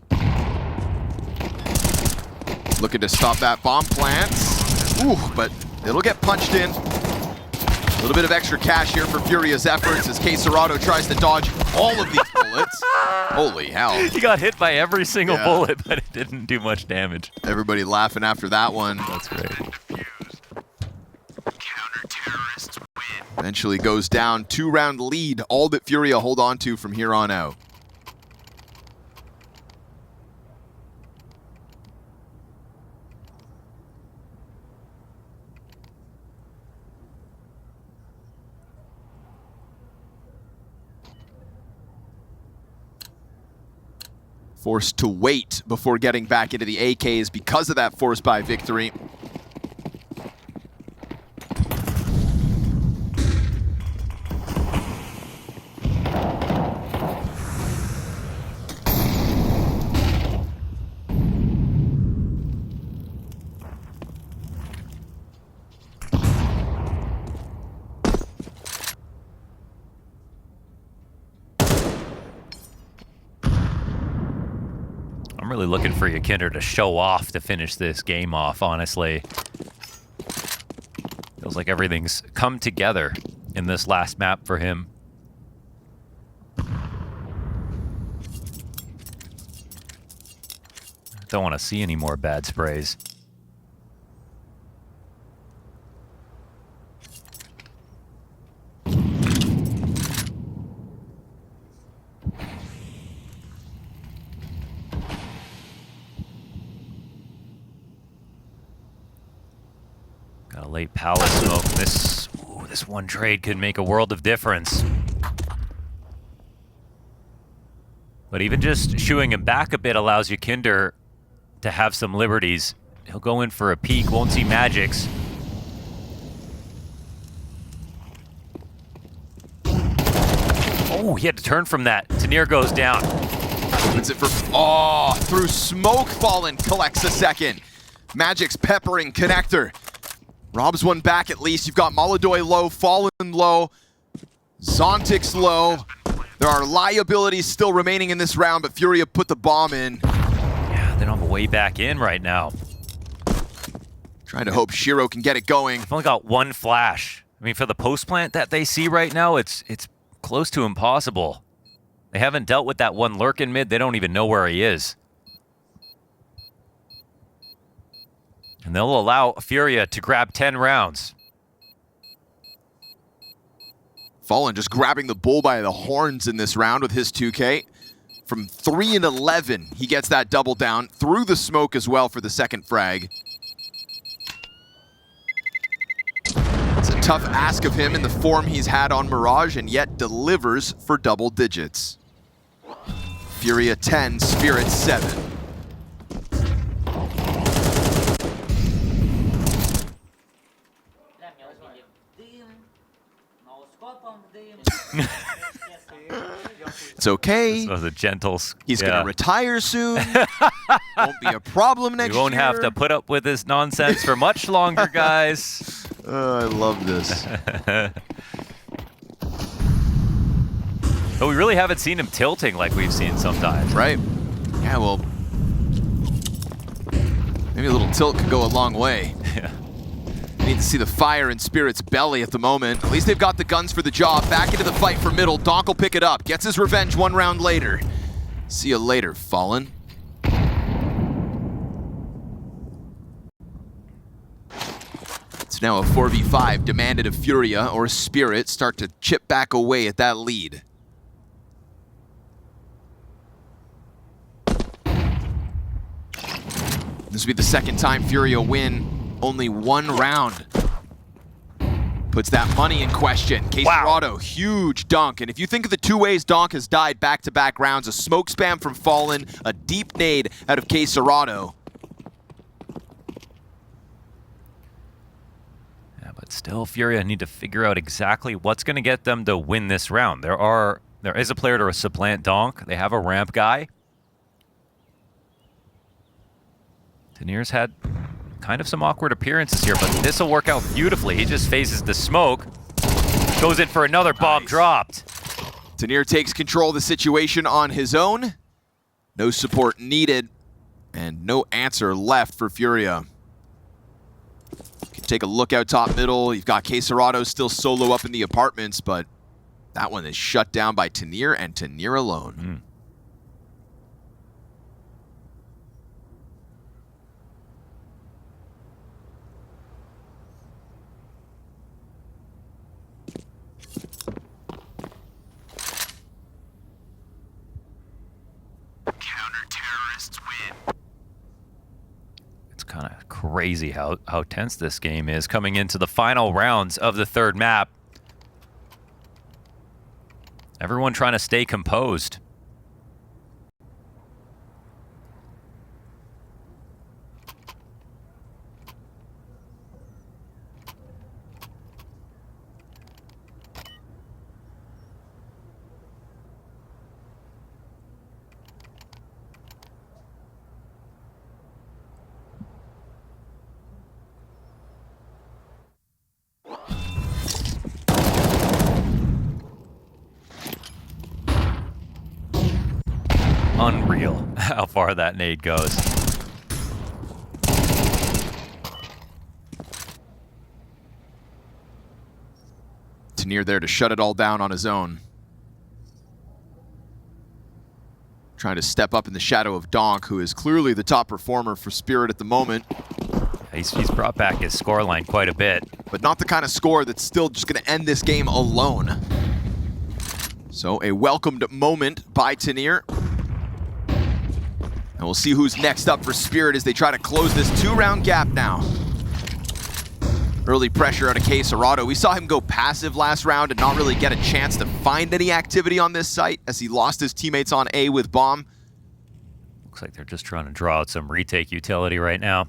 Looking to stop that bomb plants. Ooh, but it'll get punched in. A little bit of extra cash here for Furia's efforts as K27 tries to dodge all of these bullets. Holy hell. He got hit by every single bullet, but it didn't do much damage. Everybody laughing after that one. That's great. Eventually goes down. 2-round lead, all but Furia hold on to from here on out. Forced to wait before getting back into the AKs because of that force by victory. I'm really looking for Yakinder to show off to finish this game off, honestly. Feels like everything's come together in this last map for him. Don't want to see any more bad sprays. A late palace smoke. This one trade could make a world of difference. But even just shooing him back a bit allows you Kinder to have some liberties. He'll go in for a peek, won't see Magics. Oh, he had to turn from that. Tanir goes down. Opens it for, oh, through smoke, Fallen collects a second. Magic's peppering connector. Robs one back at least. You've got Molodoy low, Fallen low, Zontic's low. There are liabilities still remaining in this round, but Furia put the bomb in. Yeah, they don't have a way back in right now. Trying to hope Shiro can get it going. They've only got one flash. I mean, for the post plant that they see right now, it's close to impossible. They haven't dealt with that one lurk in mid. They don't even know where he is. And they'll allow Furia to grab 10 rounds. Fallen just grabbing the bull by the horns in this round with his 2K. From 3 and 11, he gets that double down through the smoke as well for the second frag. It's a tough ask of him in the form he's had on Mirage, and yet delivers for double digits. Furia 10, Spirit 7. It's okay. This was a gentle. He's gonna retire soon. Won't be a problem next year. You won't have to put up with this nonsense for much longer, guys. I love this. But we really haven't seen him tilting like we've seen sometimes. Right. Yeah, well, maybe a little tilt could go a long way. Yeah. Need to see the fire in Spirit's belly at the moment. At least they've got the guns for the job. Back into the fight for middle. Donk will pick it up. Gets his revenge one round later. See you later, Fallen. It's now a 4v5 demanded of Furia or Spirit start to chip back away at that lead. This will be the second time Furia win only one round. Puts that money in question. K27, huge dunk. And if you think of the two ways Donk has died back-to-back rounds, a smoke spam from Fallen, a deep nade out of K27. Yeah, but still, Furia need to figure out exactly what's going to get them to win this round. There is a player to supplant Donk. They have a ramp guy. Tanir's had kind of some awkward appearances here, but this will work out beautifully. He just phases the smoke, goes in for another bomb dropped. Tanir takes control of the situation on his own. No support needed, and no answer left for Furia. Can take a look out top middle. You've got K27 still solo up in the apartments, but that one is shut down by Tanir and Tanir alone. Counter-terrorists win. It's kind of crazy how tense this game is coming into the final rounds of the third map. Everyone trying to stay composed. Unreal how far that nade goes. Tanir there to shut it all down on his own. Trying to step up in the shadow of Donk, who is clearly the top performer for Spirit at the moment. He's brought back his scoreline quite a bit. But not the kind of score that's still just going to end this game alone. So a welcomed moment by Tanir. And we'll see who's next up for Spirit as they try to close this 2-round gap now. Early pressure out of K27. We saw him go passive last round and not really get a chance to find any activity on this site as he lost his teammates on A with bomb. Looks like they're just trying to draw out some retake utility right now.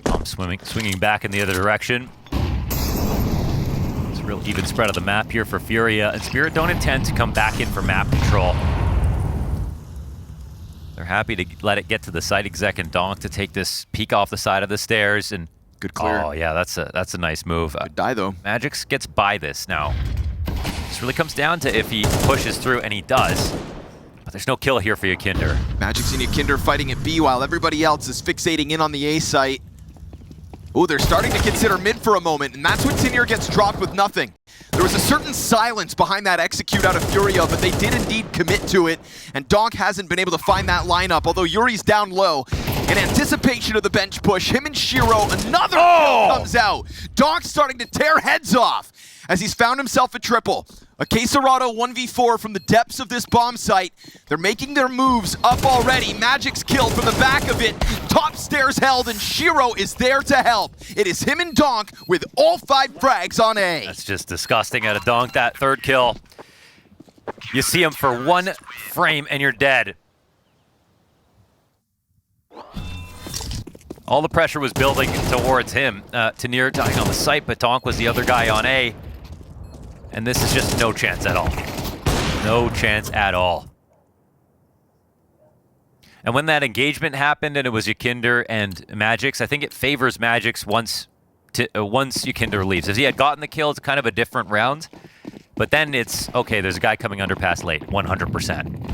Bomb swinging back in the other direction. It's a real even spread of the map here for Furia, and Spirit don't intend to come back in for map control. They're happy to let it get to the site exec and Donk to take this peek off the side of the stairs. And good clear. Oh yeah, that's a nice move. Good die though. Magix gets by this now. This really comes down to if he pushes through, and he does. But there's no kill here for Yakinder. Magix and Yakinder fighting at B while everybody else is fixating in on the A site. Oh, they're starting to consider mid for a moment, and that's when Tinir gets dropped with nothing. There was a certain silence behind that execute out of Furia, but they did indeed commit to it, and Donk hasn't been able to find that lineup, although Yuri's down low. In anticipation of the bench push, him and Shiro, another kill comes out. Donk's starting to tear heads off as he's found himself a triple. A K27 1v4 from the depths of this bomb site. They're making their moves up already. Magic's killed from the back of it. Top stairs held, and Shiro is there to help. It is him and Donk with all 5 frags on A. That's just disgusting out of Donk, that third kill. You see him for 1 frame and you're dead. All the pressure was building towards him. Tinir dying on the site, but Donk was the other guy on A. And this is just no chance at all. No chance at all. And when that engagement happened and it was Yakinder and Magix, I think it favors Magix once Yakinder leaves. If he had gotten the kill, it's kind of a different round. But then it's, okay, there's a guy coming underpass late, 100%.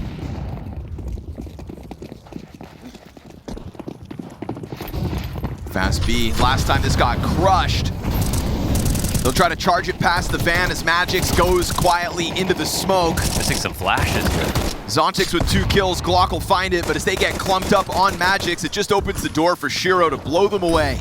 Fast B. Last time this got crushed. They'll try to charge it past the van as Magix goes quietly into the smoke. Missing some flashes. Zontix with 2 kills. Glock will find it, but as they get clumped up on Magix, it just opens the door for Shiro to blow them away.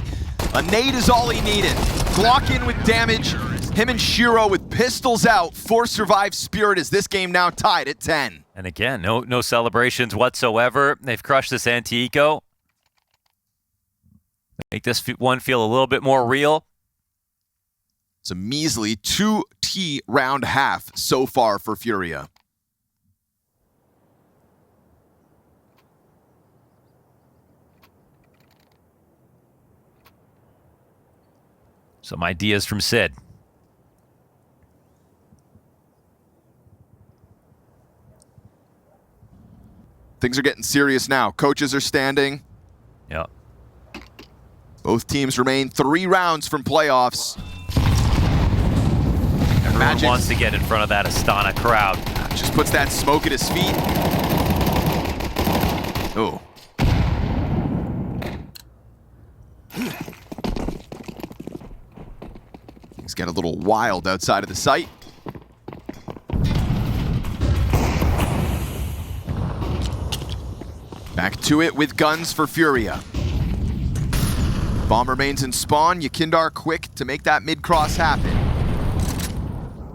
A nade is all he needed. Glock in with damage. Him and Shiro with pistols out. 4 survive Spirit as this game now tied at 10. And again, no celebrations whatsoever. They've crushed this anti-eco. Make this one feel a little bit more real. It's a measly 2T round half so far for Furia. Some ideas from Sid. Things are getting serious now. Coaches are standing. Yeah. Both teams remain 3 rounds from playoffs. Everyone wants to get in front of that Astana crowd. Just puts that smoke at his feet. Oh. Things get a little wild outside of the site. Back to it with guns for Furia. Bomb remains in spawn. Yakindar quick to make that mid-cross happen.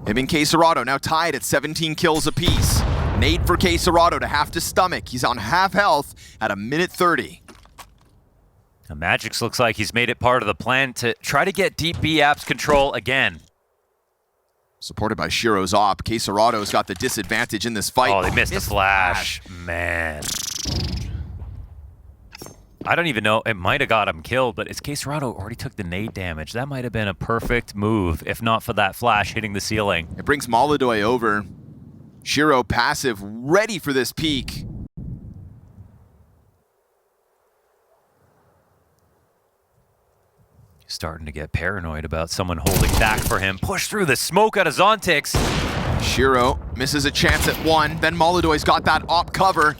Him and K27 now tied at 17 kills apiece. Nade for K27 to have to stomach. He's on half health at 1:30. Now, Magix looks like he's made it part of the plan to try to get deep B apps control again. Supported by Shiro's op, K27's got the disadvantage in this fight. Oh, they missed the flash. Man. I don't even know. It might have got him killed, but it's K27 already took the nade damage. That might have been a perfect move, if not for that flash hitting the ceiling. It brings MongolZ over. Shiro passive, ready for this peak. Starting to get paranoid about someone holding back for him. Push through the smoke out of Zontix. Shiro misses a chance at 1. Then MongolZ's got that op cover.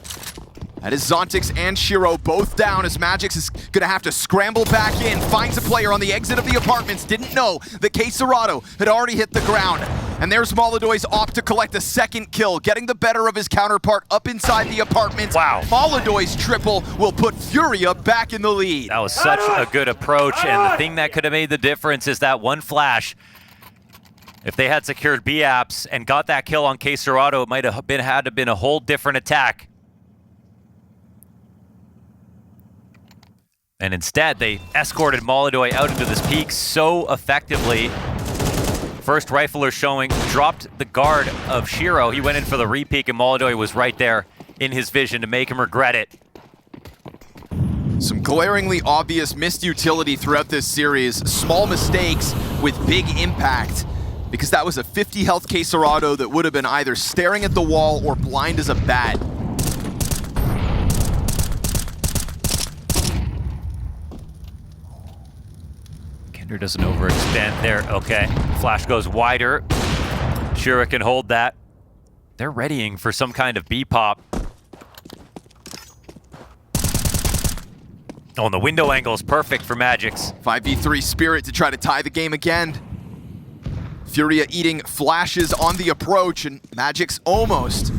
That is Zontix and Shiro both down as Magix is going to have to scramble back in. Finds a player on the exit of the apartments. Didn't know that K27 had already hit the ground. And there's MongolZ's op to collect a second kill, getting the better of his counterpart up inside the apartments. Wow. MongolZ's triple will put Furia back in the lead. That was such a good approach, and the thing that could have made the difference is that one flash. If they had secured B apps and got that kill on K27, it might have had to been a whole different attack. And instead, they escorted MongolZ out into this peak so effectively. First rifler showing, dropped the guard of Shiro. He went in for the re-peek, and MongolZ was right there in his vision to make him regret it. Some glaringly obvious missed utility throughout this series. Small mistakes with big impact. Because that was a 50 health K27 that would have been either staring at the wall or blind as a bat. Doesn't overextend there. Okay. Flash goes wider. Shira can hold that. They're readying for some kind of B-pop. Oh, and the window angle is perfect for Magix. 5v3 Spirit to try to tie the game again. Furia eating flashes on the approach, and Magix almost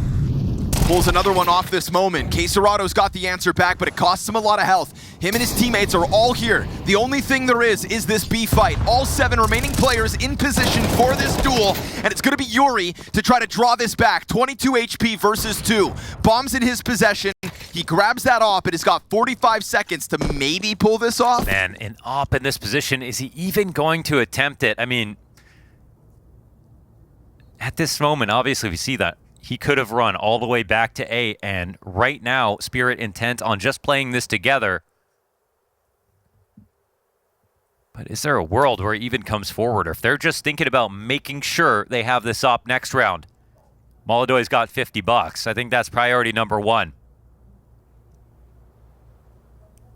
pulls another one off this moment. K27's got the answer back, but it costs him a lot of health. Him and his teammates are all here. The only thing there is this B fight. All 7 remaining players in position for this duel, and it's gonna be Yuri to try to draw this back. 22 HP versus 2. Bombs in his possession. He grabs that op, and has got 45 seconds to maybe pull this off. Man, an op in this position, is he even going to attempt it? I mean, at this moment, obviously we see that he could have run all the way back to A, and right now, Spirit intent on just playing this together. But is there a world where he even comes forward, or if they're just thinking about making sure they have this op next round? MongolZ's got $50. I think that's priority number 1.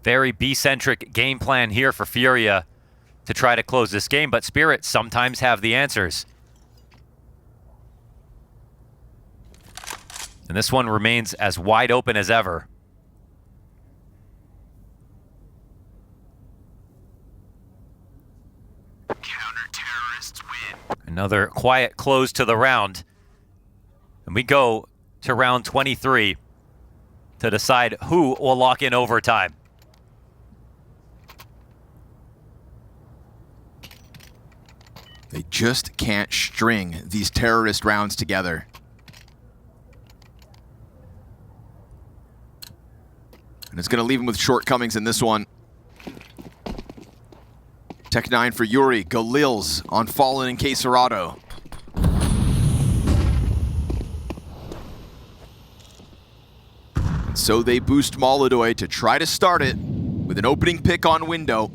Very B-centric game plan here for Furia to try to close this game, but Spirit sometimes have the answers. And this one remains as wide open as ever. Counter-terrorists win. Another quiet close to the round. And we go to round 23 to decide who will lock in overtime. They just can't string these terrorist rounds together. And it's going to leave him with shortcomings in this one. Tech 9 for Yuri. Galil's on Fallen and K27. So they boost MongolZ to try to start it with an opening pick on window.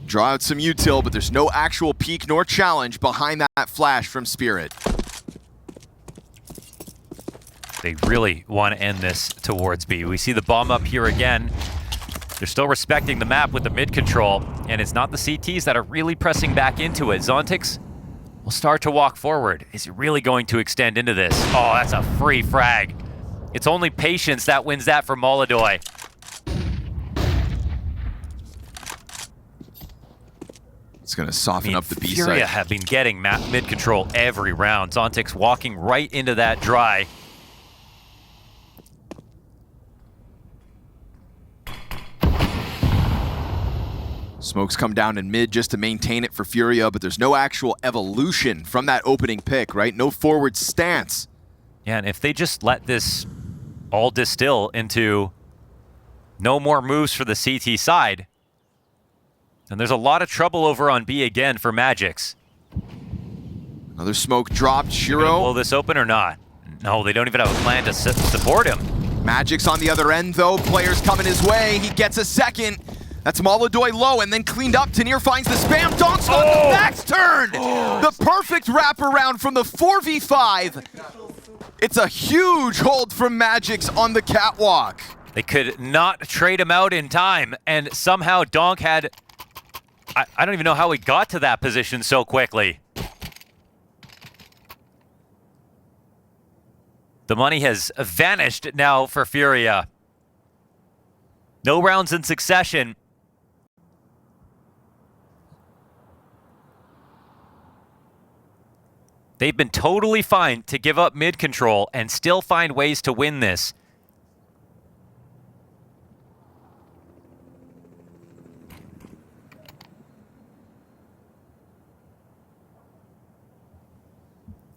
Draw out some util, but there's no actual peek nor challenge behind that flash from Spirit. They really want to end this towards B. We see the bomb up here again. They're still respecting the map with the mid control, and it's not the CTs that are really pressing back into it. Zontix will start to walk forward. Is he really going to extend into this? Oh, that's a free frag. It's only patience that wins that for MongolZ. It's going to soften up the B side. Furia have been getting map mid control every round. Zontix walking right into that dry. Smokes come down in mid just to maintain it for Furia, but there's no actual evolution from that opening pick, right? No forward stance. Yeah, and if they just let this all distill into no more moves for the CT side, then there's a lot of trouble over on B again for Magix. Another smoke dropped. Shiro. Will this open or not? No, they don't even have a plan to support him. Magix on the other end, though. Players coming his way. He gets a second. That's MongolZ low and then cleaned up. Tanir finds the spam. Donk's on the max turn. The perfect wraparound from the 4v5. It's a huge hold from Magix on the catwalk. They could not trade him out in time, and somehow Donk had... I don't even know how he got to that position so quickly. The money has vanished now for Furia. No rounds in succession. They've been totally fine to give up mid control and still find ways to win this.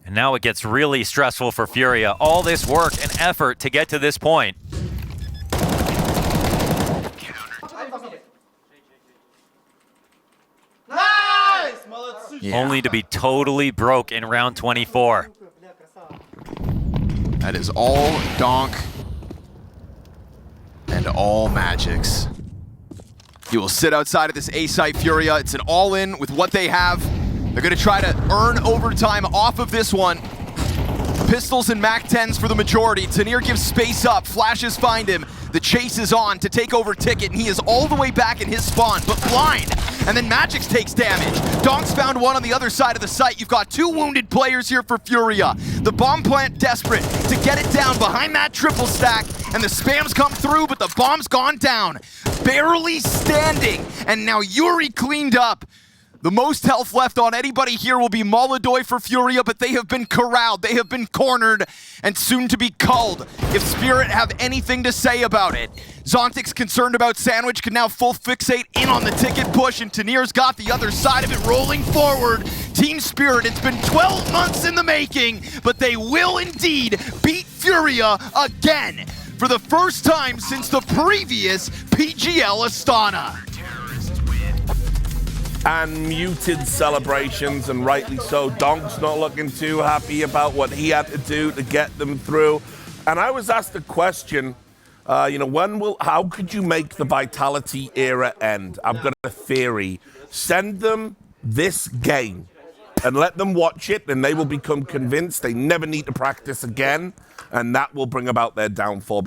And now it gets really stressful for Furia. All this work and effort to get to this point. only to be totally broke in round 24. That is all Donk and all Magics. He will sit outside of this A-site Furia. It's an all-in with what they have. They're going to try to earn overtime off of this one. Pistols and MAC-10s for the majority. Tanir gives space up. Flashes find him. The chase is on to take over Ticket, and he is all the way back in his spawn, but blind. And then Magix takes damage. Donk's found one on the other side of the site. You've got 2 wounded players here for Furia. The bomb plant desperate to get it down behind that triple stack, and the spams come through, but the bomb's gone down. Barely standing, and now Yuri cleaned up. The most health left on anybody here will be MongolZ for Furia, but they have been corralled, they have been cornered, and soon to be culled. If Spirit have anything to say about it. Zontic's concerned about Sandwich, can now full fixate in on the Ticket push, and Tanir's got the other side of it rolling forward. Team Spirit, it's been 12 months in the making, but they will indeed beat Furia again for the first time since the previous PGL Astana. And muted celebrations, and rightly so. Donk's not looking too happy about what he had to do to get them through. And I was asked a question, how could you make the Vitality era end? I've got a theory. Send them this game and let them watch it, and they will become convinced they never need to practice again, and that will bring about their downfall.